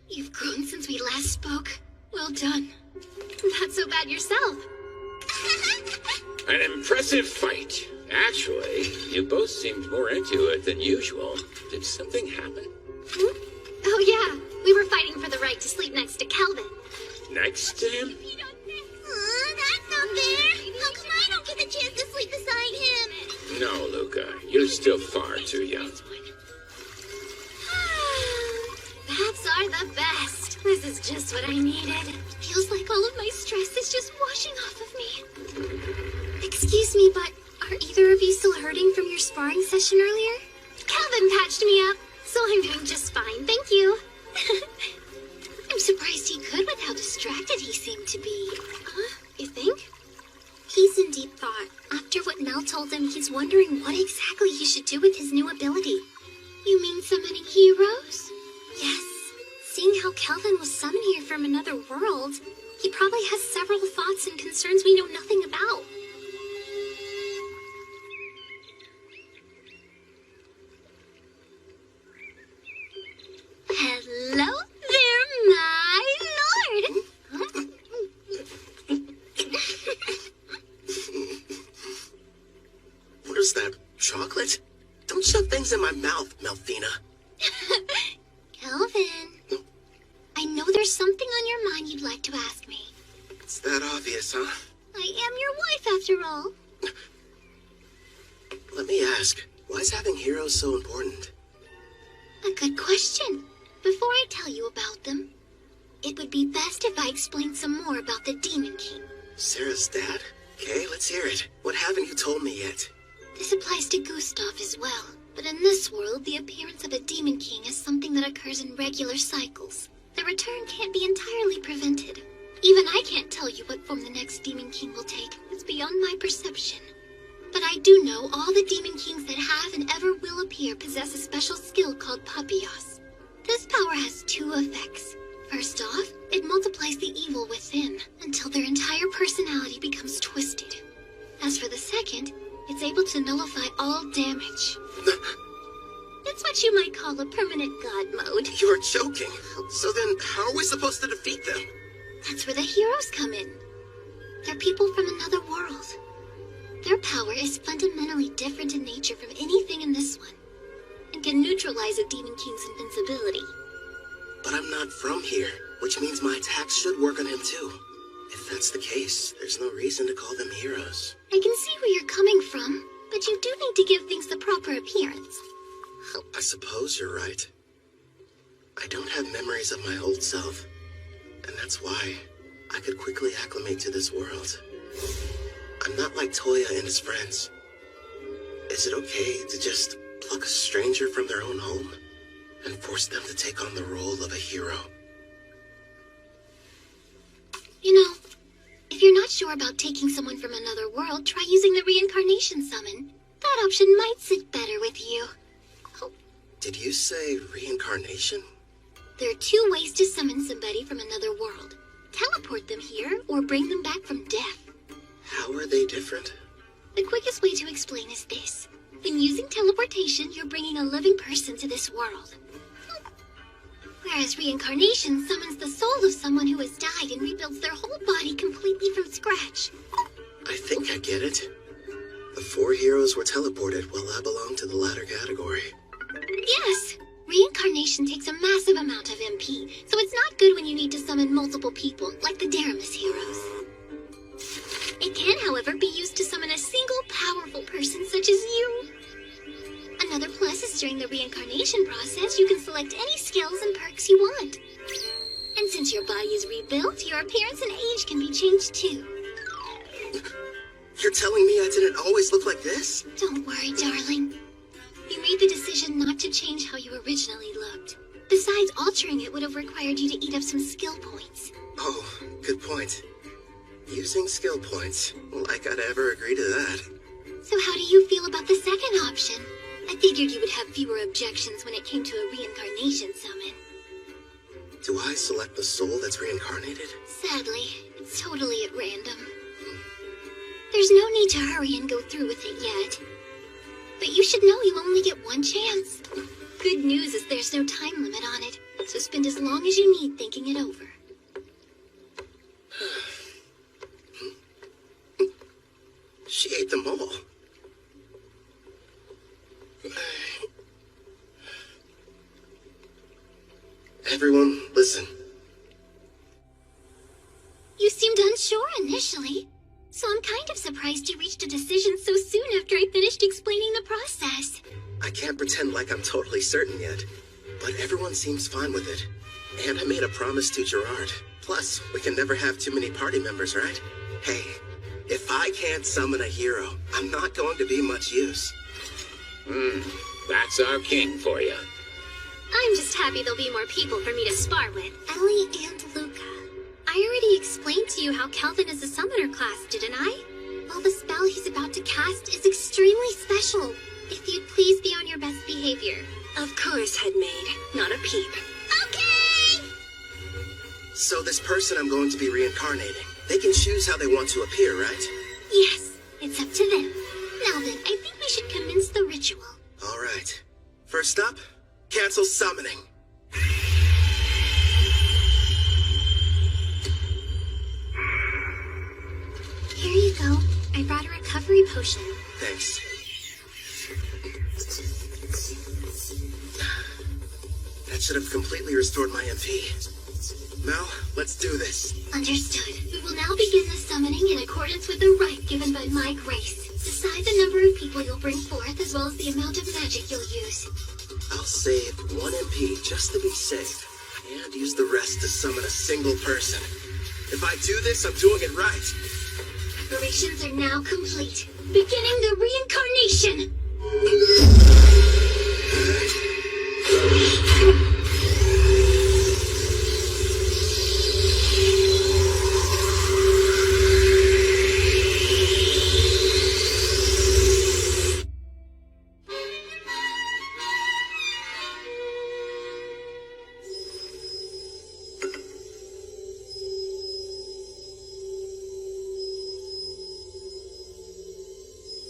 You've grown since we last spoke. Well done. Not so bad yourself. An impressive fight. Actually, you both seemed more into it than usual. Did something happen? Oh yeah, we were fighting for the right to sleep next to Calvin. Next to him? unfair? How come I don't get the chance to sleep beside him? No, Luca, you're still far too young. Baths are the best. This is just what I needed. Feels like all of my stress is just washing off of me. Excuse me, but are either of you still hurting from your sparring session earlier? Calvin patched me up, so I'm doing just fine, thank you. I'm surprised he could with how distracted he seemed to be. You think? He's in deep thought. After what Mel told him, he's wondering what exactly he should do with his new ability. You mean summoning heroes? Yes. Seeing how Kelvin was summoned here from another world, he probably has several thoughts and concerns we know nothing about. Hello there, my lord! What is that, chocolate? Don't shove things in my mouth, Melfina. Kelvin, I know there's something on your mind you'd like to ask me. It's that obvious, huh? I am your wife, after all. Let me ask, why is having heroes so important? A good question. Before I tell you about them, it would be best if I explained some more about the Demon King. Sarah's dad? Okay, let's hear it. What haven't you told me yet? This applies to Gustav as well. But in this world, the appearance of a Demon King is something that occurs in regular cycles. The return can't be entirely prevented. Even I can't tell you what form the next Demon King will take. It's beyond my perception. But I do know all the Demon Kings that have and ever will appear possess a special skill called Papios. This power has two effects. First off, it multiplies the evil within until their entire personality becomes twisted. As for the second, it's able to nullify all damage. It's what you might call a permanent god mode. You're joking. So then, how are we supposed to defeat them? That's where the heroes come in. They're people from another world. Their power is fundamentally different in nature from anything in this one, and can neutralize a Demon King's invincibility. But I'm not from here, which means my attacks should work on him too. If that's the case, there's no reason to call them heroes. I can see where you're coming from, but you do need to give things the proper appearance. I suppose you're right. I don't have memories of my old self, and that's why I could quickly acclimate to this world. I'm not like Toya and his friends. Is it okay to just pluck a stranger from their own home and force them to take on the role of a hero? You know, if you're not sure about taking someone from another world, try using the reincarnation summon. That option might sit better with you. Did you say reincarnation? There are two ways to summon somebody from another world. Teleport them here, or bring them back from death. How are they different? The quickest way to explain is this. When using teleportation, you're bringing a living person to this world. Whereas reincarnation summons the soul of someone who has died and rebuilds their whole body completely from scratch. I think I get it. The 4 heroes were teleported while I belong to the latter category. Yes! Reincarnation takes a massive amount of MP, so it's not good when you need to summon multiple people, like the Daramus heroes. It can, however, be used to summon a single powerful person such as you. Another plus is during the reincarnation process, you can select any skills and perks you want. And since your body is rebuilt, your appearance and age can be changed too. You're telling me I didn't always look like this? Don't worry, darling. You made the decision not to change how you originally looked. Besides, altering it would have required you to eat up some skill points. Oh, good point. Using skill points. Like I'd ever agree to that. So how do you feel about the second option? I figured you would have fewer objections when it came to a reincarnation summon. Do I select the soul that's reincarnated? Sadly, it's totally at random. There's no need to hurry and go through with it yet. But you should know you only get one chance. Good news is there's no time limit on it, so spend as long as you need thinking it over. She ate them all. Everyone, listen. You seemed unsure initially, so surprised you reached a decision so soon after I finished explaining the process. I can't pretend like I'm totally certain yet, but everyone seems fine with it. And I made a promise to Gerard. Plus, we can never have too many party members, right? Hey, if I can't summon a hero, I'm not going to be much use. That's our king for you. I'm just happy there'll be more people for me to spar with. Ellie and Luca. I already explained to you how Kelvin is a summoner class, didn't I? Well, the spell he's about to cast is extremely special. If you'd please be on your best behavior. Of course, Headmaid. Not a peep. Okay! So this person I'm going to be reincarnating, they can choose how they want to appear, right? Yes, it's up to them. Now then, I think we should commence the ritual. All right. First up, cancel summoning. Here you go. I brought a recovery potion. Thanks. That should have completely restored my MP. Mel, let's do this. Understood. We will now begin the summoning in accordance with the rite given by my grace. Decide the number of people you'll bring forth as well as the amount of magic you'll use. I'll save 1 MP just to be safe, and use the rest to summon a single person. If I do this, I'm doing it right. Preparations are now complete. Beginning the reincarnation!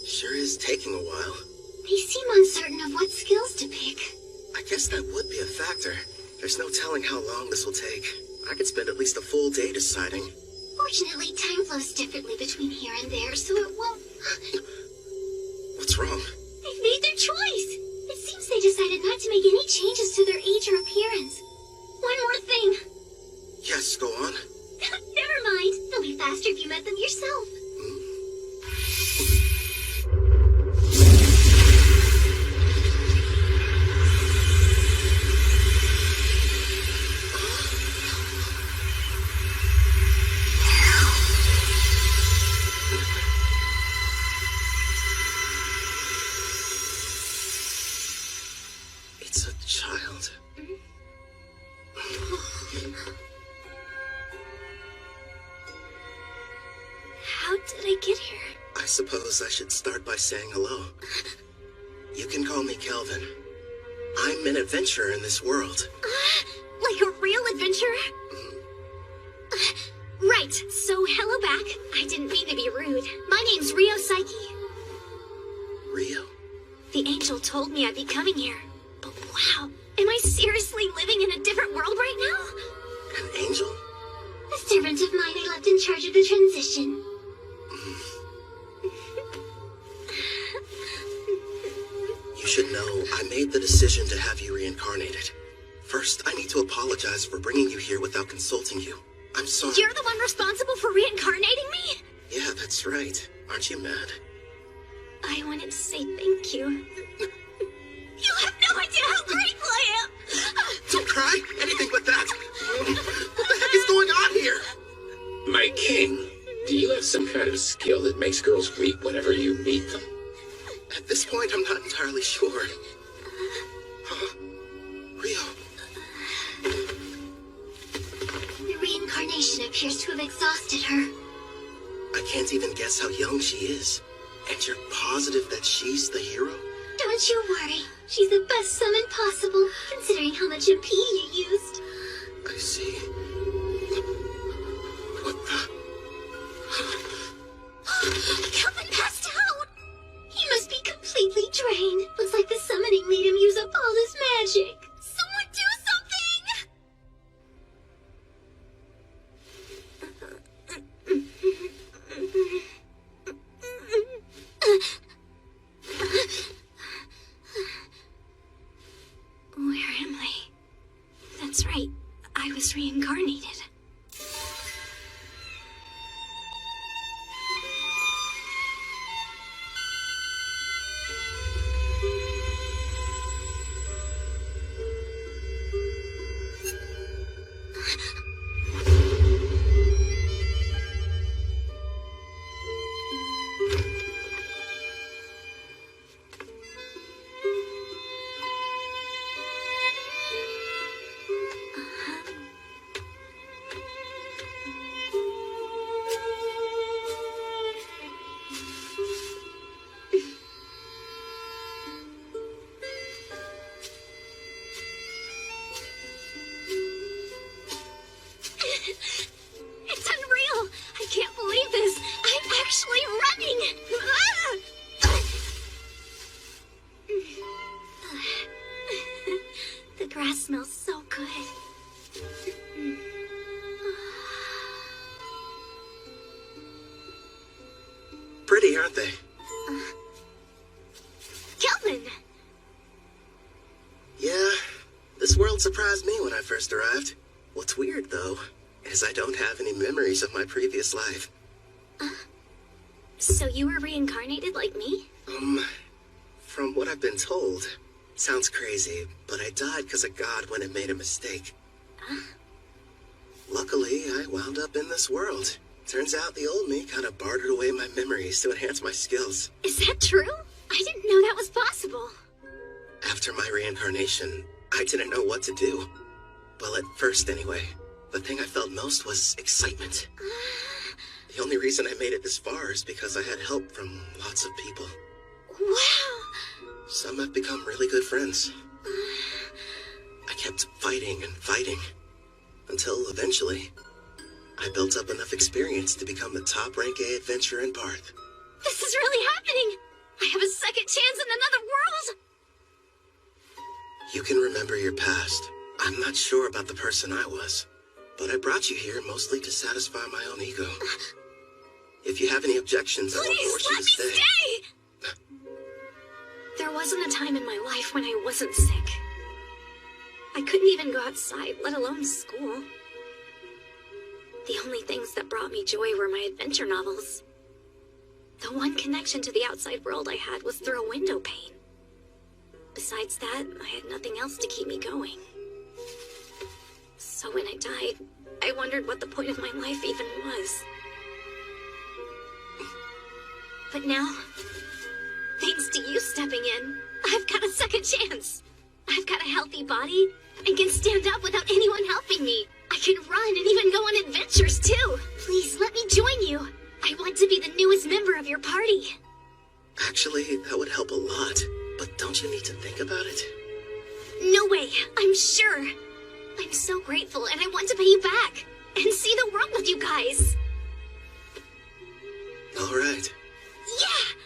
Sure is taking a while. They seem uncertain of what skills to pick. I guess that would be a factor. There's no telling how long this will take. I could spend at least a full day deciding. Fortunately, time flows differently between here and there, so it won't... What's wrong? They've made their choice! It seems they decided not to make any changes to their age or appearance. One more thing. Yes, go on. Never mind. It'll be faster if you met them yourself. It's a child. How did I get here? I suppose I should start by saying hello. You can call me Kelvin. I'm an adventurer in this world. Like a real adventurer? Right, so hello back. I didn't mean to be rude. My name's Rio Psyche. Rio? The angel told me I'd be coming here. But wow, am I seriously living in a different world right now? An angel? A servant of mine I left in charge of the transition. You should know, I made the decision to have you reincarnated. First, I need to apologize for bringing you here without consulting you. I'm sorry. You're the one responsible for reincarnating me? Yeah, that's right. Aren't you mad? I wanted to say thank you. You have no idea how grateful I am! Don't cry! Anything but that! What the heck is going on here? My king, do you have some kind of skill that makes girls weep whenever you meet them? At this point, I'm not entirely sure. Huh? Rio. The reincarnation appears to have exhausted her. I can't even guess how young she is. And you're positive that she's the hero? Don't you worry. She's the best summon possible, considering how much MP you used. I see. What the? Kelvin passed out! He must be completely drained. Looks like the summoning made him use up all his magic. Someone do something! Where am I? That's right. I was reincarnated. smells so good. Pretty, aren't they? Kelvin! Yeah, this world surprised me when I first arrived. What's weird, though, is I don't have any memories of my previous life. So you were reincarnated like me? From what I've been told, sounds crazy, but I died because a god went and made a mistake. Luckily, I wound up in this world. Turns out the old me kind of bartered away my memories to enhance my skills. Is that true? I didn't know that was possible. After my reincarnation, I didn't know what to do. Well, at first anyway. The thing I felt most was excitement. The only reason I made it this far is because I had help from lots of people. Wow! Some have become really good friends. I kept fighting and fighting, until eventually, I built up enough experience to become the top rank A adventurer in Parth. This is really happening! I have a second chance in another world! You can remember your past. I'm not sure about the person I was, but I brought you here mostly to satisfy my own ego. If you have any objections, I won't force you to stay. Please, let me stay! There wasn't a time in my life when I wasn't sick. I couldn't even go outside, let alone school. The only things that brought me joy were my adventure novels. The one connection to the outside world I had was through a window pane. Besides that, I had nothing else to keep me going. So when I died, I wondered what the point of my life even was. But now, thanks to you stepping in, I've got a second chance. I've got a healthy body and can stand up without anyone helping me. I can run and even go on adventures too. Please let me join you. I want to be the newest member of your party. Actually, that would help a lot, but don't you need to think about it? No way, I'm sure. I'm so grateful and I want to pay you back and see the world with you guys. All right. Yeah!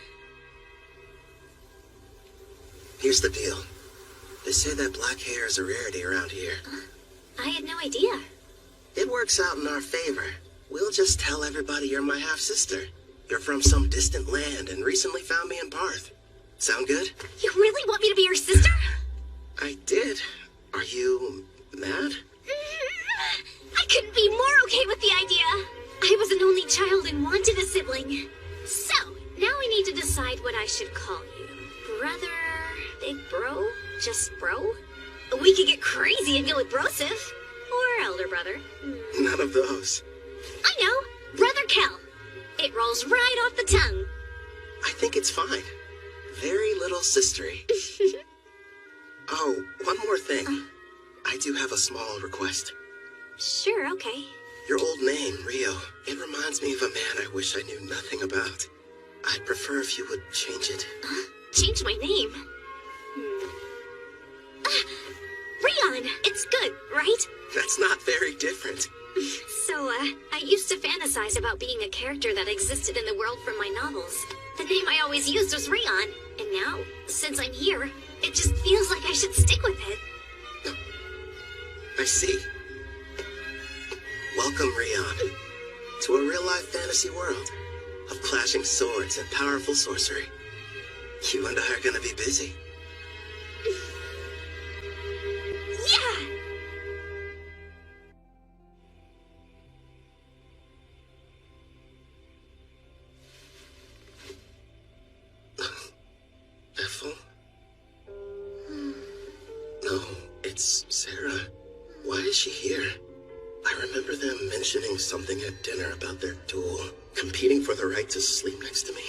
Here's the deal. They say that black hair is a rarity around here. I had no idea. It works out in our favor. We'll just tell everybody you're my half-sister. You're from some distant land and recently found me in Parth. Sound good? You really want me to be your sister? I did. Are you mad? I couldn't be more okay with the idea. I was an only child and wanted a sibling. So, now we need to decide what I should call you. Brother, big bro, just bro? We could get crazy and feel abrasive. Or elder brother. None of those. I know, Brother Kel. It rolls right off the tongue. I think it's fine. Very little sistery. Oh, one more thing. I do have a small request. Sure, okay. Your old name, Rio, it reminds me of a man I wish I knew nothing about. I'd prefer if you would change it. Change my name? Rion, it's good, right? That's not very different. So, I used to fantasize about being a character that existed in the world from my novels. The name I always used was Rion, and now, since I'm here, it just feels like I should stick with it. I see. Welcome, Rion, to a real-life fantasy world of clashing swords and powerful sorcery. You and I are gonna be busy. Yeah! Ethel? No, it's Sarah. Why is she here? I remember them mentioning something at dinner about their duel, competing for the right to sleep next to me.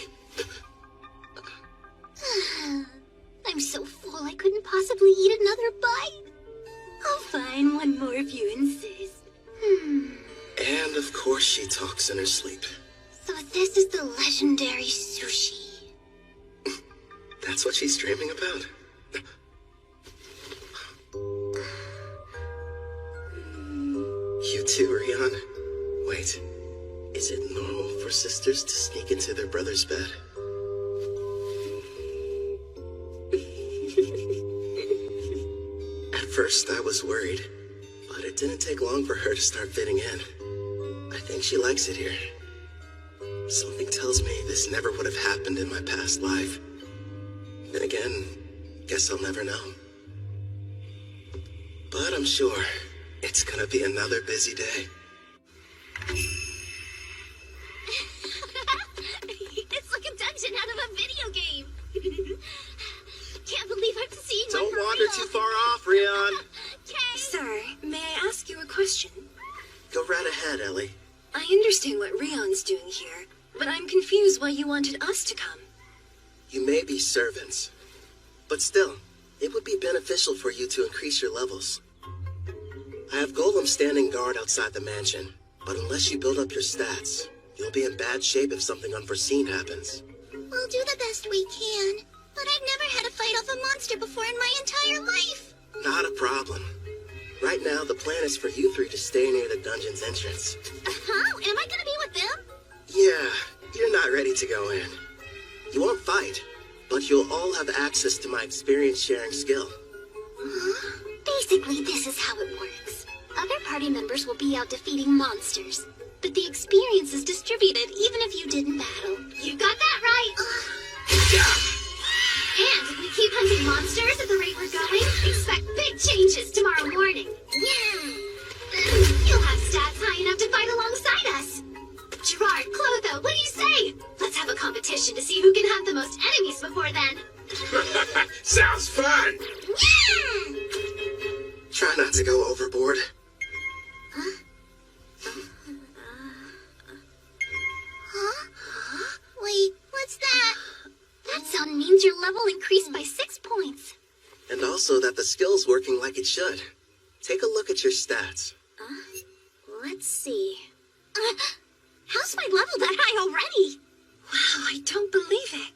I'm so full I couldn't possibly eat another bite. I'll find one more if you insist. And of course she talks in her sleep. So this is the legendary sushi. That's what she's dreaming about? You too, Rion. Wait, is it normal for sisters to sneak into their brother's bed? At first, I was worried, but it didn't take long for her to start fitting in. I think she likes it here. Something tells me this never would have happened in my past life. Then again, guess I'll never know. But I'm sure it's gonna be another busy day. It's like a dungeon out of a video game. Can't believe I'm seeing one Don't for wander real. too far off, Rion. Sir, may I ask you a question? Go right ahead, Ellie. I understand what Rion's doing here, but I'm confused why you wanted us to come. You may be servants, but still, it would be beneficial for you to increase your levels. I have Golem standing guard outside the mansion, but unless you build up your stats, you'll be in bad shape if something unforeseen happens. We'll do the best we can, but I've never had to fight off a monster before in my entire life. Not a problem. Right now, the plan is for you three to stay near the dungeon's entrance. Huh? Am I gonna be with them? Yeah, you're not ready to go in. You won't fight, but you'll all have access to my experience-sharing skill. Basically, this is how it works. Other party members will be out defeating monsters, but the experience is distributed even if you didn't battle. You got that right! And if we keep hunting monsters at the rate we're going, expect big changes tomorrow morning. Yeah! You'll have stats high enough to fight alongside us. Gerard, Clotho, what do you say? Let's have a competition to see who can have the most enemies before then. Sounds fun! Yeah! Try not to go overboard. Huh? Wait, what's that? That sound means your level increased by 6 points. And also that the skill's working like it should. Take a look at your stats. Let's see. How's my level that high already? Wow, I don't believe it.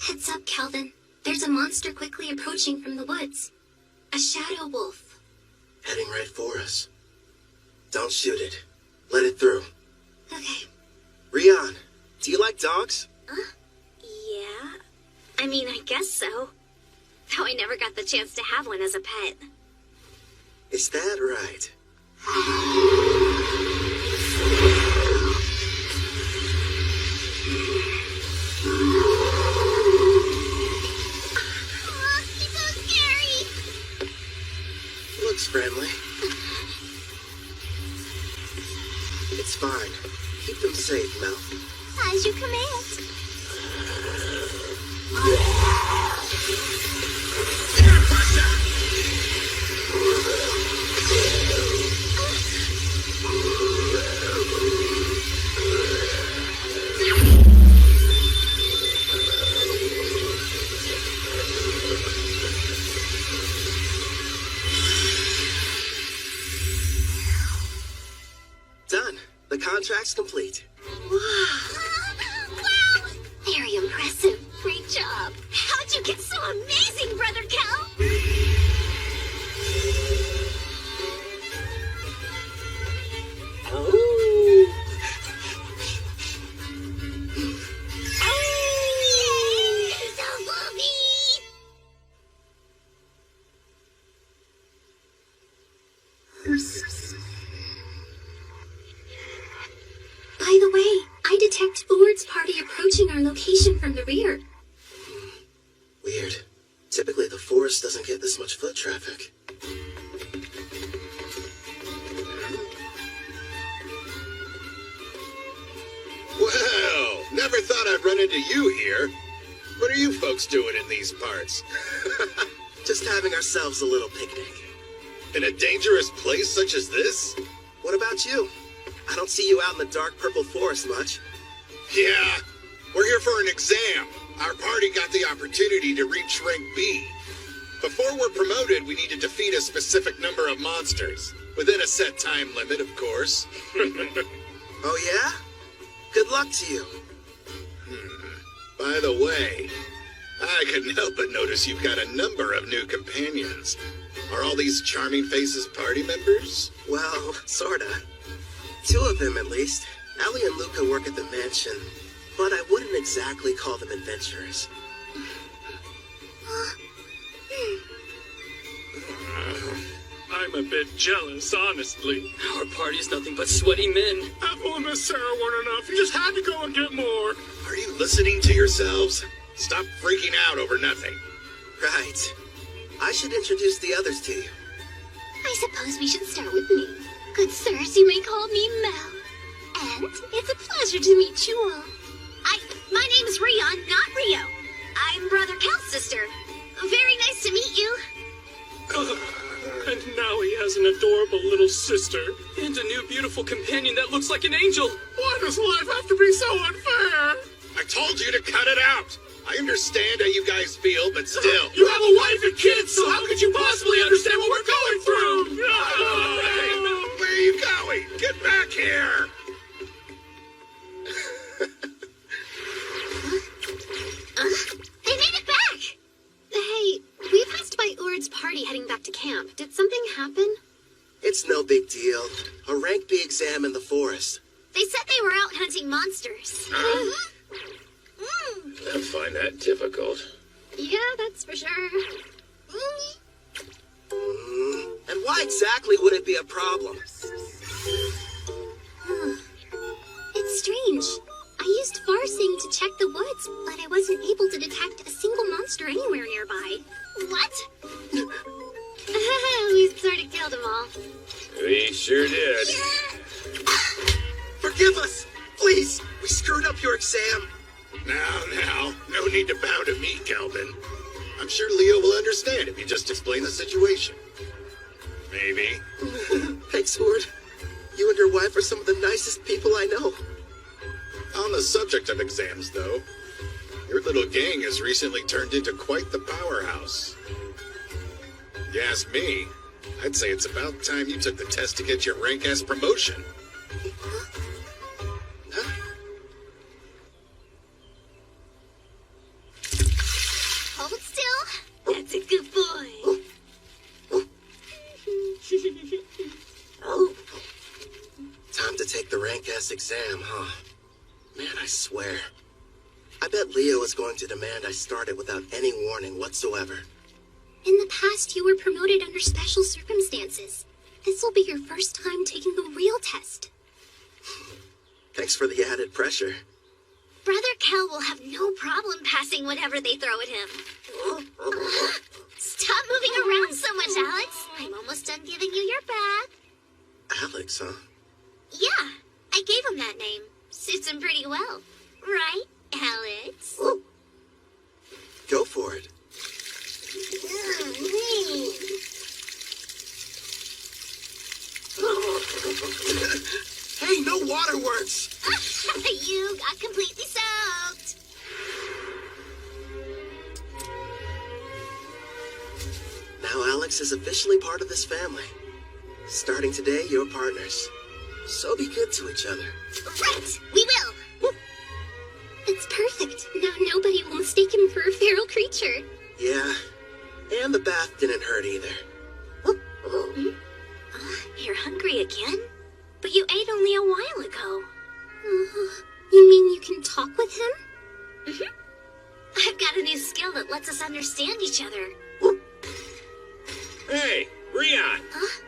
Heads up, Calvin. There's a monster quickly approaching from the woods. A shadow wolf. Heading right for us. Don't shoot it. Let it through. Okay. Rion, do you like dogs? Yeah. I mean, I guess so. Though I never got the chance to have one as a pet. Is that right? He's so scary. Looks friendly. It's fine. Keep them safe, Mel. As you command. Done. The contract's complete. Wow! Very impressive. Great job. How'd you get so amazing, Brother Cal? Yay! So fluffy! By the way, I detect Ford's party approaching our location from the rear. Weird. Typically, the forest doesn't get this much foot traffic. Well, never thought I'd run into you here. What are you folks doing in these parts? Just having ourselves a little picnic. In a dangerous place such as this? What about you? I don't see you out in the dark purple forest much. Yeah, we're here for an exam. Our party got the opportunity to reach rank B. Before we're promoted, we need to defeat a specific number of monsters. Within a set time limit, of course. Oh yeah? Good luck to you. By the way, I couldn't help but notice you've got a number of new companions. Are all these charming faces party members? Well, sorta. 2 of them, at least. Allie and Luca work at the mansion. but I wouldn't exactly call them adventurers. I'm a bit jealous, honestly. Our party's nothing but sweaty men. Apple and Miss Sarah weren't enough. You just had to go and get more. Are you listening to yourselves? Stop freaking out over nothing. Right. I should introduce the others to you. I suppose we should start with me. Good sirs, you may call me Mel. And it's a pleasure to meet you all. My name's Rion, not Rio. I'm Brother Cal's sister. Very nice to meet you. And now he has an adorable little sister. And a new beautiful companion that looks like an angel. Why does life have to be so unfair? I told you to cut it out. I understand how you guys feel, but still. You have a wife and kids, so how could you possibly understand what we're going through? Hey, where are you going? Get back here! They made it back! Hey, we passed by Urd's party heading back to camp. Did something happen? It's no big deal. A rank B exam in the forest. They said they were out hunting monsters. I find that difficult. Yeah, that's for sure. And why exactly would it be a problem? It's strange. I used Farsing to check the woods, but I wasn't able to detect a single monster anywhere nearby. What? We sort of killed them all. We sure did. Forgive us! Please! We screwed up your exam. Now, no need to bow to me, Calvin. I'm sure Leo will understand if you just explain the situation. Maybe. Thanks, Ord. You and your wife are some of the nicest people I know. On the subject of exams, though, your little gang has recently turned into quite the powerhouse. If you ask me, I'd say it's about time you took the test to get your rank-ass promotion. Hold still. That's a good boy. Time to take the rank S exam, huh? Man, I swear. I bet Leo is going to demand I start it without any warning whatsoever. In the past, you were promoted under special circumstances. This will be your first time taking the real test. Thanks for the added pressure. Brother Kel will have no problem passing whatever they throw at him. Stop moving around so much, Alex. I'm almost done giving you your bath. Alex, huh? Yeah, I gave him that name. Suits him pretty well. Right, Alex? Go for it. Hey, no waterworks! You got completely soaked. Now Alex is officially part of this family. Starting today, you're partners. So be good to each other. Right, we will. It's perfect. Now nobody will mistake him for a feral creature. Yeah, and the bath didn't hurt either. You're hungry again? But you ate only a while ago. You mean you can talk with him? Mm-hmm. I've got a new skill that lets us understand each other. Hey, Rion! Huh?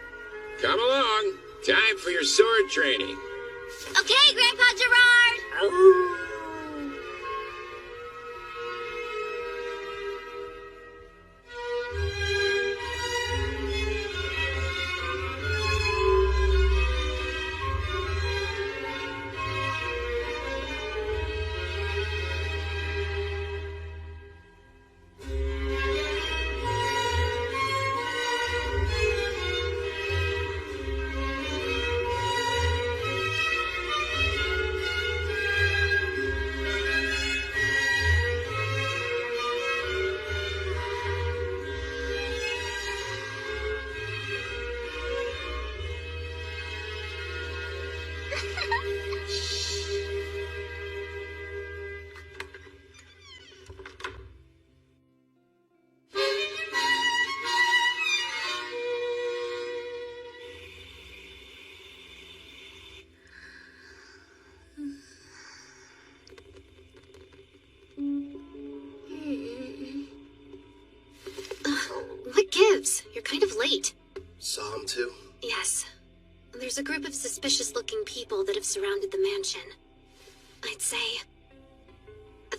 Come along. Time for your sword training. Okay, Grandpa Gerard! late. Saw him too? Yes. There's a group of suspicious-looking people that have surrounded the mansion. I'd say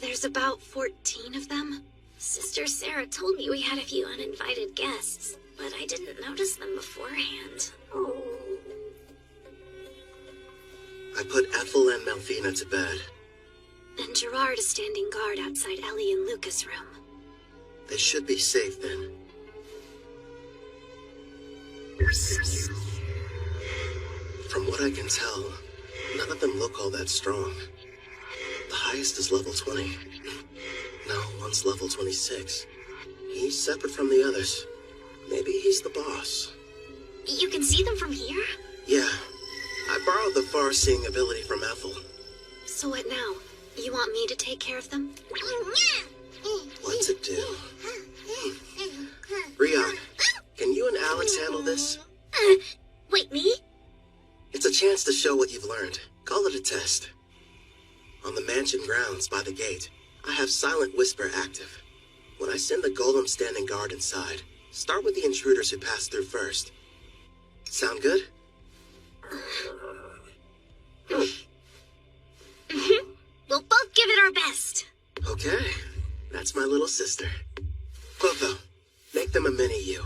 there's about 14 of them. Sister Sarah told me we had a few uninvited guests, but I didn't notice them beforehand. I put Ethel and Melfina to bed. And Gerard is standing guard outside Ellie and Luca's room. They should be safe then. From what I can tell, none of them look all that strong. The highest is level 20. No, one's level 26. He's separate from the others. Maybe he's the boss. You can see them from here? Yeah. I borrowed the far-seeing ability from Ethel. So what now? You want me to take care of them? What to do? Rion, can you and Alex handle this? Wait, me? It's a chance to show what you've learned. Call it a test. On the mansion grounds by the gate, I have Silent Whisper active. When I send the golem standing guard inside, start with the intruders who pass through first. Sound good? We'll both give it our best. Okay. That's my little sister. Clotho, make them a mini-you.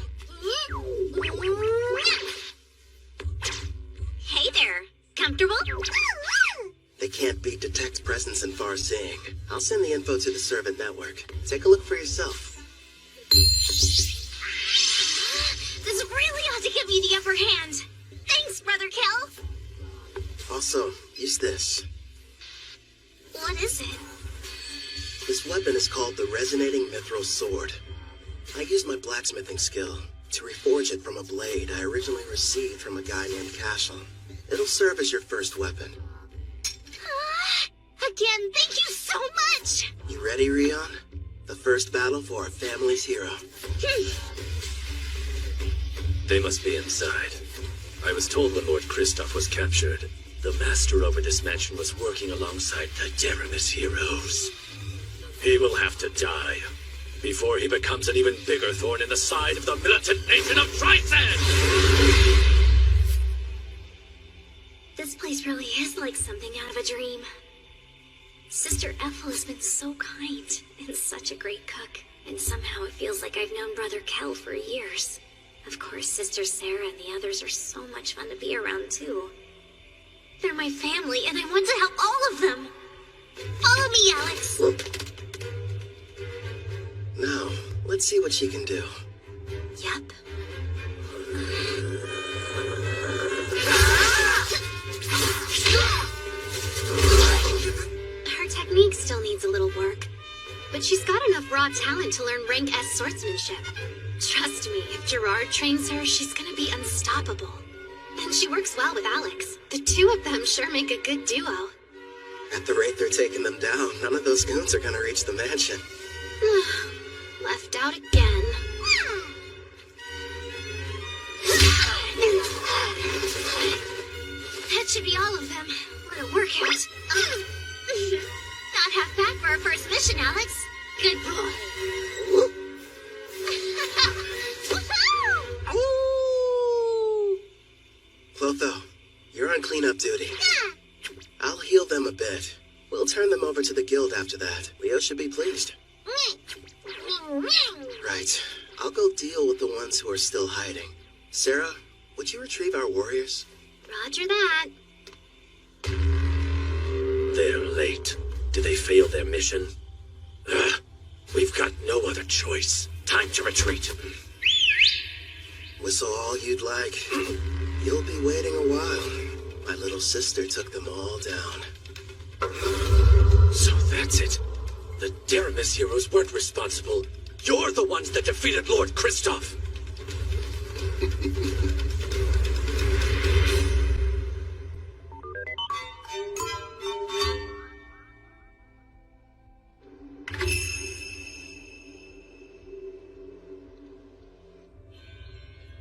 Hey there. Comfortable? They can't beat Detect's presence and far-seeing. I'll send the info to the servant network. Take a look for yourself. This really ought to give you the upper hand. Thanks, Brother Kel. Also, use this. What is it? This weapon is called the Resonating Mithril Sword. I used my blacksmithing skill to reforge it from a blade I originally received from a guy named Cashel. It'll serve as your first weapon. Again, thank you so much! You ready, Rion? The first battle for our family's hero. They must be inside. I was told when Lord Kristoff was captured, the master over this mansion was working alongside the Deramis heroes. He will have to die before he becomes an even bigger thorn in the side of the militant nation of Tryson! This place really is like something out of a dream. Sister Ethel has been so kind and such a great cook, and somehow it feels like I've known Brother Kel for years. Of course, Sister Sarah and the others are so much fun to be around, too. They're my family, and I want to help all of them. Follow me, Alex. Now, let's see what she can do. Yep. Her technique still needs a little work, but she's got enough raw talent to learn rank S swordsmanship. Trust me, if Gerard trains her, she's gonna be unstoppable. And she works well with Alex. The two of them sure make a good duo. At the rate they're taking them down, none of those goons are gonna reach the mansion. Left out again. That should be all of them. What a workout. Not half bad for our first mission, Alex. Good boy. Clotho, you're on cleanup duty. I'll heal them a bit. We'll turn them over to the guild after that. Leo should be pleased. Right. I'll go deal with the ones who are still hiding. Sarah, would you retrieve our warriors? Roger that. They're late. Did they fail their mission? We've got no other choice. Time to retreat. Whistle all you'd like. You'll be waiting a while. My little sister took them all down. So that's it. The Deramis heroes weren't responsible. You're the ones that defeated Lord Kristoff.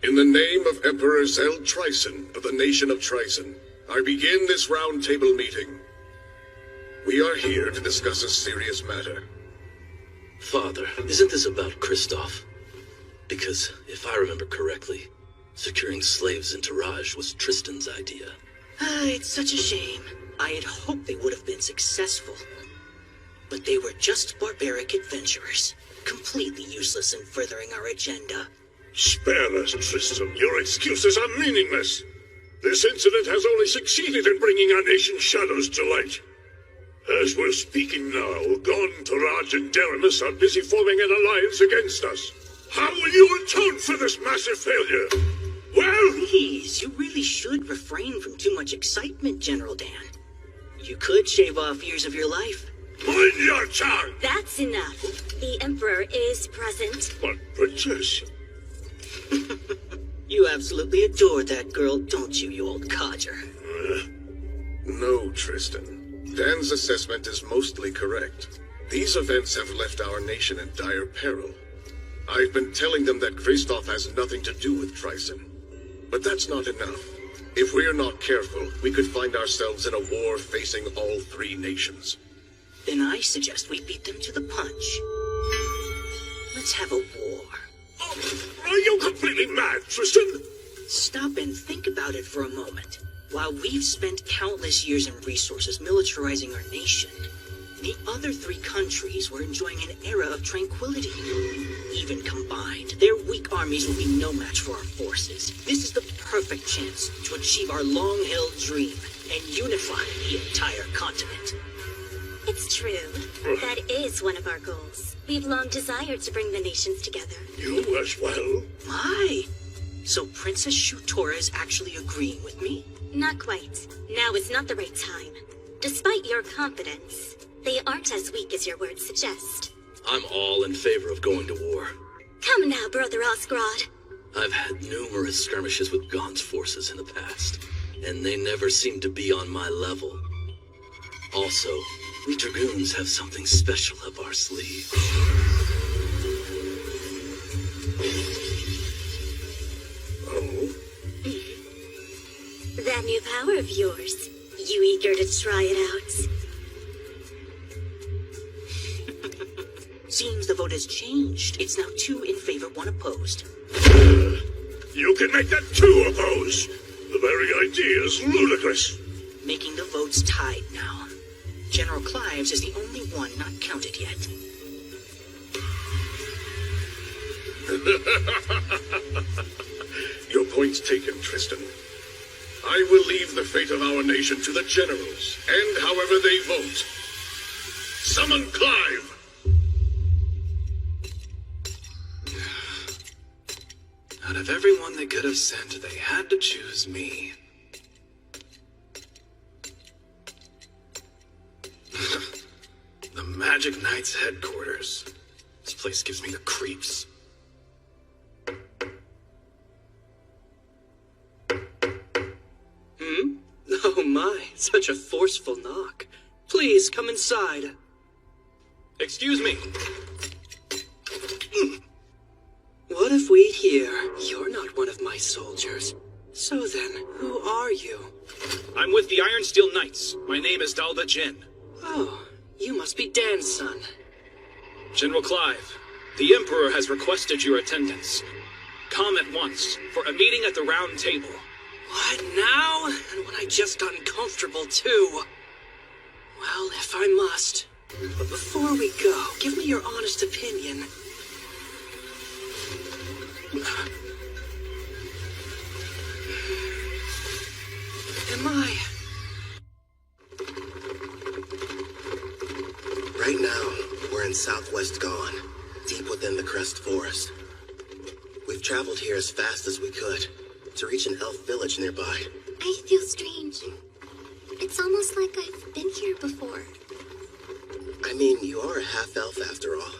In the name of Emperor Zell Tryson of the nation of Tryson, I begin this round table meeting. We are here to discuss a serious matter. Father, isn't this about Kristoff? Because, if I remember correctly, securing slaves into Raj was Tristan's idea. It's such a shame. I had hoped they would have been successful. But they were just barbaric adventurers, completely useless in furthering our agenda. Spare us, Tristan. Your excuses are meaningless. This incident has only succeeded in bringing our nation's shadows to light. As we're speaking now, Gon, Taraj, and Deramus are busy forming an alliance against us. How will you atone for this massive failure? Well... Please, you really should refrain from too much excitement, General Dan. You could shave off years of your life. Mind your tongue! That's enough. The Emperor is present. But, Princess... You absolutely adore that girl, don't you old codger? No, Tristan. Dan's assessment is mostly correct. These events have left our nation in dire peril. I've been telling them that Kristoff has nothing to do with Tryson. But that's not enough. If we're not careful, we could find ourselves in a war facing all three nations. Then I suggest we beat them to the punch. Let's have a war. Oh, are you completely mad, Tristan? Stop and think about it for a moment. While we've spent countless years and resources militarizing our nation, the other three countries were enjoying an era of tranquility. Even combined, their weak armies will be no match for our forces. This is the perfect chance to achieve our long-held dream and unify the entire continent. It's true. That is one of our goals. We've long desired to bring the nations together. You as well? My! So Princess Shutora is actually agreeing with me? Not quite. Now is not the right time. Despite your confidence, they aren't as weak as your words suggest. I'm all in favor of going to war. Come now, Brother Osgrod. I've had numerous skirmishes with Gon's forces in the past, and they never seem to be on my level. Also, we Dragoons have something special up our sleeve. Oh? That new power of yours. You eager to try it out? Seems the vote has changed. It's now 2 in favor, 1 opposed. You can make that 2 opposed. The very idea is ludicrous. Making the votes tied now. General Clives is the only one not counted yet. Your point's taken, Tristan. I will leave the fate of our nation to the generals, and however they vote. Summon Clive! Out of everyone they could have sent, they had to choose me. The Magic Knight's headquarters. This place gives me the creeps. Oh my, such a forceful knock. Please, come inside. Excuse me. What if we'd hear you're not one of my soldiers? So then, who are you? I'm with the Iron Steel Knights. My name is Dalva Jin. Oh, you must be Dan's son. General Clive, the Emperor has requested your attendance. Come at once for a meeting at the Round Table. What now? And when I just got comfortable too. Well, if I must. But before we go, give me your honest opinion. Am I? Right now, we're in southwest Gon, deep within the Crest Forest. We've traveled here as fast as we could to reach an elf village nearby. I feel strange. It's almost like I've been here before. I mean, you are a half-elf after all.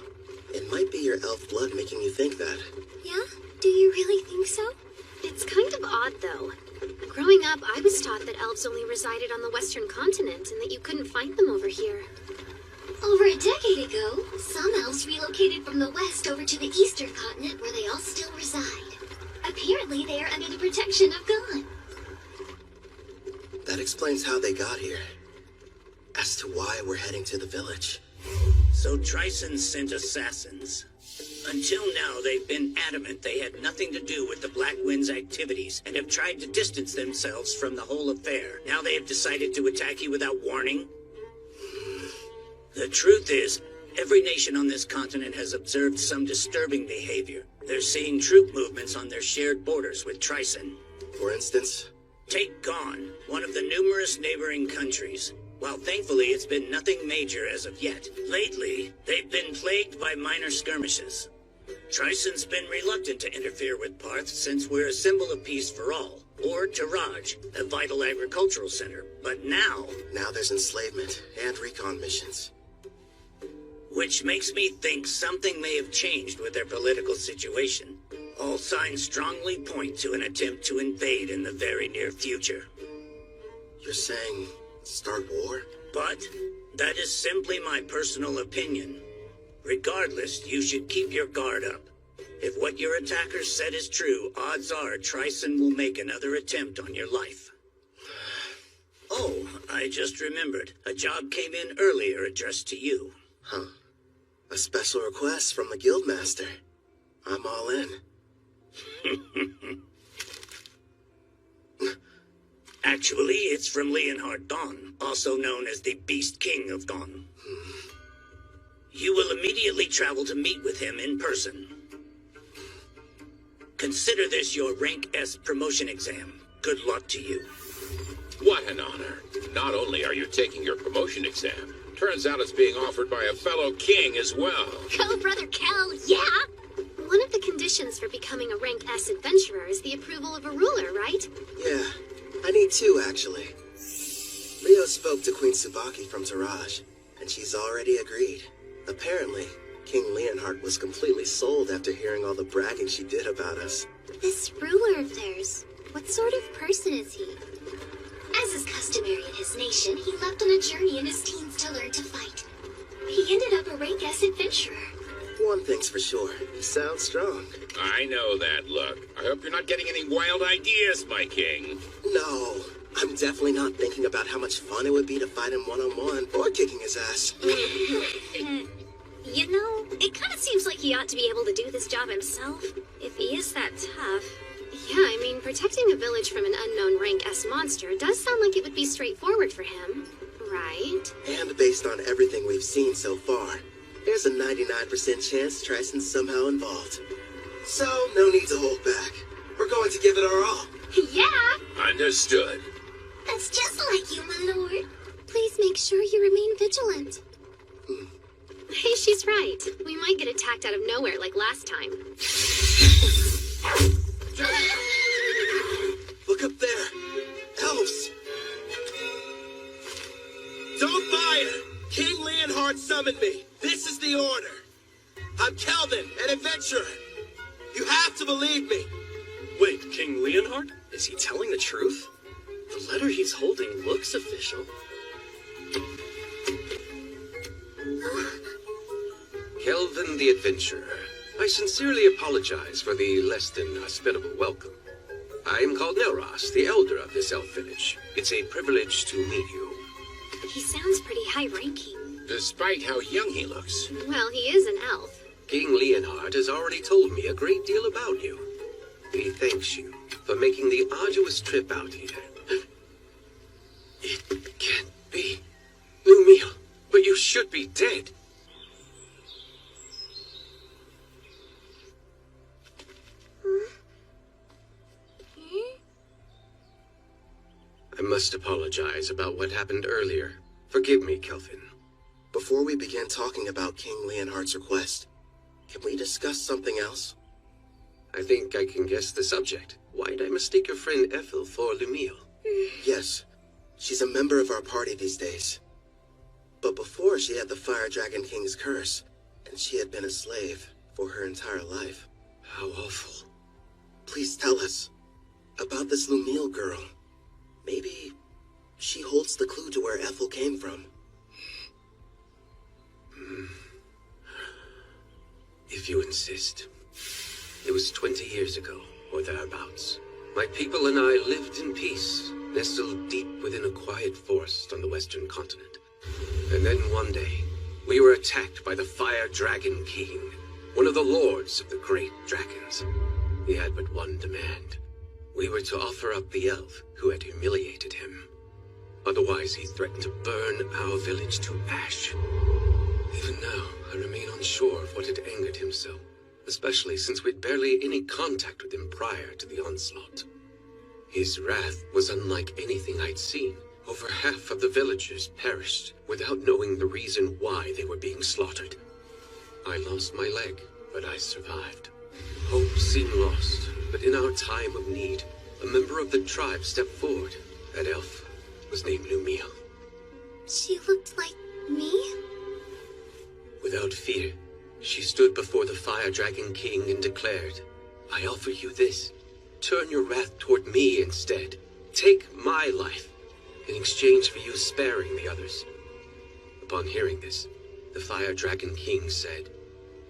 It might be your elf blood making you think that. Yeah? Do you really think so? It's kind of odd, though. Growing up, I was taught that elves only resided on the western continent and that you couldn't find them over here. Over a decade ago, some elves relocated from the west over to the eastern continent where they all still reside. Apparently, they are under the protection of Gon. That explains how they got here. As to why we're heading to the village. So Tryson sent assassins. Until now, they've been adamant they had nothing to do with the Black Wind's activities and have tried to distance themselves from the whole affair. Now they have decided to attack you without warning? The truth is, every nation on this continent has observed some disturbing behavior. They're seeing troop movements on their shared borders with Tryson. For instance? Take Gon, one of the numerous neighboring countries. While thankfully it's been nothing major as of yet, lately they've been plagued by minor skirmishes. Tryson's been reluctant to interfere with Parth since we're a symbol of peace for all, or Taraj, a vital agricultural center. But now there's enslavement and recon missions. Which makes me think something may have changed with their political situation. All signs strongly point to an attempt to invade in the very near future. You're saying start war? But that is simply my personal opinion. Regardless, you should keep your guard up. If what your attackers said is true, odds are Tryson will make another attempt on your life. Oh, I just remembered. A job came in earlier addressed to you. Huh. A special request from the Guildmaster. I'm all in. Actually, it's from Leonhard Dawn, also known as the Beast King of Dawn. You will immediately travel to meet with him in person. Consider this your Rank S promotion exam. Good luck to you. What an honor. Not only are you taking your promotion exam, turns out it's being offered by a fellow king as well. Go, Brother Kel, yeah! One of the conditions for becoming a Rank S adventurer is the approval of a ruler, right? Yeah, I need two, actually. Leo spoke to Queen Tsubaki from Taraj, and she's already agreed. Apparently, King Leonhard was completely sold after hearing all the bragging she did about us. This ruler of theirs, what sort of person is he? As is customary in his nation, he left on a journey in his teens to learn to fight. He ended up a Rank S adventurer. One thing's for sure, he sounds strong. I know that look. I hope you're not getting any wild ideas, my king. No, I'm definitely not thinking about how much fun it would be to fight him one-on-one or kicking his ass. You know, it kind of seems like he ought to be able to do this job himself, if he is that tough. Yeah, I mean, protecting a village from an unknown Rank S monster does sound like it would be straightforward for him, right? And based on everything we've seen so far, there's a 99% chance Tryson's somehow involved. So, no need to hold back. We're going to give it our all. Yeah! Understood. That's just like you, my lord. Please make sure you remain vigilant. Hey, she's right. We might get attacked out of nowhere like last time. Look up there. Elves. Don't fire! King Leonhard summoned me. This is the order. I'm Kelvin, an adventurer. You have to believe me. Wait, King Leonhard? Is he telling the truth? The letter he's holding looks official. Kelvin the Adventurer, I sincerely apologize for the less than hospitable welcome. I am called Nelros, the elder of this elf village. It's a privilege to meet you. He sounds pretty high-ranking. Despite how young he looks. Well, he is an elf. King Leonhard has already told me a great deal about you. He thanks you for making the arduous trip out here. It can't be. Lumiel, but you should be dead. I must apologize about what happened earlier. Forgive me, Kelvin. Before we begin talking about King Leonhard's request, can we discuss something else? I think I can guess the subject. Why'd I mistake your friend Ethel for Lumiel? Yes, she's a member of our party these days. But before, she had the Fire Dragon King's curse, and she had been a slave for her entire life. How awful. Please tell us about this Lumiel girl. Maybe she holds the clue to where Ethel came from. If you insist. It was 20 years ago, or thereabouts. My people and I lived in peace, nestled deep within a quiet forest on the western continent. And then one day, we were attacked by the Fire Dragon King. one of the lords of the great dragons. He had but one demand. We were to offer up the elf who had humiliated him. Otherwise, he threatened to burn our village to ash. Even now, I remain unsure of what had angered him so, especially since we'd barely any contact with him prior to the onslaught. His wrath was unlike anything I'd seen. Over half of the villagers perished without knowing the reason why they were being slaughtered. I lost my leg, but I survived. Hope seemed lost, but in our time of need, a member of the tribe stepped forward. That elf was named Lumiel. She looked like me? Without fear, she stood before the Fire Dragon King and declared, I offer you this. Turn your wrath toward me instead. Take my life in exchange for you sparing the others. Upon hearing this, the Fire Dragon King said,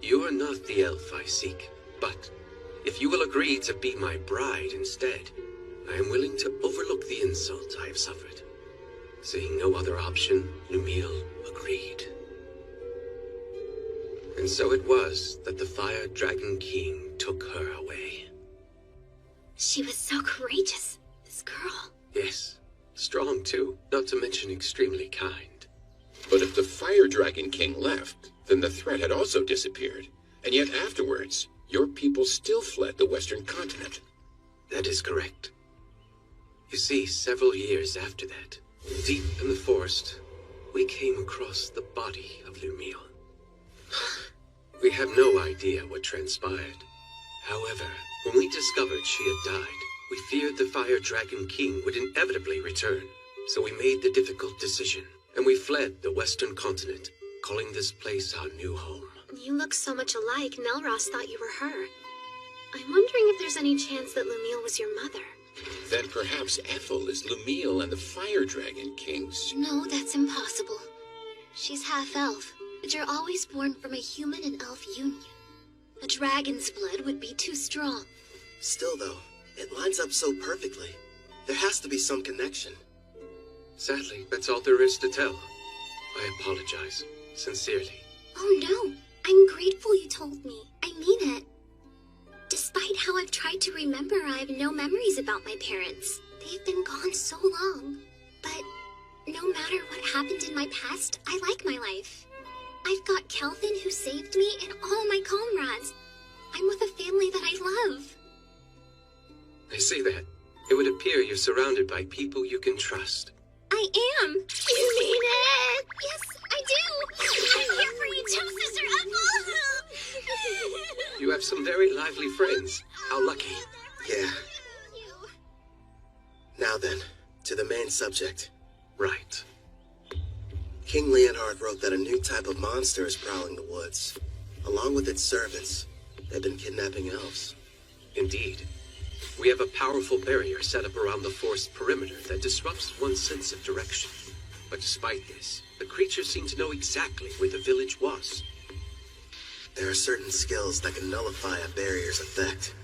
You are not the elf I seek, but if you will agree to be my bride instead, I am willing to overlook the insult I have suffered. Seeing no other option, Lumiel agreed. And so it was that the Fire Dragon King took her away. She was so courageous, this girl. Yes, strong too, not to mention extremely kind. But if the Fire Dragon King left, then the threat had also disappeared. And yet afterwards, your people still fled the Western continent. That is correct. You see, several years after that, deep in the forest, we came across the body of Lumiel. We have no idea what transpired. However, when we discovered she had died, we feared the Fire Dragon King would inevitably return. So we made the difficult decision, and we fled the Western continent, calling this place our new home. You look so much alike, Nelros thought you were her. I'm wondering if there's any chance that Lumiel was your mother. Then perhaps Ethel is Lumiel and the Fire Dragon King's... No, that's impossible. She's half-elf, but you're always born from a human and elf union. A dragon's blood would be too strong. Still, though, it lines up so perfectly. There has to be some connection. Sadly, that's all there is to tell. I apologize, sincerely. Oh no, I'm grateful you told me. I mean it. Despite how I've tried to remember, I have no memories about my parents. They've been gone so long. But no matter what happened in my past, I like my life. I've got Kelvin who saved me and all my comrades. I'm with a family that I love. I see that. It would appear you're surrounded by people you can trust. I am. You mean it? Yes, I do. I'm here for you too, Sister Ethel. You have some very lively friends. How lucky. Yeah. Now then, to the main subject. Right. King Leonhard wrote that a new type of monster is prowling the woods. Along with its servants, they've been kidnapping elves. Indeed. We have a powerful barrier set up around the forest perimeter that disrupts one's sense of direction. But despite this, the creatures seem to know exactly where the village was. There are certain skills that can nullify a barrier's effect.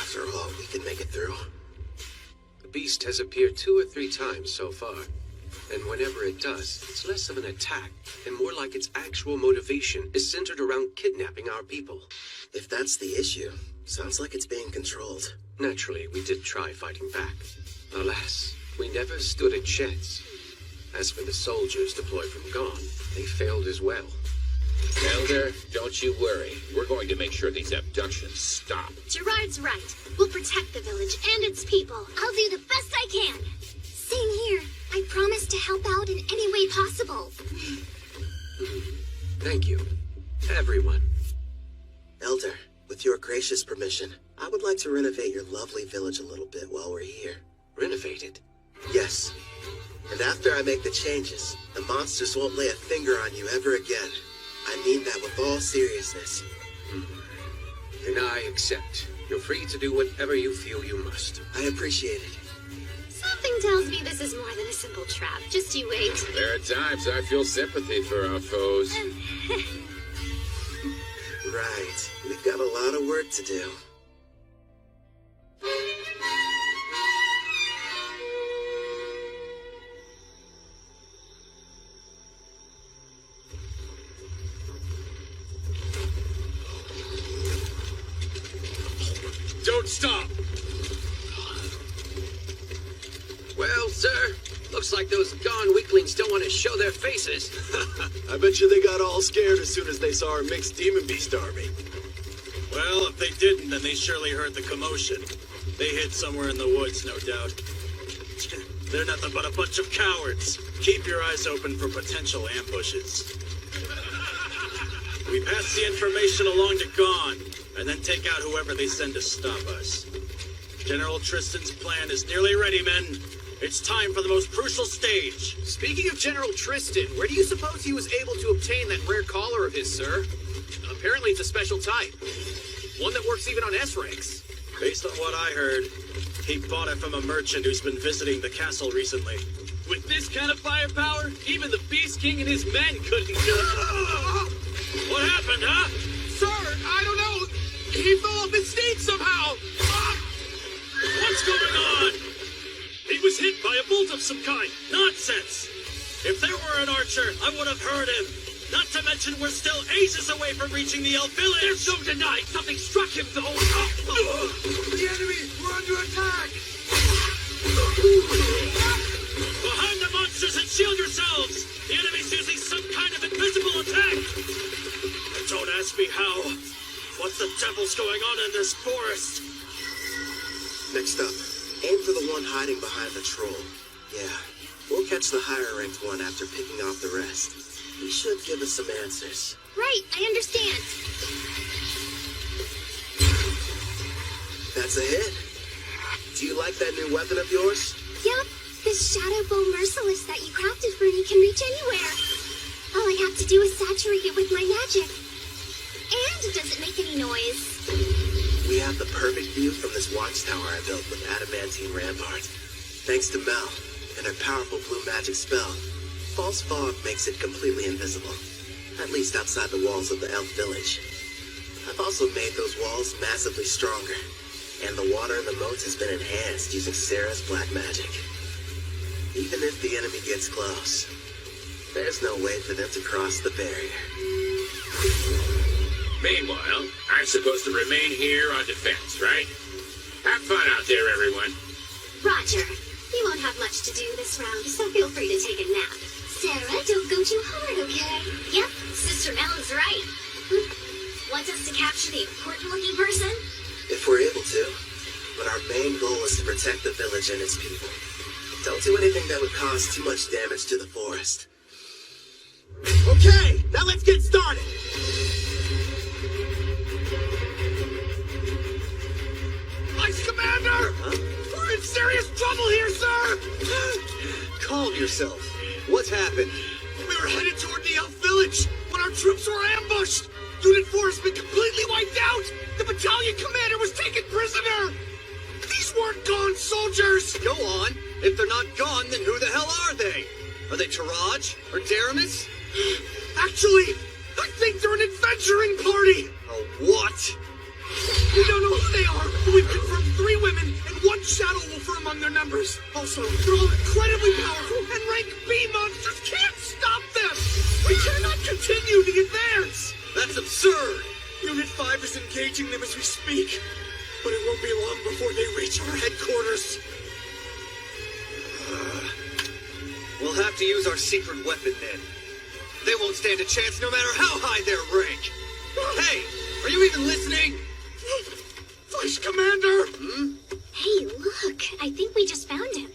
After all, we can make it through. The beast has appeared 2 or 3 times so far. And whenever it does, it's less of an attack, and more like its actual motivation is centered around kidnapping our people. If that's the issue, sounds like it's being controlled. Naturally, we did try fighting back. Alas, we never stood a chance. As for the soldiers deployed from Gone, they failed as well. Elder, don't you worry. We're going to make sure these abductions stop. Gerard's right. We'll protect the village and its people. I'll do the best I can. Same here. I promise to help out in any way possible. Thank you, everyone. Elder, with your gracious permission, I would like to renovate your lovely village a little bit while we're here. Renovate it? Yes. And after I make the changes, the monsters won't lay a finger on you ever again. I mean that with all seriousness. And I accept. You're free to do whatever you feel you must. I appreciate it. Something tells me this is more than a simple trap. Just you wait. There are times I feel sympathy for our foes. Right. We've got a lot of work to do. Don't stop! Well, sir, looks like those gone weaklings don't want to show their faces. I bet you they got all scared as soon as they saw our mixed demon beast army. Well, if they didn't, then they surely heard the commotion. They hid somewhere in the woods, no doubt. They're nothing but a bunch of cowards. Keep your eyes open for potential ambushes. We pass the information along to Gone, and then take out whoever they send to stop us. General Tristan's plan is nearly ready, men. It's time for the most crucial stage. Speaking of General Tristan, where do you suppose he was able to obtain that rare collar of his, sir? Apparently it's a special type. One that works even on S ranks. Based on what I heard, he bought it from a merchant who's been visiting the castle recently. With this kind of firepower, even the Beast King and his men couldn't do it. What happened, huh? Sir, I don't know. He fell off his stage somehow. What's going on? He was hit by a bolt of some kind. Nonsense! If there were an archer, I would have heard him. Not to mention we're still ages away from reaching the elf village. There's no denying something struck him, though. The enemy! We're under attack! Behind the monsters and shield yourselves! The enemy's using some kind of invisible attack! Don't ask me how. What the devil's going on in this forest? Next up, aim for the one hiding behind the troll. Yeah, we'll catch the higher ranked one after picking off the rest. He should give us some answers. Right, I understand. That's a hit. Do you like that new weapon of yours? Yup, this shadow bow merciless that you crafted for me can reach anywhere. All I have to do is saturate it with my magic. And it doesn't make any noise. We have the perfect view from this watchtower I built with adamantine rampart. Thanks to Mel and her powerful blue magic spell, false fog makes it completely invisible, at least outside the walls of the elf village. I've also made those walls massively stronger, and the water in the moats has been enhanced using Sarah's black magic. Even if the enemy gets close, there's no way for them to cross the barrier. Meanwhile, I'm supposed to remain here on defense, right? Have fun out there, everyone. Roger. You won't have much to do this round, so feel free to take a nap. Sarah, don't go too hard, okay? Yep, Sister Mel is right. Want us to capture the important-looking person? If we're able to. But our main goal is to protect the village and its people. Don't do anything that would cause too much damage to the forest. Okay, now let's get started. Vice Commander! Huh? We're in serious trouble here, sir! Calm yourself. What's happened? We were headed toward the elf village when our troops were ambushed. Unit 4 has been completely wiped out. The battalion commander was taken prisoner. These weren't gone soldiers. Go on. If they're not gone, then who the hell are they? Are they Taraj or Daramus? Actually, I think they're an adventuring party. A what? We don't know who they are, but we've confirmed 3 women and 1 shadow wolfer among their numbers. Also, they're all incredibly powerful, and rank B monsters can't stop them. We cannot continue the advance. That's absurd. Unit 5 is engaging them as we speak, but it won't be long before they reach our headquarters. We'll have to use our secret weapon then. They won't stand a chance no matter how high their rank. Hey, are you even listening? Vice Commander! Hey, look, I think we just found him.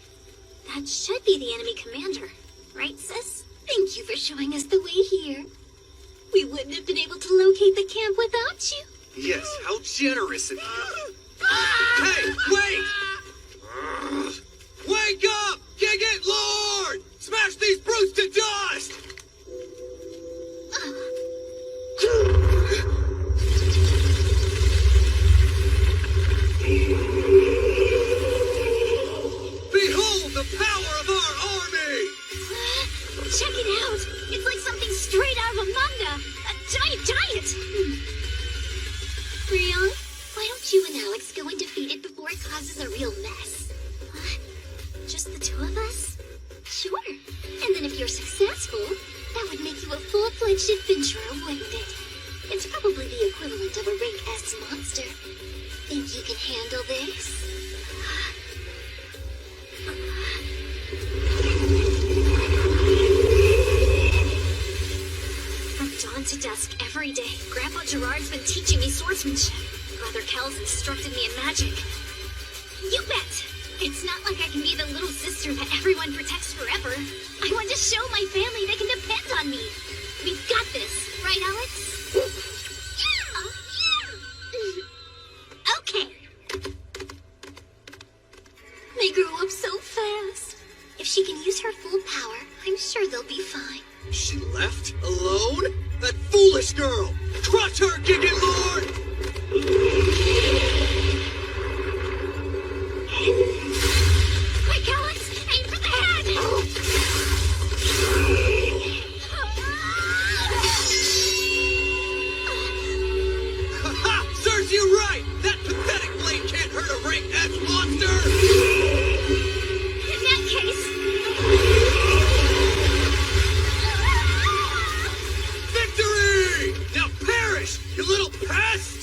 That should be the enemy commander. Right, sis? Thank you for showing us the way here. We wouldn't have been able to locate the camp without you. Yes, how generous of you. Hey, wait! Wake up! Gigant Lord! Smash these brutes to dust! Behold the power of our army! Check it out! It's like something straight out of a manga! A giant! Rion, why don't you and Alex go and defeat it before it causes a real mess? Just the 2 of us? Sure. And then if you're successful, that would make you a full-fledged adventurer, wouldn't it? It's probably the equivalent of a rank S monster. Think you can handle this? From dawn to dusk every day, Grandpa Gerard's been teaching me swordsmanship. Brother Kel's instructed me in magic. You bet! It's not like I can be the little sister that everyone protects forever. I want to show my family they can depend on me. We've got this, right, Alex? Okay. They grew up so fast. If she can use her full power, I'm sure they'll be fine. She left? Alone? That foolish girl! Crush her, Gigan Lord! Quick, Alex! Aim for the head! Ha! Serves you right! That pathetic blade can't hurt a rank S monster! In that case... Victory! Now perish, you little pest!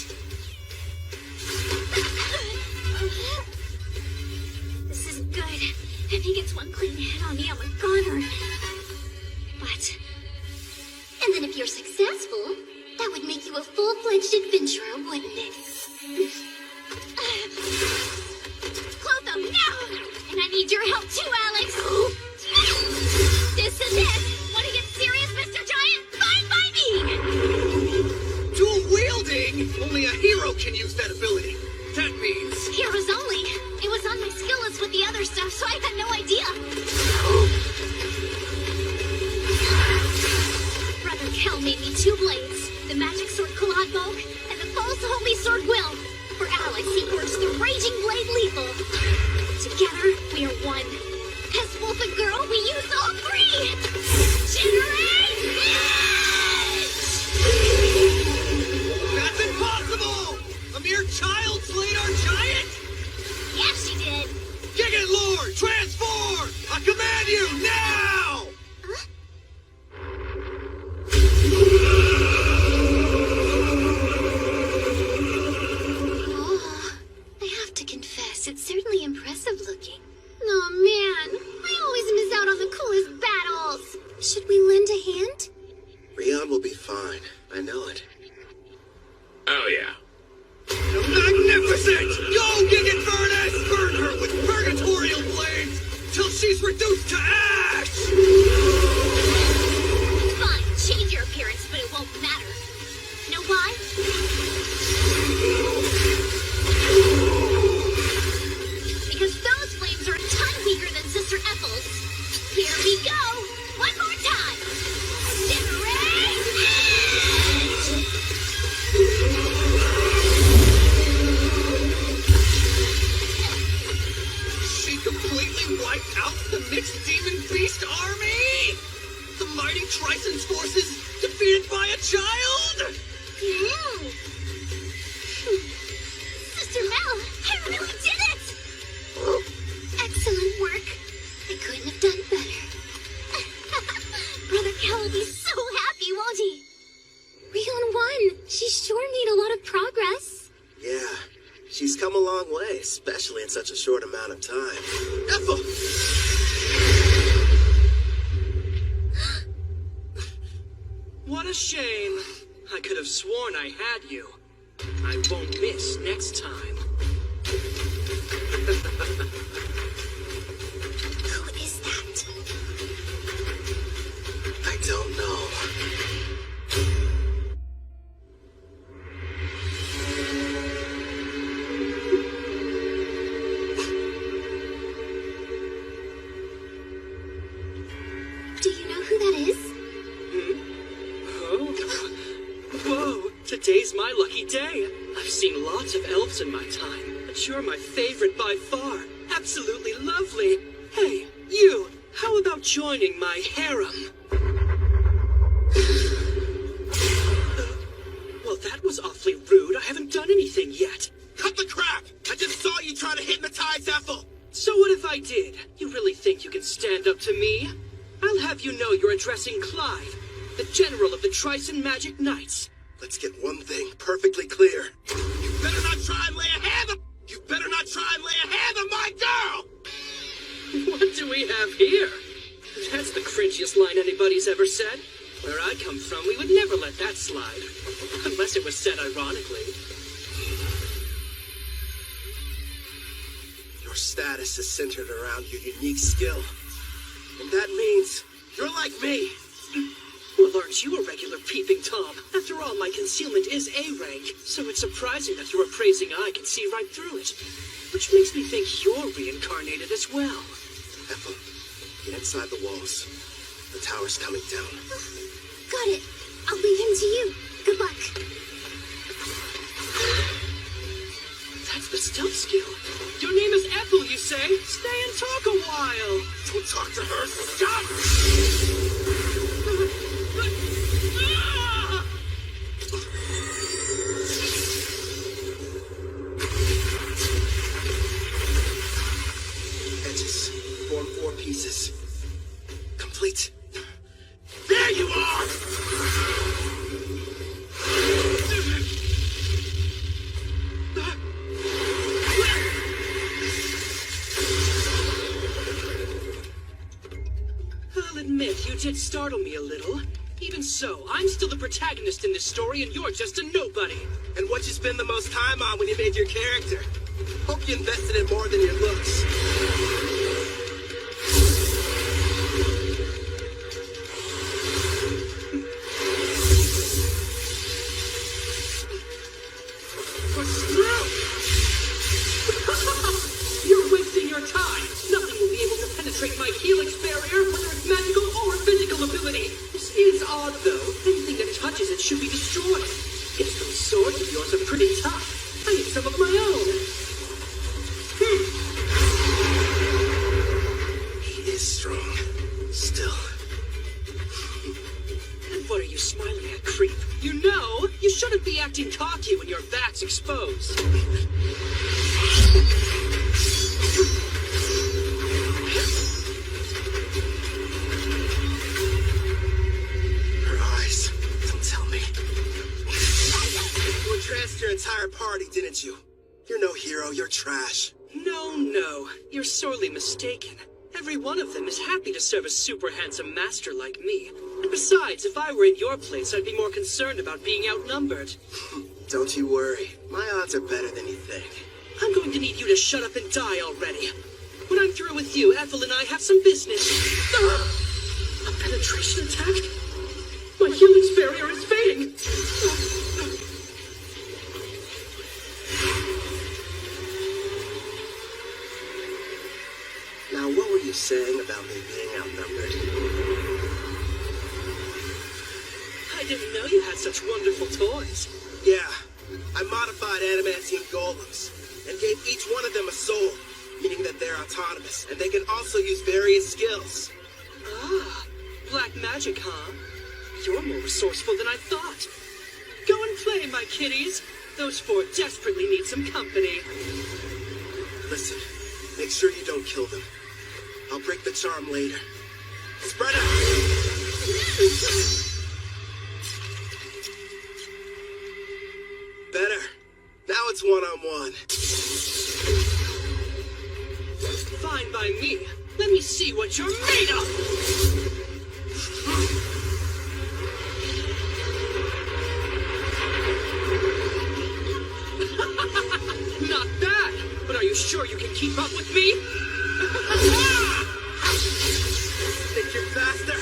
This is good. If he gets one clean hit on me, I'm a goner. But... And then if you're successful, that would make you a full-fledged adventurer, wouldn't it? Clotham, now! And I need your help too, Alex! This is it! Want to get serious, Mr. Giant? Fine by me! Dual wielding? Only a hero can use that ability. That means... Heroes only. It was on my skill list with the other stuff, so I had no idea. Brother Kel made me 2 blades. The magic sword Claude Bow and the false holy sword Will. For Alex, he forged the raging blade Lethal. Together, we are one. As both a girl, we use all 3! Generate That's impossible! A mere child slayed our giant? Yeah, she did. Gigan Lord, transform! I command you, now! Oh, I have to confess, it's certainly impressive looking. Oh man, I always miss out on the coolest battles. Should we lend a hand? Rion will be fine. I know it. Oh, yeah. Magnificent! Go, Gigan Furnace! Burn her with purgatorial blades till she's reduced to ash! Fine, change your appearance, but it won't matter. Know why? Because those flames are a ton weaker than Sister Ethel's. Here we go! One more time! Generate Edge! She completely wiped out the mixed demon beast army? The mighty Trison's forces defeated by a child? Sister Mel, I really did it! Excellent work. I couldn't have done better. Brother Kel will be so happy, won't he? Rion won. She sure made a lot of progress. Yeah, she's come a long way, especially in such a short amount of time. Ethel! What a shame. I could have sworn I had you. I won't miss next time. Who is that? I don't know. Do you know who that is? Whoa, today's my lucky day. I've seen lots of elves in my time, but you're my favorite by far. Absolutely lovely. Hey, you, how about joining my harem? Well, that was awfully rude. I haven't done anything yet. Cut the crap! I just saw you trying to hypnotize Ethel. So what if I did? You really think you can stand up to me? I'll have you know you're addressing Clive, the general of the Trison Magic Knights. Let's get one thing perfectly clear. You better not try and lay a hand What do we have here? That's the cringiest line anybody's ever said. Where I come from, we would never let that slide. Unless it was said ironically. Your status is centered around your unique skill. And that means you're like me. Well, aren't you a regular peeping Tom? After all, my concealment is A rank, so it's surprising that your appraising eye can see right through it. Which makes me think you're reincarnated as well. Ethel, get inside the walls. The tower's coming down. Got it. I'll leave him to you. Good luck. That's the stealth skill. Your name is Ethel, you say? Stay and talk a while. Don't talk to her. Stop! Edges. Form 4 pieces. Complete. There you are! I'll admit, you did startle me a little. Even so, I'm still the protagonist in this story, and you're just a nobody. And what you spend the most time on when you made your character? Hope you invested in more than your looks. What's through? You're wasting your time. Nothing will be able to penetrate my helix barrier, whether it's magical or physical ability. This is odd, though. Anything that touches it should be destroyed. Guess those swords of yours are pretty tough. I need some of my own. He is strong. Still. And what are you smiling at, creep? You know, you shouldn't be acting cocky when your back's exposed. Her eyes. Don't tell me. You entranced your entire party, didn't you? You're no hero, you're trash. No, you're sorely mistaken. Every one of them is happy to serve a super handsome master like me. And besides, if I were in your place, I'd be more concerned about being outnumbered. Don't you worry. My odds are better than you think. I'm going to need you to shut up and die already. When I'm through with you, Ethel and I have some business. A penetration attack? My helix barrier is fading. Now, what were you saying about me being outnumbered? I didn't know you had such wonderful toys. Yeah, I modified adamantine golems and gave each one of them a soul, meaning that they're autonomous and they can also use various skills. Ah, black magic, huh? You're more resourceful than I thought. Go and play, my kiddies. Those 4 desperately need some company. Listen, make sure you don't kill them. I'll break the charm later. Spread out! Better. Now it's one-on-one. Fine by me. Let me see what you're made of! Not bad, but are you sure you can keep up with me? Think you're faster?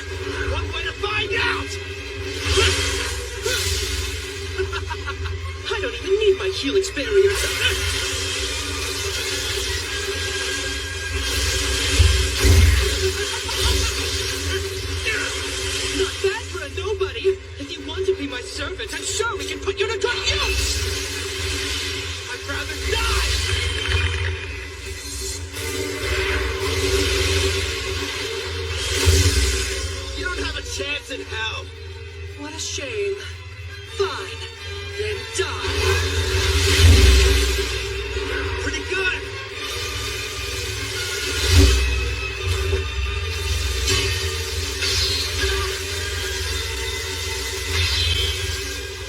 One way to find out! I don't even need my helix barriers. Not bad for a nobody. If you want to be my servant, I'm sure we can put you to good use. I'd rather die. You don't have a chance in hell. What a shame. Fine. Then die. Pretty good.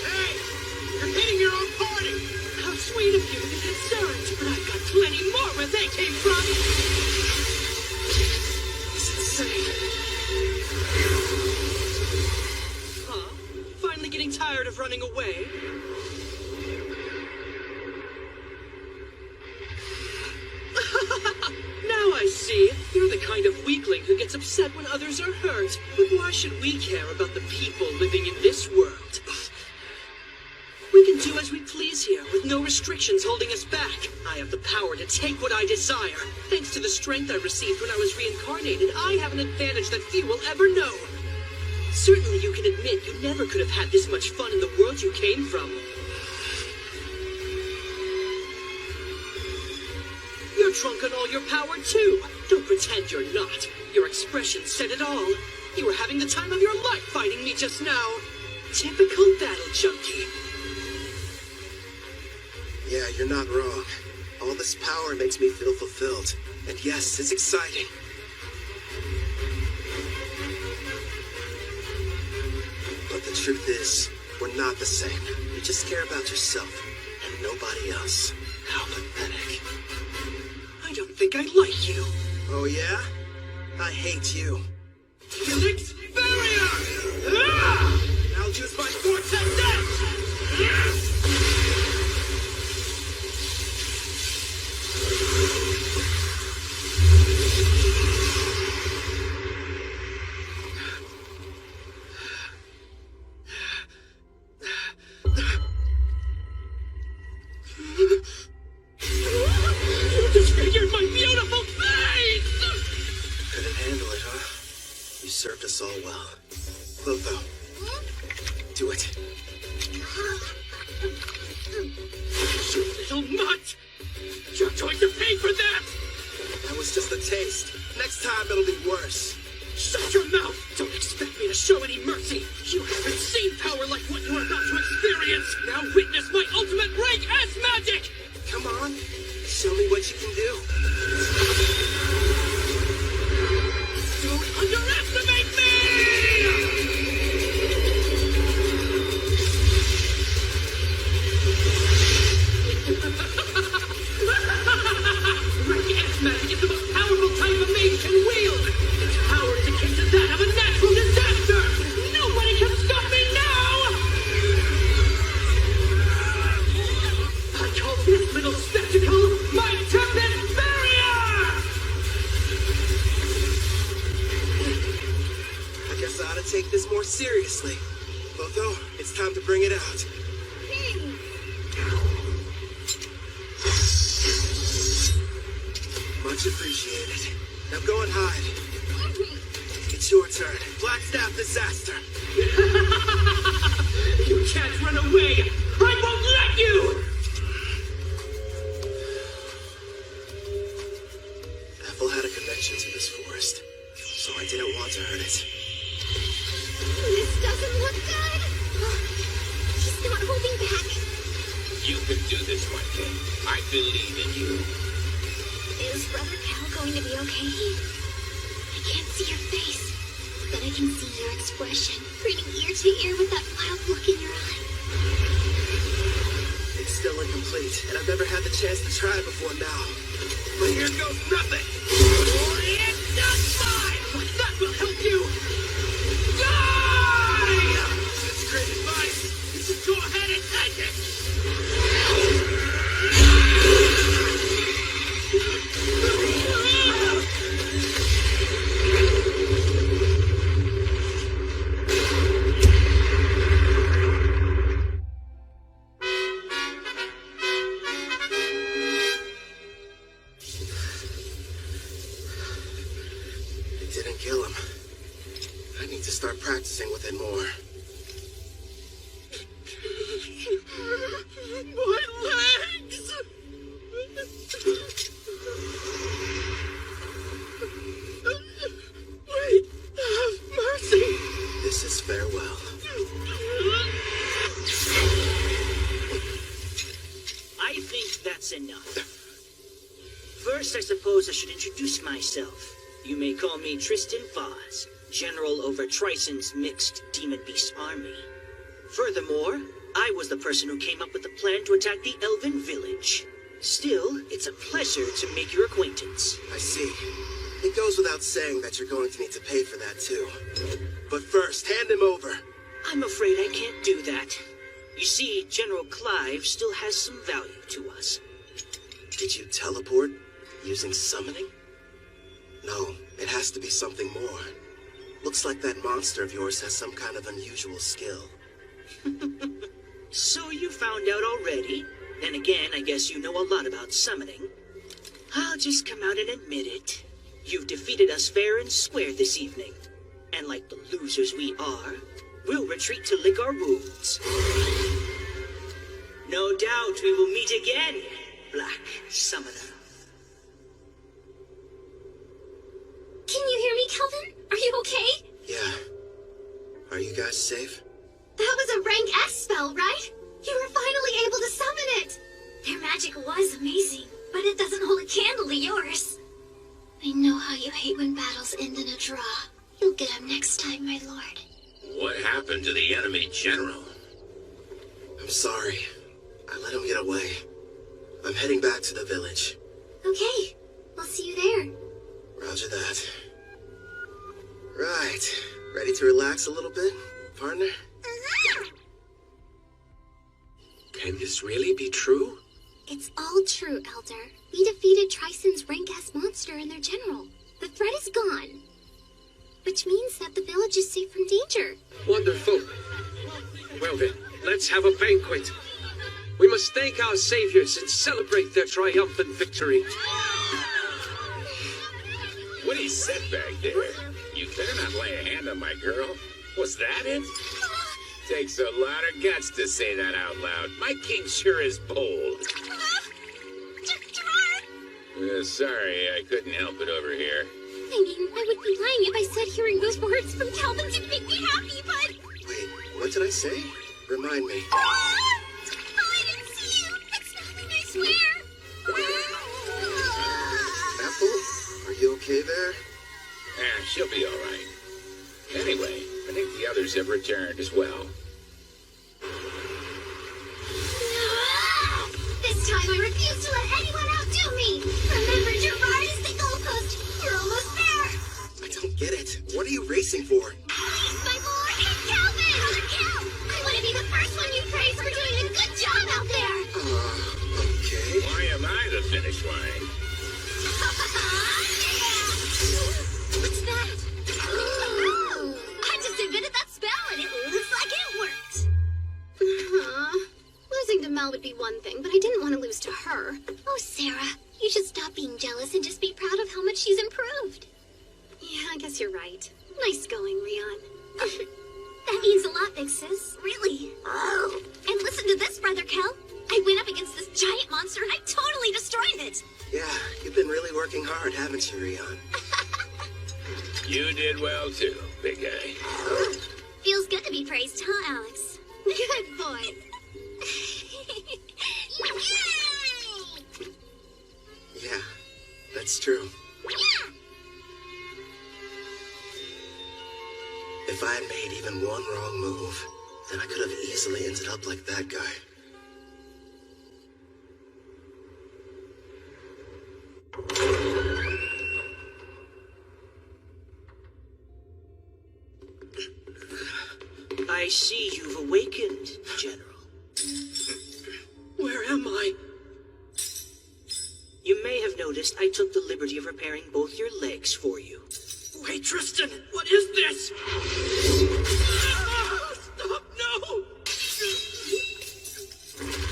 Hey! You're hitting your own party! How sweet of you to be concerned, but I've got plenty more where they came from. tired of running away? Now I see. You're the kind of weakling who gets upset when others are hurt. But why should we care about the people living in this world? We can do as we please here, with no restrictions holding us back. I have the power to take what I desire. Thanks to the strength I received when I was reincarnated, I have an advantage that few will ever know. Certainly you can admit you never could have had this much fun in the world you came from. You're drunk on all your power, too. Don't pretend you're not. Your expression said it all. You were having the time of your life fighting me just now. Typical battle junkie. Yeah, you're not wrong. All this power makes me feel fulfilled. And yes, it's exciting. But the truth is, we're not the same. You just care about yourself and nobody else. How pathetic. I don't think I like you. Oh yeah? I hate you. Helix Barrier! Ah! I'll use my Vortex Edge! You disfigured my beautiful face! Couldn't handle it, huh? You served us all well. Lotho, do it. You little nut! You're going to pay for that! That was just a taste. Next time it'll be worse. Shut your mouth! Don't expect me to show any mercy! You haven't seen power like what you're about to experience! Now witness my ultimate rank as magic! Come on, show me what you can do. Don't underestimate me! Rank S magic is the most powerful type a mage can wield! Its power is akin to that of a natural disaster! Nobody can stop me now! I call this little spectacle my Tempest Barrier! I guess I ought to take this more seriously. Lotho, it's time to bring it out. Much appreciated. Now go and hide. It's your turn. Blackstaff disaster. You can't run away! I won't let you! Ethel had a connection to this forest, so I didn't want to hurt it. This doesn't look good. He's not holding back. You can do this, my kid. I believe in you. Is Brother Cal going to be okay? I can't see your face, but I can see your expression, grinning ear to ear with that wild look in your eye. It's still incomplete, and I've never had the chance to try before now. But here goes nothing! It's not mine! But that will help you! Die! That's great advice! You should go ahead and take it! It didn't kill him. I need to start practicing with it more. My legs! Wait, have mercy! This is farewell. I think that's enough. First, I suppose I should introduce myself. You may call me Tristan Foz, General over Trison's mixed demon-beast army. Furthermore, I was the person who came up with the plan to attack the Elven village. Still, it's a pleasure to make your acquaintance. I see. It goes without saying that you're going to need to pay for that too. But first, hand him over. I'm afraid I can't do that. You see, General Clive still has some value to us. Did you teleport using summoning? No, it has to be something more. Looks like that monster of yours has some kind of unusual skill. So you found out already? Then again, I guess you know a lot about summoning. I'll just come out and admit it. You've defeated us fair and square this evening. And like the losers we are, we'll retreat to lick our wounds. No doubt we will meet again, Black Summoner. Can you hear me, Kelvin? Are you okay? Yeah. Are you guys safe? That was a rank S spell, right? You were finally able to summon it! Their magic was amazing, but it doesn't hold a candle to yours. I know how you hate when battles end in a draw. You'll get him next time, my lord. What happened to the enemy general? I'm sorry. I let him get away. I'm heading back to the village. Okay, I'll see you there. Roger that. Right. Ready to relax a little bit, partner? Can this really be true? It's all true, Elder. We defeated Trison's rank S monster and their general. The threat is gone. Which means that the village is safe from danger. Wonderful. Well then, let's have a banquet. We must thank our saviors and celebrate their triumphant victory. What he said back there? You better not lay a hand on my girl. Was that it? Takes a lot of guts to say that out loud. My king sure is bold. Sorry, I couldn't help it over here. I mean, I would be lying if I said hearing those words from Calvin didn't make me happy, but... Wait, what did I say? Remind me. Oh, I didn't see you! It's nothing, I swear! Apple, are you okay there? She'll be all right. Anyway, I think the others have returned as well. This time I refuse to let anyone outdo me! Remember, Gerard is the goalpost! You're almost there! I don't get it. What are you racing for? Please, my lord! Calvin! Elder Cal! I want to be the first one you praise for doing a good job out there! Okay. Why am I the finish line? What's that? I just invented that spell and it looks like it worked! Losing to Mel would be one thing, but I didn't want to lose to her. Oh, Sarah, you should stop being jealous and just be proud of how much she's improved. Yeah, I guess you're right. Nice going, Rion. That means a lot, big sis. Really. Oh. And listen to this, Brother Kel. I went up against this giant monster and I totally destroyed it. Yeah, you've been really working hard, haven't you, Rion? You did well too, big guy. Feels good to be praised, huh, Alex? Good boy. Yeah, that's true. If I had made even one wrong move, then I could have easily ended up like that guy. I see you've awakened, General. Where am I? You may have noticed I took the liberty of repairing both your legs for you. Wait, Tristan, what is this? Stop, no!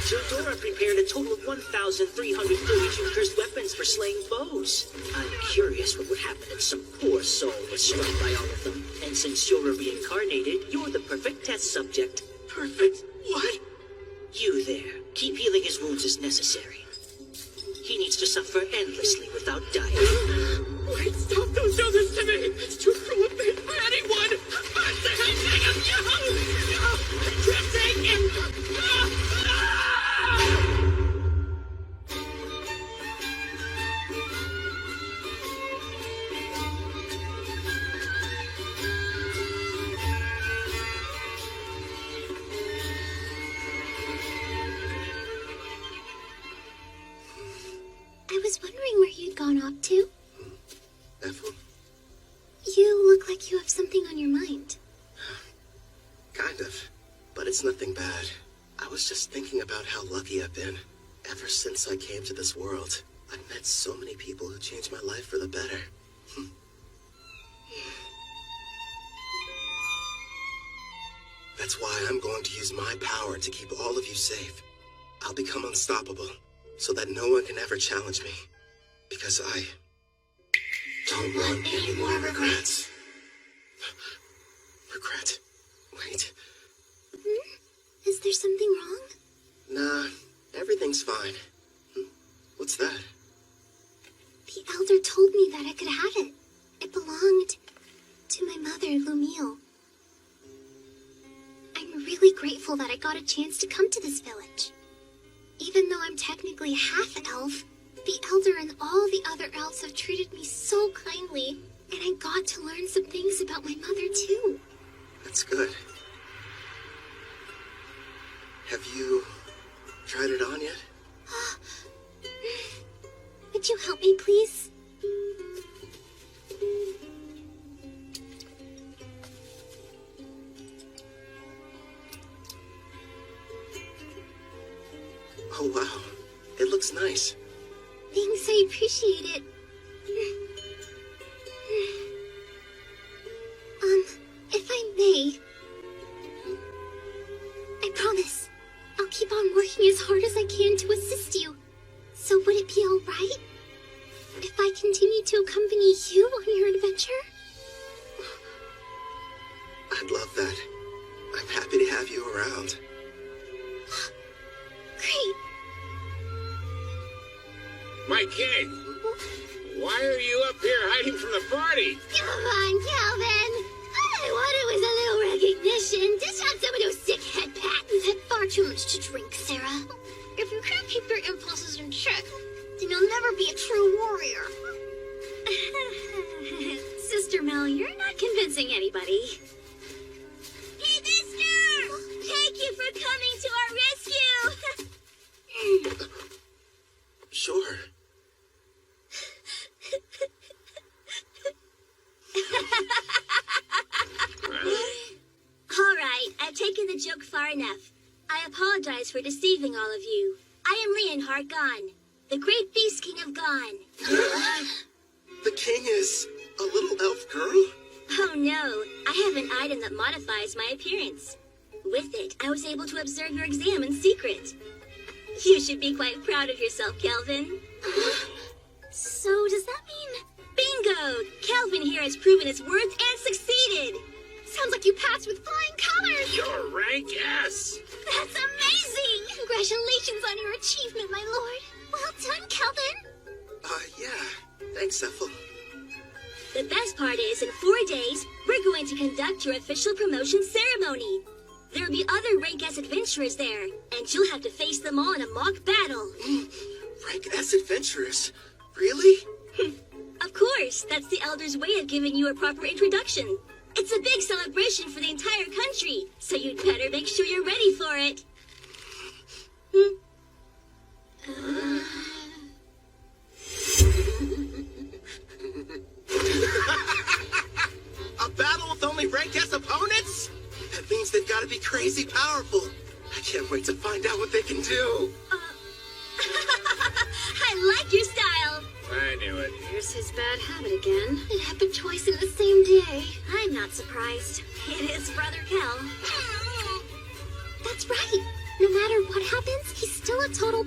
Teodora prepared a total of 1,332 cursed weapons for slaying foes. I'm curious what would happen if some poor soul was struck by all of them. And since you're a reincarnated, you're the perfect test subject. Perfect? What? You there. Keep healing his wounds as necessary. He needs to suffer endlessly without dying. Wait, stop! Don't do this to me! It's too cruel of me for anyone! I'm thinking of you! No! I can't take it! I was wondering where you'd gone off to. Ethel? You look like you have something on your mind. Kind of. it's nothing bad. I was just thinking about how lucky I've been. Ever since I came to this world, I've met so many people who changed my life for the better. That's why I'm going to use my power to keep all of you safe. I'll become unstoppable, so that no one can ever challenge me. Because I don't want any more regrets. Regret? Wait. Is there something wrong? Nah, everything's fine. What's that? The elder told me that I could have it. It belonged to my mother, Lumille. I'm really grateful that I got a chance to come to this village. Even though I'm technically half elf, the elder and all the other elves have treated me so kindly, and I got to learn some things about my mother too. That's good. Have you tried it on yet? Would you help me, please? Oh, wow. It looks nice. Thanks, I appreciate it. If I may, I promise I'll keep on working as hard as I can to assist you. So would it be all right if I continue to accompany you on your adventure? I'd love that. I'm happy to have you around. Great. My king! Why are you up here hiding from the party? Come on, Calvin. All I wanted was a little recognition. Dish out some of those sick head pats. We've had far too much to drink, Sarah. If you can't keep your impulses in check, then you'll never be a true warrior. Sister Mel, you're not convincing anybody. Hey, mister! Thank you for coming to our rescue! Sure. All right, I've taken the joke far enough. I apologize for deceiving all of you. I am Leonhard Gon, the great beast king of Gon. The king is a little elf girl? Oh no, I have an item that modifies my appearance. With it, I was able to observe your exam in secret. You should be quite proud of yourself, Kelvin. So does that mean... Bingo! Kelvin here has proven his worth and succeeded! Sounds like you passed with flying colors! Your rank S! That's amazing! Congratulations on your achievement, my lord. Well done, Kelvin! Yeah. Thanks, Ethel. The best part is, in 4 days, we're going to conduct your official promotion ceremony. There'll be other Rank S adventurers there, and you'll have to face them all in a mock battle. Rank S adventurers? Really? Of course, that's the Elder's way of giving you a proper introduction. It's a big celebration for the entire country, so you'd better make sure you're ready for it. A battle with only Rank S opponents? That means they've got to be crazy powerful. I can't wait to find out what they can do. I like your style. I knew it. Here's his bad habit again. It happened twice in the same day. I'm not surprised. It is Brother Kel. That's right. No matter what happens, he's still a total